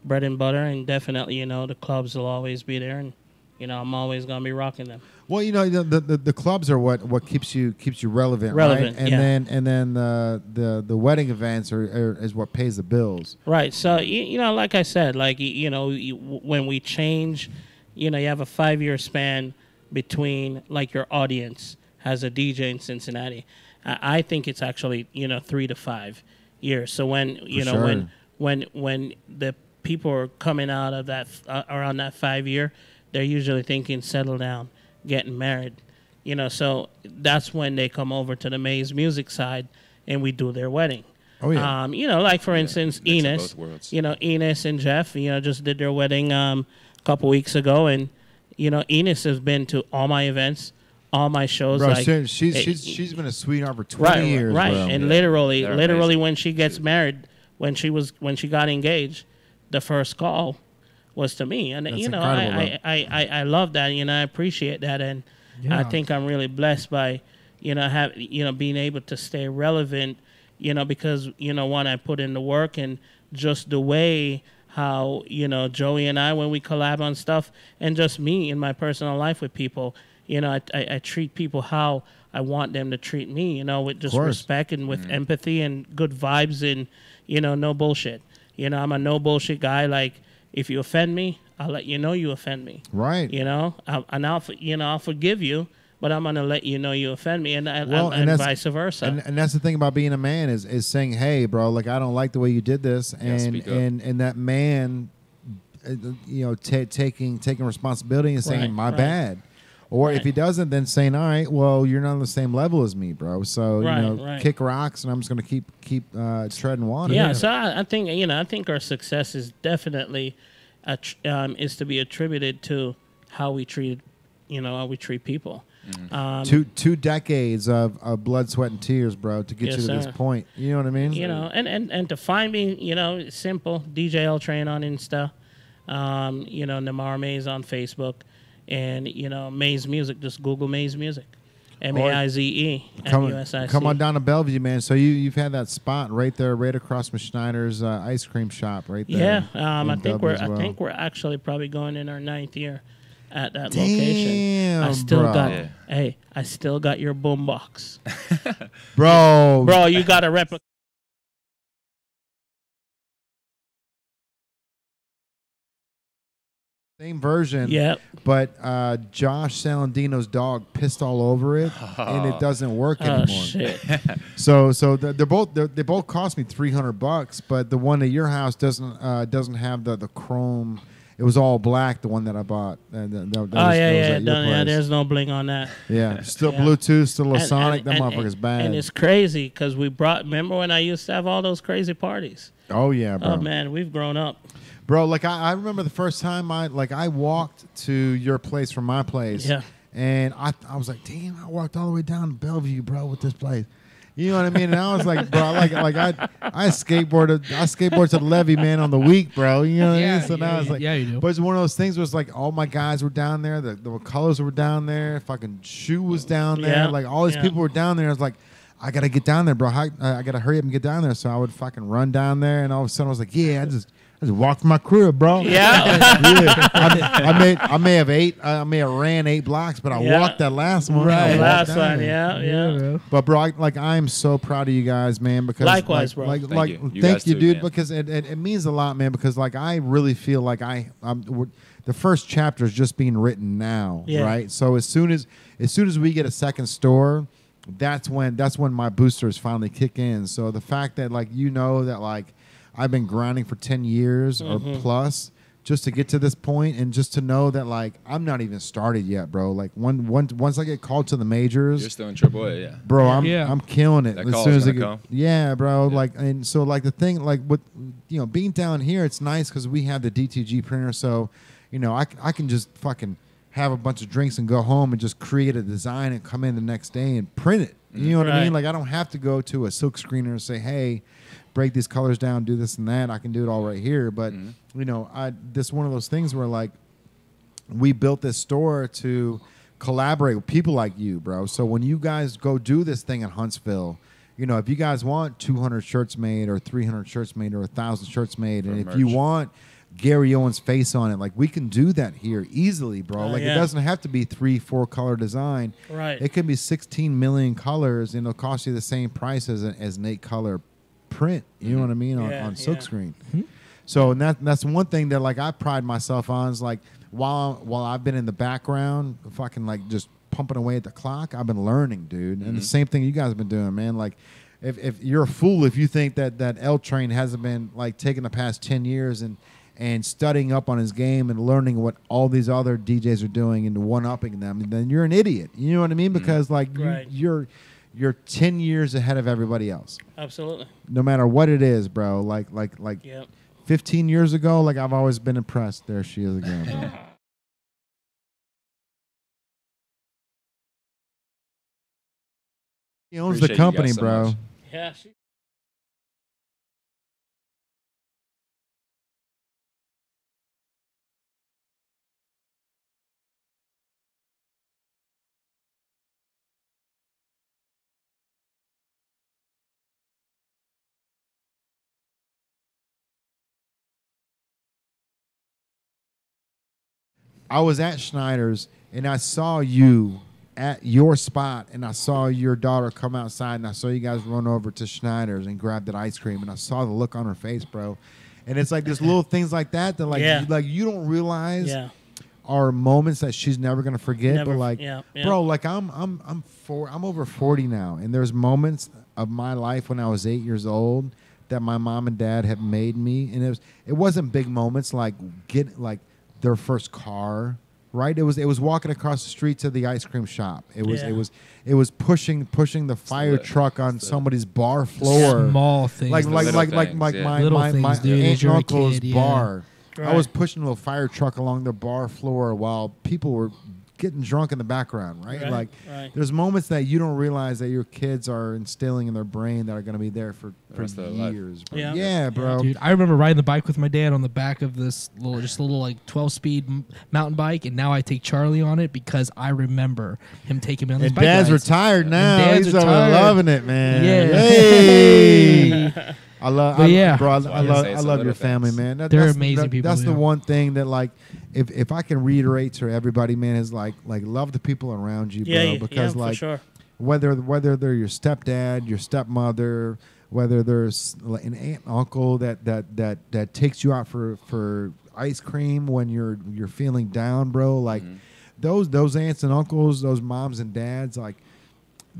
bread and butter, and definitely, the clubs will always be there, and I'm always gonna be rocking them. Well, the clubs are what keeps you relevant, right? And then the wedding events is what pays the bills. Right. So like I said, when we change, you have a 5-year span between your audience as a DJ in Cincinnati. I think it's actually 3 to 5 years. So when when the people are coming out of that around that 5 year, they're usually thinking settle down, getting married. So that's when they come over to the Maize music side and we do their wedding. Oh yeah. Like for instance, Enos. Enos and Jeff, just did their wedding a couple weeks ago, and Enos has been to all my events, all my shows. Bro, she's been a sweetheart for 20 years. Right. Bro. And literally when she gets married, when she got engaged, the first call was to me, and I love that. I appreciate that, and I think I'm really blessed by being able to stay relevant. Because one, I put in the work, and just the way how Joey and I, when we collab on stuff, and just me in my personal life with people, I treat people how I want them to treat me. With just respect and with empathy and good vibes, and no bullshit. I'm a no bullshit guy. If you offend me, I'll let you know you offend me. Right. I'll forgive you, but I'm gonna let you know you offend me, and vice versa. And that's the thing about being a man is saying, hey, bro, I don't like the way you did this, and that man, taking responsibility and saying my bad. Or if he doesn't, then saying, all right, well, you're not on the same level as me, bro. So, kick rocks, and I'm just going to keep treading water. Yeah, so I think our success is definitely is to be attributed to how we treat people. Mm-hmm. Two decades of blood, sweat, and tears, bro, to get you to this point. You know what I mean? And to find me, simple, DJ L Train on Insta, Nemar Maize on Facebook. And, Maize Music, just Google Maize Music. Maize MUSIC. Come on down to Bellevue, man. So you've had that spot right there, right across from Schneider's ice cream shop right there. Yeah, I think we're actually probably going in our 9th year at that location. I still got your boombox. Bro, you got a replica. Same version, but Josh Salandino's dog pissed all over it, and it doesn't work anymore. Shit. So they both cost me $300, but the one at your house doesn't have the chrome. It was all black. The one that I bought. There's no bling on that. Yeah, still Bluetooth, still a Sonic. That motherfucker's bad. And it's crazy because remember when I used to have all those crazy parties? Oh yeah, bro. Oh man, we've grown up. Bro, I remember the first time I walked to your place from my place. Yeah. And I was like, damn, I walked all the way down to Bellevue, bro, with this place. You know what I mean? And I was like, bro, I skateboard to the levee, man, on the week, bro. You know what I mean? So now I was like, yeah, you do. But it's one of those things where it's like all my guys were down there, the colors were down there, fucking Shoe was down there, all these people were down there. I was like, I gotta get down there, bro. I gotta hurry up and get down there. So I would fucking run down there, and all of a sudden I was like, yeah, I just walked from my crib, bro. Yeah. I may have ran 8 blocks, but I walked that last one. Right. Last one. Yeah. But bro, I am so proud of you guys, man. Because likewise, bro. Thank you, dude. Man. Because it means a lot, man. Because like I really feel like the first chapter is just being written now, right? So as soon as we get a second store, that's when my boosters finally kick in. So the fact that like that like I've been grinding for 10 years or plus just to get to this point, and just to know that like I'm not even started yet, bro. Like once I get called to the majors, you're still in AAA, yeah, bro. I'm killing it that as soon as I come. Yeah, bro. Yeah. Like, and so like the thing, like with being down here, it's nice because we have the DTG printer, so I can just fucking have a bunch of drinks and go home and just create a design and come in the next day and print it. You know what I mean? Like I don't have to go to a silk screener and say, hey, break these colors down, do this and that. I can do it all right here. But this one of those things where like we built this store to collaborate with people like you, bro. So when you guys go do this thing in Huntsville, if you guys want 200 shirts made or 300 shirts made or 1,000 shirts made, and if you want Gary Owen's face on it, like we can do that here easily, bro. Like it doesn't have to be 3-4 color design. Right. It can be 16 million colors, and it'll cost you the same price as an 8 color print. You know what I mean on silk screen. So and that's one thing that like I pride myself on is like while I've been in the background, fucking like just pumping away at the clock, I've been learning, dude. And the same thing you guys have been doing, man. Like if you're a fool if you think that L Train hasn't been like taking the past 10 years and studying up on his game and learning what all these other DJs are doing and one-upping them, then you're an idiot. You know what I mean? Because like you're 10 years ahead of everybody else. Absolutely. No matter what it is, bro. Like 15 years ago, like I've always been impressed. There she is again, bro. He owns the company, bro. Much. Yeah. I was at Schneider's and I saw you at your spot, and I saw your daughter come outside, and I saw you guys run over to Schneider's and grab that ice cream, and I saw the look on her face, bro. And it's like there's little things like that like you don't realize are moments that she's never gonna forget. But like, bro, like I'm over 40 now, and there's moments of my life when I was 8 years old that my mom and dad have made me, and it wasn't big moments like their first car, right? It was walking across the street to the ice cream shop. It was pushing the fire truck on somebody's bar floor. Small things, like my aunt and uncle's bar. Right. I was pushing a fire truck along the bar floor while people were getting drunk in the background, right? There's moments that you don't realize that your kids are instilling in their brain that are going to be there for years. Bro. Yeah, bro. Dude, I remember riding the bike with my dad on the back of this little like 12-speed mountain bike, and now I take Charlie on it because I remember him taking me on this bike. Dad's retired now. He's loving it, man. Yeah. Hey. I love your family, man. They're amazing people. That's the one thing that, like, if I can reiterate to everybody, man, is like love the people around you, bro. Because like, for sure. whether they're your stepdad, your stepmother, whether there's an aunt and uncle that takes you out for ice cream when you're feeling down, bro. Like those aunts and uncles, those moms and dads, like.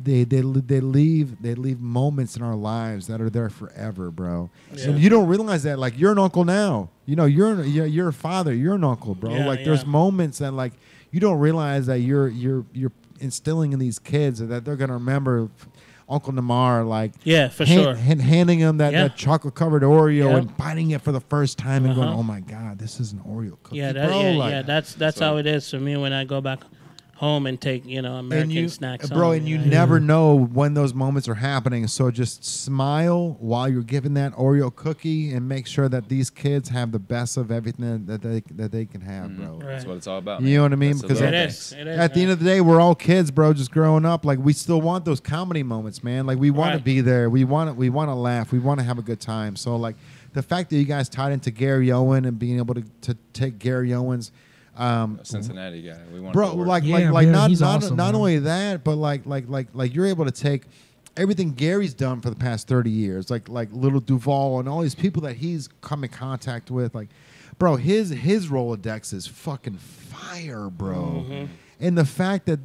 They leave moments in our lives that are there forever, bro. Yeah. And you don't realize that, like, you're an uncle now. You know, you're a father. You're an uncle, bro. There's moments that like you don't realize that you're instilling in these kids that they're gonna remember Uncle Nemar, like sure, handing them that chocolate covered Oreo and biting it for the first time and going, oh my God, this is an Oreo cookie. That's how it is for me when I go back home and take, you know, American snacks bro, home. and you never know when those moments are happening. So just smile while you're giving that Oreo cookie and make sure that these kids have the best of everything that they can have, bro. Right. That's what it's all about. You know what I mean? That's Because it is, at the end of the day, we're all kids, bro, just growing up. Like, we still want those comedy moments, man. Like, we want to be there. We want to laugh. We want to have a good time. So, like, the fact that you guys tied into Gary Owen and being able to take Gary Owen's Cincinnati guy. We want bro, not awesome, only that, but like you're able to take everything Gary's done for the past 30 years, like Little Duval and all these people that he's come in contact with. Like, bro, his Rolodex is fucking fire, bro. Mm-hmm. And the fact that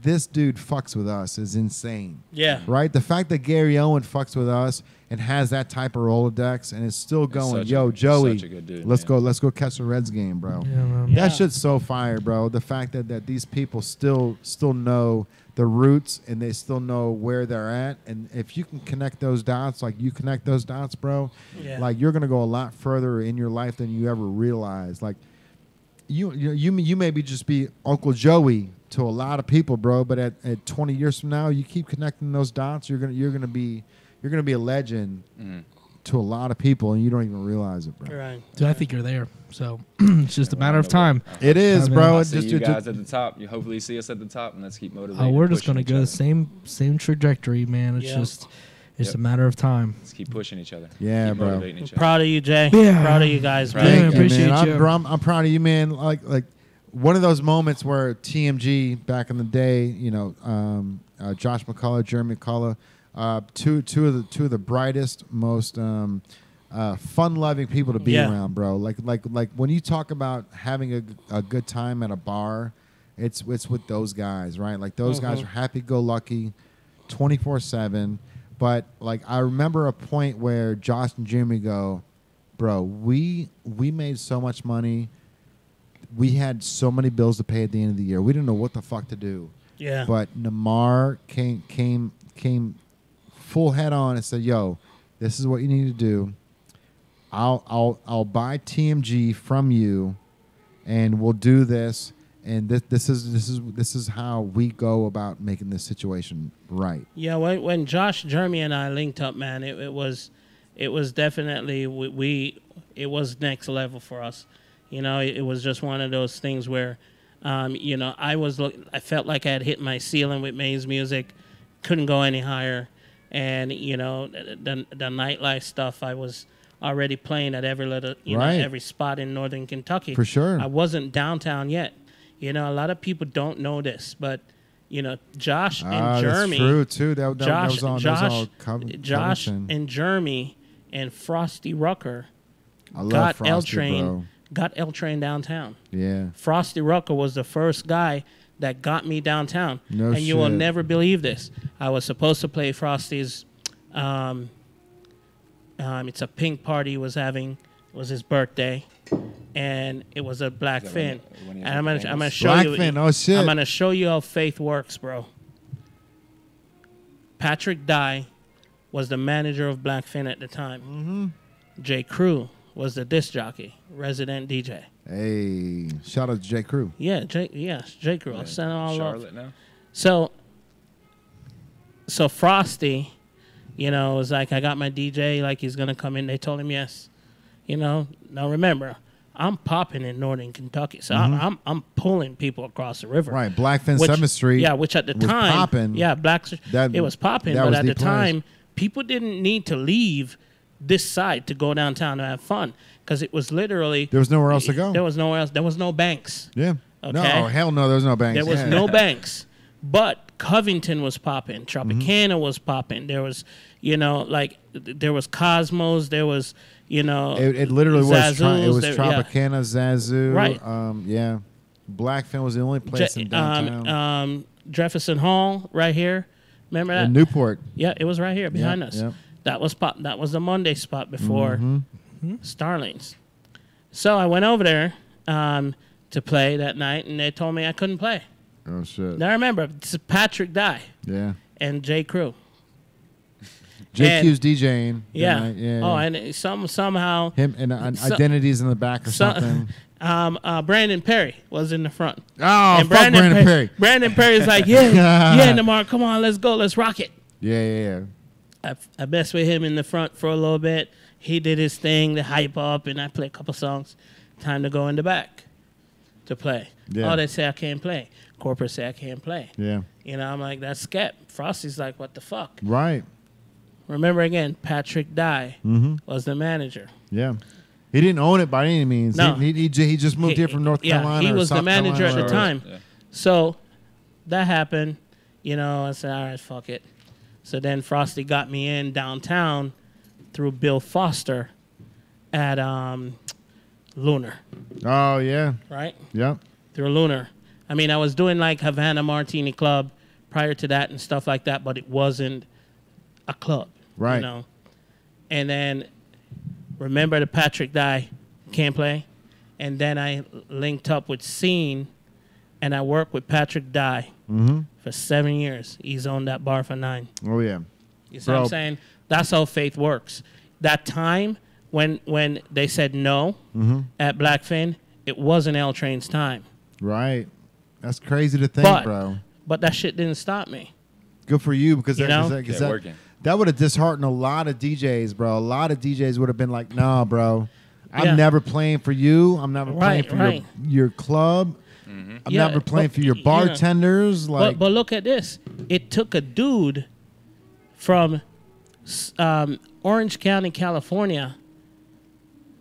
this dude fucks with us is insane. Yeah. Right? The fact that Gary Owen fucks with us and has that type of Rolodex and is still going, yo, Joey, such a good dude, let's go catch the Reds game, bro. Yeah, man. Yeah. That shit's so fire, bro. The fact that these people still know the roots and they still know where they're at. And if you can connect those dots, like you connect those dots, bro, like you're going to go a lot further in your life than you ever realize. Like, you maybe just be Uncle Joey to a lot of people, bro. But at 20 years from now, you keep connecting those dots. You're gonna be a legend to a lot of people, and you don't even realize it, bro. Right. Dude, I think you're there. So it's just a matter of time. It is, bro. I'll It's see just you guys at the top. You hopefully see us at the top, and let's keep motivating. We're just gonna pushing go the each same trajectory, man. It's just a matter of time. Let's keep pushing each other. Yeah, keep bro. motivating each other. Proud of you, Jay. Yeah. Proud of you guys, man. Thank Thank you, you, man. man. Appreciate you. I'm proud of you, man. Like one of those moments where TMG back in the day, you know, Josh McCullough, Jeremy McCullough, two of the brightest, most fun-loving people to be around, bro. Like when you talk about having a good time at a bar, it's with those guys, right? Like those guys are happy-go-lucky, 24/7. But like I remember a point where Josh and Jimmy go, bro, we made so much money. We had so many bills to pay at the end of the year. We didn't know what the fuck to do. Yeah. But Nemar came full head on and said, "Yo, this is what you need to do. I'll buy TMG from you, and we'll do this. And this is how we go about making this situation right." Yeah. When Josh, Jeremy, and I linked up, man, it was definitely it was next level for us. You know, it was just one of those things where, you know, I felt like I had hit my ceiling with Maize music, couldn't go any higher, and you know, the nightlife stuff I was already playing at every little, you know, every spot in northern Kentucky. For sure. I wasn't downtown yet. You know, a lot of people don't know this, but you know, Josh and Jeremy. That's true too. That was all Josh and Jeremy and Frosty Rucker I love got Frosty, L Train. bro. Got L Train downtown. Yeah. Frosty Rucker was the first guy that got me downtown. No and you will shit. never believe this. I was supposed to play Frosty's. It's a pink party he was having. It was his birthday, and it was a Blackfin. And I'm gonna show you. Blackfin, oh shit! I'm gonna show you how faith works, bro. Patrick Dye was the manager of Blackfin at the time. Mm-hmm. J. Crew was the disc jockey, resident DJ. Hey, shout out to J. Crew. Yeah, J. Crew. I'll send all Charlotte love. now. So Frosty, you know, was like, I got my DJ, like he's gonna come in. They told him yes. You know, now remember, I'm popping in northern Kentucky, so I'm pulling people across the river. Right, Blackfin 7th Street. Yeah, which at the was time, popping. yeah, it was popping, that but was at the the time, people didn't need to leave this side to go downtown to have fun because it was literally There was nowhere else to go. There was nowhere else. There was no banks. Yeah. Okay. No, hell no, there was no banks. There was no banks, but Covington was popping. Tropicana was popping. There was, you know, like there was Cosmos. There was, you know, It literally Zazu's, was there- Tropicana, Zazu. Right. Yeah. Blackfin was the only place in downtown. Jefferson Hall right here. Remember that? In Newport. Yeah, it was right here behind us. Yep. That was That was the Monday spot before Starlings. So I went over there to play that night, and they told me I couldn't play. Oh shit. Now remember, it's Patrick Dye Yeah. and J. Crew. JQ's DJing. Yeah. Night. Yeah. Oh, and somehow him and identities in the back or something. Brandon Perry was in the front. Oh, and fuck Brandon Perry. Brandon Perry's like, yeah, Nemar, come on, let's go, let's rock it. Yeah. I messed with him in the front for a little bit. He did his thing, the hype up, and I played a couple songs. Time to go in the back to play. Yeah. Oh, they say I can't play. Corporate say I can't play. Yeah. You know, I'm like, that's skep. Frosty's like, what the fuck? Right. Remember again, Patrick Dye was the manager. Yeah. He didn't own it by any means. No. He just moved here from North Carolina. He was South the manager Carolina at the time. Yeah. So that happened. You know, I said, all right, fuck it. So then Frosty got me in downtown through Bill Foster at Lunar. Oh, yeah. Right? Yep. Through Lunar. I mean, I was doing like Havana Martini Club prior to that and stuff like that, but it wasn't a club. Right. You know? And then remember the Patrick Dye can't play? And then I linked up with Scene, and I worked with Patrick Dye for 7 years. He's owned that bar for 9. Oh, yeah. You see what I'm saying? That's how faith works. That time when they said no at Blackfin, it wasn't L Train's time. Right. That's crazy to think, bro. But that shit didn't stop me. Good for you, because that would have disheartened a lot of DJs, bro. A lot of DJs would have been like, nah, bro. I'm never playing for you. I'm never playing for your club. I'm never playing for your bartenders. You know, but look at this. It took a dude from Orange County, California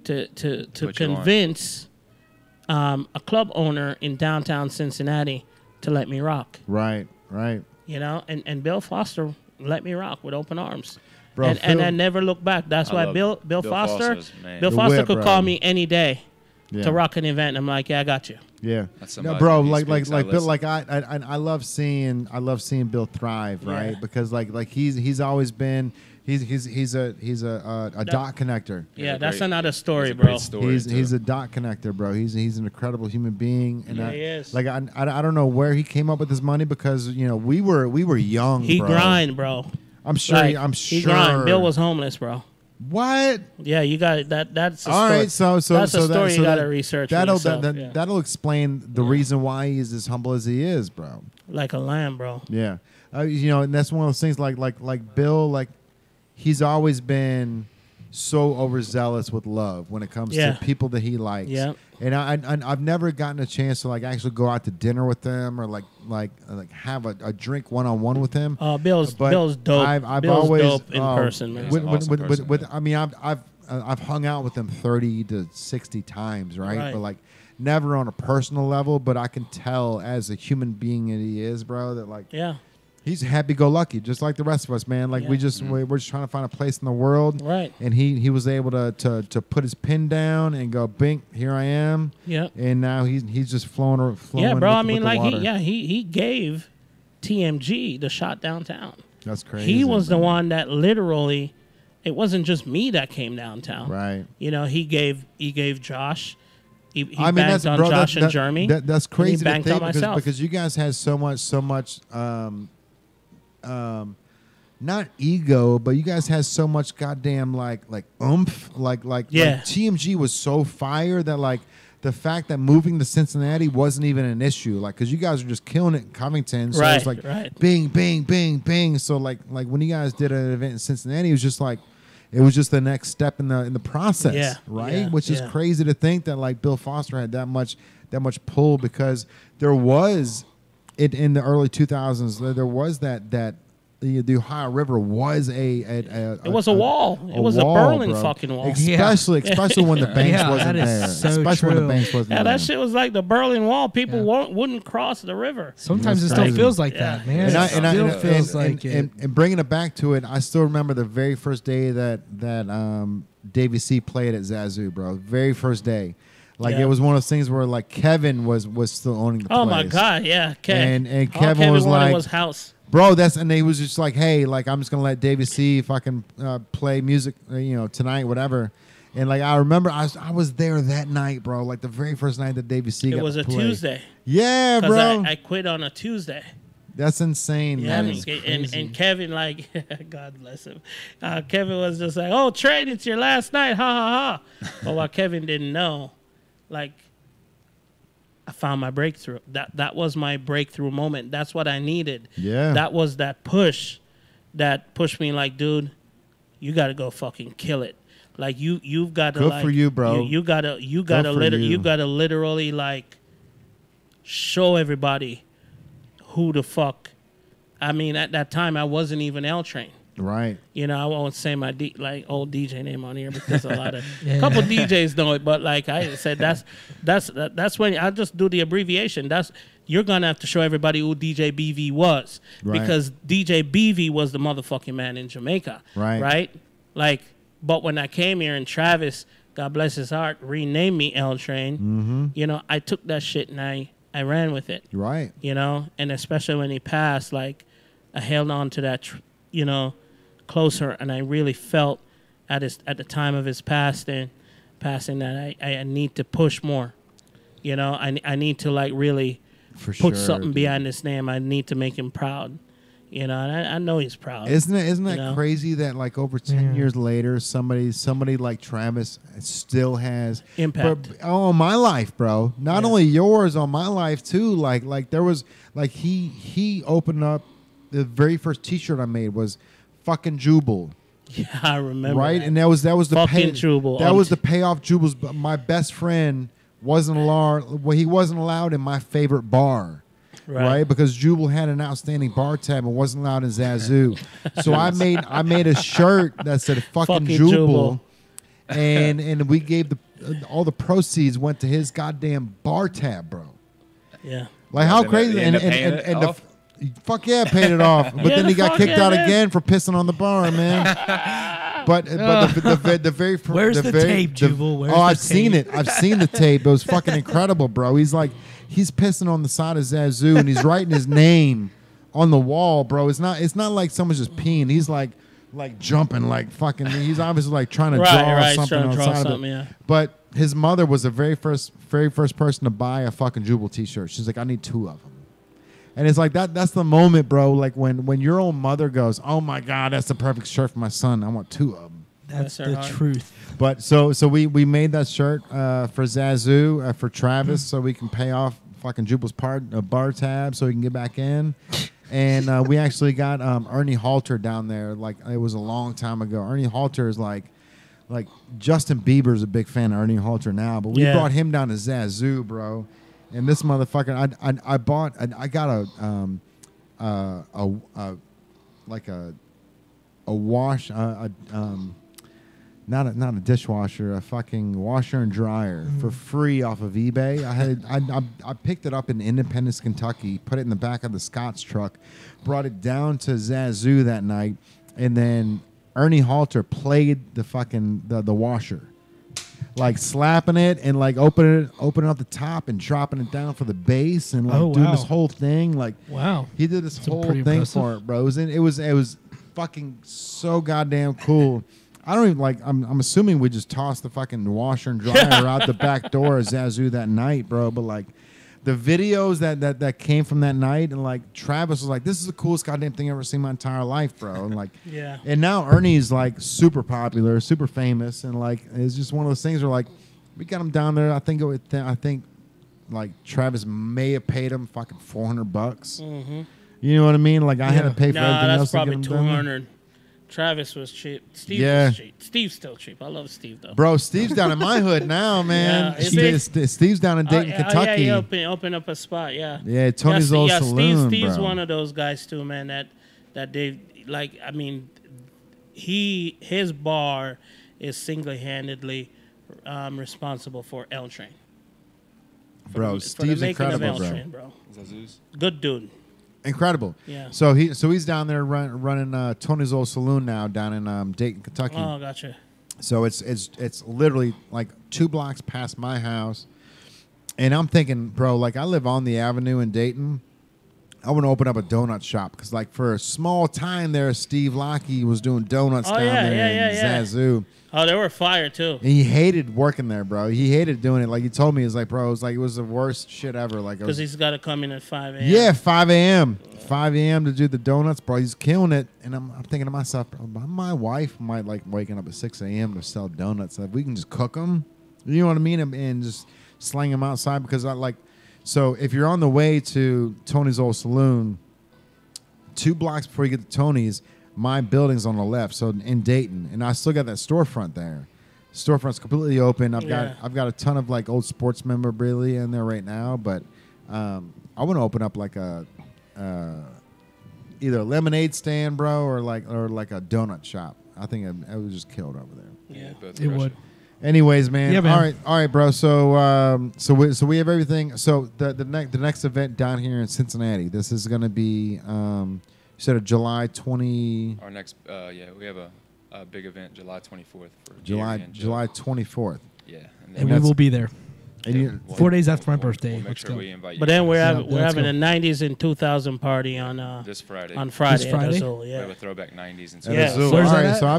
to convince a club owner in downtown Cincinnati to let me rock. Right. You know, and Bill Foster let me rock with open arms. Bro, and I never look back. That's why Bill Foster could call me any day to rock an event. And I'm like, yeah, I got you. Yeah, no, bro, like Bill, like I love seeing Bill thrive, right? Yeah. Because like he's always been he's a dot connector. Yeah, that's another story, bro. He's a dot connector, bro. He's an incredible human being, and he is. Like I don't know where he came up with his money, because you know we were young. He grind, bro. I'm sure. He grind. Bill was homeless, bro. What? Yeah, you got that. That's a all story. right. So that's a story you gotta research. That'll explain the reason why he's as humble as he is, bro. Like a lamb, bro. Yeah, you know, and that's one of those things. Like Bill, like he's always been so overzealous with love when it comes to people that he likes. Yeah. And I've never gotten a chance to like actually go out to dinner with them or like have a drink one-on-one with him. Bill's dope. I've Bill's always dope in person, man. I mean, I've hung out with him 30 to 60 times, right? But like never on a personal level. But I can tell as a human being that he is, bro, that like he's happy-go-lucky, just like the rest of us, man. Like we're just trying to find a place in the world, right? And he was able to put his pen down and go, bink, here I am. Yep. And now he's just flowing. Yeah, bro. I mean, like water. he gave TMG the shot downtown. That's crazy. He was the one that literally, it wasn't just me that came downtown. Right. You know, he gave Josh. He banked on Josh and Jeremy. That's crazy to think because you guys had so much. Not ego, but you guys had so much goddamn like oomph, like TMG was so fire that like the fact that moving to Cincinnati wasn't even an issue, like because you guys are just killing it in Covington, so it's like bing, bing, bing, bing. So like when you guys did an event in Cincinnati, it was just the next step in the process, which is crazy to think that like Bill Foster had that much pull, because there was it in the early 2000s. There was that the Ohio River was it was a wall. It was a Berlin fucking wall. Especially when the Banks wasn't there. So especially when the Banks wasn't there. Yeah, that shit was like the Berlin Wall. People wouldn't cross the river. Sometimes it still feels like that, man. And bringing it back to it, I still remember the very first day that Davey C played at Zazu, bro. Very first day. Like it was one of those things where like Kevin was still owning the place. Oh my god, yeah. And Kevin was like, was house. Bro, and he was just like, hey, like I'm just gonna let David see if I can play music, tonight, whatever. And like I remember, I was there that night, bro. Like the very first night that David C. It was a Tuesday. Yeah, bro. I quit on a Tuesday. That's insane, man. And Kevin, like, God bless him. Kevin was just like, oh, Trey, it's your last night, ha ha ha. But what Kevin didn't know, like I found my breakthrough. That was my breakthrough moment. That's what I needed. Yeah. That was that push that pushed me like, dude, you got to go fucking kill it. Like you've got to Good for you, bro. You got to literally like show everybody who the fuck. I mean, at that time I wasn't even L Train. Right. You know, I won't say my old DJ name on here because a lot of couple DJs know it. But like I said, that's when I just do the abbreviation. You're gonna have to show everybody who DJ BV was, because DJ BV was the motherfucking man in Jamaica. Right. Like, but when I came here and Travis, God bless his heart, renamed me L Train. You know, I took that shit and I ran with it. Right. You know, and especially when he passed, like I held on to that. You know. Closer, and I really felt at the time of his passing that I need to push more. You know, I need to like really put something behind his name. I need to make him proud. You know, and I know he's proud. Isn't that crazy that like over 10 years later, somebody like Travis still has impact on my life, bro. Not only yours, on my life too. Like there was like he opened up the very first T-shirt I made was fucking Jubal. Yeah, I remember. Right, and that was the fucking Jubal. That was the payoff. Jubal's. But my best friend wasn't allowed. Well, he wasn't allowed in my favorite bar. Right, because Jubal had an outstanding bar tab and wasn't allowed in Zazu. So I made a shirt that said fucking Jubal, and we gave all the proceeds went to his goddamn bar tab, bro. Yeah, like how crazy and fuck yeah, paid it off. But then he got kicked out again for pissing on the bar, man. But the very first... Where's the tape, Jubal? I've seen it. I've seen the tape. It was fucking incredible, bro. He's pissing on the side of Zazu, and he's writing his name on the wall, bro. It's not like someone's just peeing. He's like jumping, like fucking... He's obviously like trying to draw something outside of it. Yeah. But his mother was the very first person to buy a fucking Jubal t-shirt. She's like, I need 2 of them. And it's like that's the moment, bro. Like when your own mother goes, "Oh my God, that's the perfect shirt for my son. I want 2 of them." That's the truth. But so we made that shirt for Zazu, for Travis, so we can pay off fucking Jubal's bar tab, so he can get back in. And we actually got Ernie Halter down there. Like it was a long time ago. Ernie Halter is like Justin Bieber's a big fan of Ernie Halter now, but we brought him down to Zazu, bro. And this motherfucker, I got a wash, not a dishwasher, a fucking washer and dryer for free off of eBay. I picked it up in Independence, Kentucky, put it in the back of the Scott's truck, brought it down to Zazu that night, and then Ernie Halter played the fucking the washer. Like slapping it and like opening up the top and dropping it down for the bass and like doing this whole thing. Like he did this whole thing for it, bro. It was fucking so goddamn cool. I don't even like. I'm assuming we just tossed the fucking washer and dryer out the back door of Zazu that night, bro. But like the videos that came from that night, and like Travis was like, "This is the coolest goddamn thing I've ever seen in my entire life, bro." And like, and now Ernie's like super popular, super famous, and like it's just one of those things where like we got him down there. I think like Travis may have paid him fucking $400. You know what I mean? Like I had to pay for everything else. That's probably $200. Travis was cheap. Steve was cheap. Steve's still cheap. I love Steve though. Bro, Steve's down in my hood now, man. Steve's down in Dayton, Kentucky. Yeah, he opened up a spot. Yeah. Yeah, Tony's old saloon. Steve's bro. one of those guys too, man. That they like. I mean, his bar is single-handedly responsible for L Train. Bro, Steve's incredible, bro. Good dude. Incredible. Yeah. So he's down there running Tony's old saloon now down in Dayton, Kentucky. Oh, gotcha. So it's literally like 2 blocks past my house, and I'm thinking, bro, like I live on the avenue in Dayton. I want to open up a donut shop because, like, for a small time there, Steve Lockey was doing donuts down there in Zazu. Oh, they were fire too. And he hated working there, bro. He hated doing it. Like he told me, it was the worst shit ever. Like because he's got to come in at 5 a.m. Yeah, 5 a.m. 5 a.m. to do the donuts, bro. He's killing it. And I'm thinking to myself, bro, my wife might like waking up at 6 a.m. to sell donuts. If we can just cook them, you know what I mean, and just slang them outside because I like. So if you're on the way to Tony's Old Saloon, 2 blocks before you get to Tony's, my building's on the left, so in Dayton, and I still got that storefront there. Storefront's completely open. I've got a ton of like old sports memorabilia in there right now, but I want to open up like a either a lemonade stand, bro, or like a donut shop. I think it was just killed over there. Yeah, it would. Anyways, man. Yeah, man. All right, bro. So we have everything. So the next event down here in Cincinnati. This is going to be you said a July 20. Our next we have a big event July 24th for July 24th. Yeah, and we will be there. And 4 days after my birthday. We'll make sure we invite you. But then we're Yeah, having a 90s and 2000 party on this Friday. On Friday. This Friday? We have a throwback 90s and Yeah. So, Where's all that right, at? so My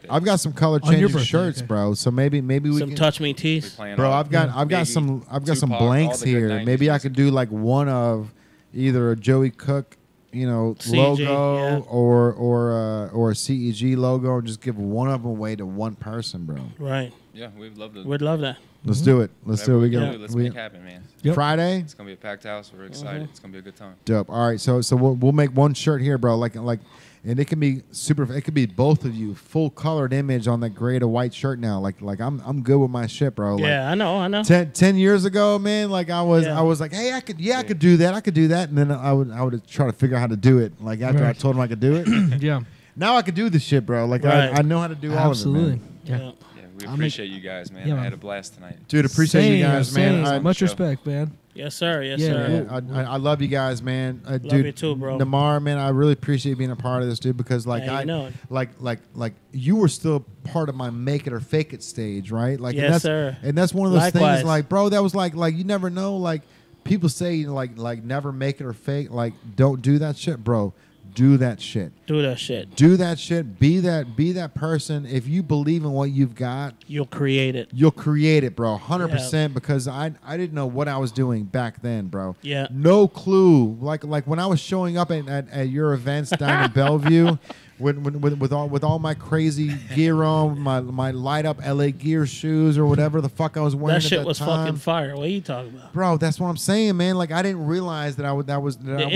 I've got some color On your changing birthday, shirts, okay. bro. So maybe we some can, touch me tees. bro. I've got Biggie, some Tupac, blanks all the good here. 90s Maybe I music. could do like one of either a Joey Cook, CEG, logo yeah. or a CEG logo, and just give one of them away to one person, bro. Right. Yeah, we'd love to. We'd love that. Let's do it. Let's do it. Let's make it happen, man. Yep. Friday. It's gonna be a packed house. We're excited. It's gonna be a good time. Dope. All right, so we'll make one shirt here, bro. Like, and it can be super. It could be both of you, full colored image on that gray to white shirt now. Like I'm good with my shit, bro. Like, Yeah, I know. 10 years ago, man, like I was like, hey, I could do that, and then I would try to figure out how to do it. Like after I Right. told him I could do it, Yeah. now I could do this shit, bro. Like Right. I know how to do all of it, Absolutely. man. Yeah. Yeah. Yeah, we I'll appreciate you guys, man. Yeah, I man. had a blast tonight. Dude, appreciate you guys, man. Same. Much Show. respect, man. Yes, sir. Yes, Yeah, sir. man. I love you guys, man. Dude, Love you too, bro. Nemar, man, I really appreciate being a part of this, dude, because like Yeah, you know it. like you were still part of my make it or fake it stage, right? Like, and Yes, that's, sir. And that's one of those Likewise. things, like, bro, that was like you never know. Like people say, like never make it or fake. Like, don't do that shit, bro. Do that shit. Do that shit. Do that shit. Be that person. If you believe in what you've got, You'll create it. you'll create it, bro. 100%. Because I didn't know what I was doing back then, bro. Yeah. No clue. Like when I was showing up at your events down in Bellevue, with all my crazy gear on, my light up LA Gear shoes or whatever the fuck I was wearing. That shit at that was time. fucking fire. What are you talking about? Bro, that's what I'm saying, man. Like I didn't realize that I was impact you were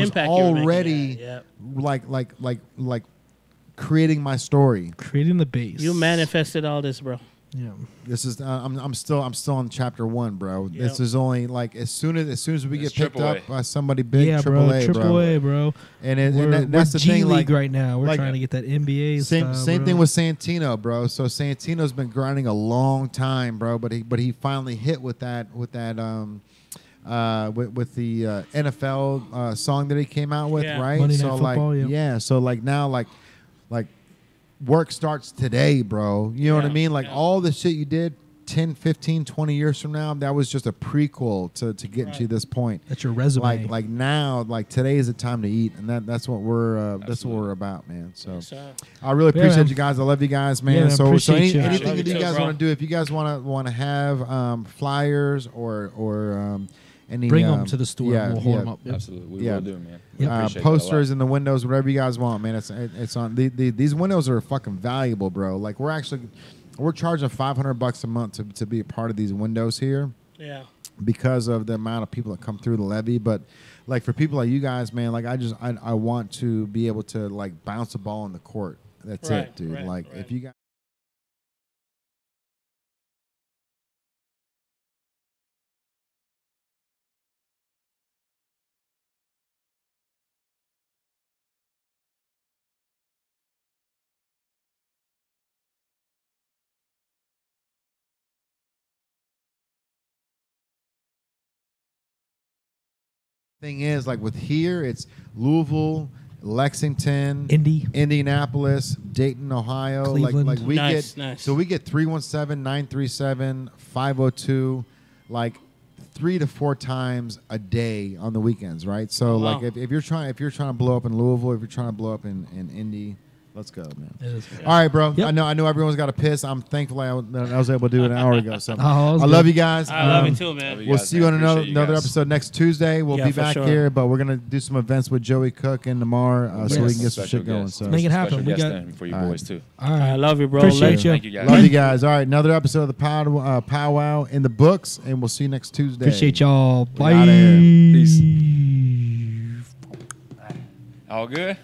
making, already yeah. like creating my story. Creating the base. You manifested all this, bro. Yeah. This is I'm still on chapter 1, bro. Yep. This is only like as soon as we It's get picked up AAA. by somebody big, Yeah, triple bro. A, Triple A, bro. And that's we're the thing. G Like League right now. We're like- trying to get that NBA. same style, bro. thing with Santino, bro. So Santino's been grinding a long time, bro. But he finally hit with the NFL song that he came out with, Yeah. right? Monday Night so Football, like yeah. so like now like work starts today, bro. You know what I Yeah, mean? Like yeah. all the shit you did 10, 15, 20 years from now, that was just a prequel to getting to Right. this point. That's your resume. Like now, like today is the time to eat, and that's what we're Absolutely. about, man. So Yes, sir. I really Yeah, appreciate man. you guys. I love you guys, man. Yeah, man, so appreciate you. anything Love that you you too, guys bro. want to do, if you guys want to have flyers or any Bring them to the store. yeah, and we'll hold yeah. them up. Yep. Absolutely, we Yeah. will do, man. Yep. We appreciate Posters that in the windows, whatever you guys want, man. It's on. These windows are fucking valuable, bro. Like we're charging $500 a month to be a part of these windows here Yeah. because of the amount of people that come through the levee. But like for people like you guys, man, like I want to be able to like bounce a ball in the court. That's Right, it, dude. right, like right. if you guys. Thing is, like with here, it's Louisville, Lexington, Indy. Indianapolis, Dayton, Ohio. Cleveland. Like we Nice, get nice. so we get 317-937-502 like 3 to 4 times a day on the weekends, right? So Wow. like if you're trying to blow up in Louisville, if you're trying to blow up in Indy, Let's go, man. It is. All right, bro. Yep. I know everyone's got to piss. I'm thankful I was able to do it an hour ago. So I love you guys. I love you too, man. We'll see you on another episode next Tuesday. We'll be back here, but we're gonna do some events with Joey Cook and Nemar, so we can get some shit going. So make it happen. We got for you boys too. All right, I love you, bro. Appreciate you. Thank you guys. Love you guys. All right, another episode of the PowWow in the books, and we'll see you next Tuesday. Appreciate y'all. Bye. Peace. All good.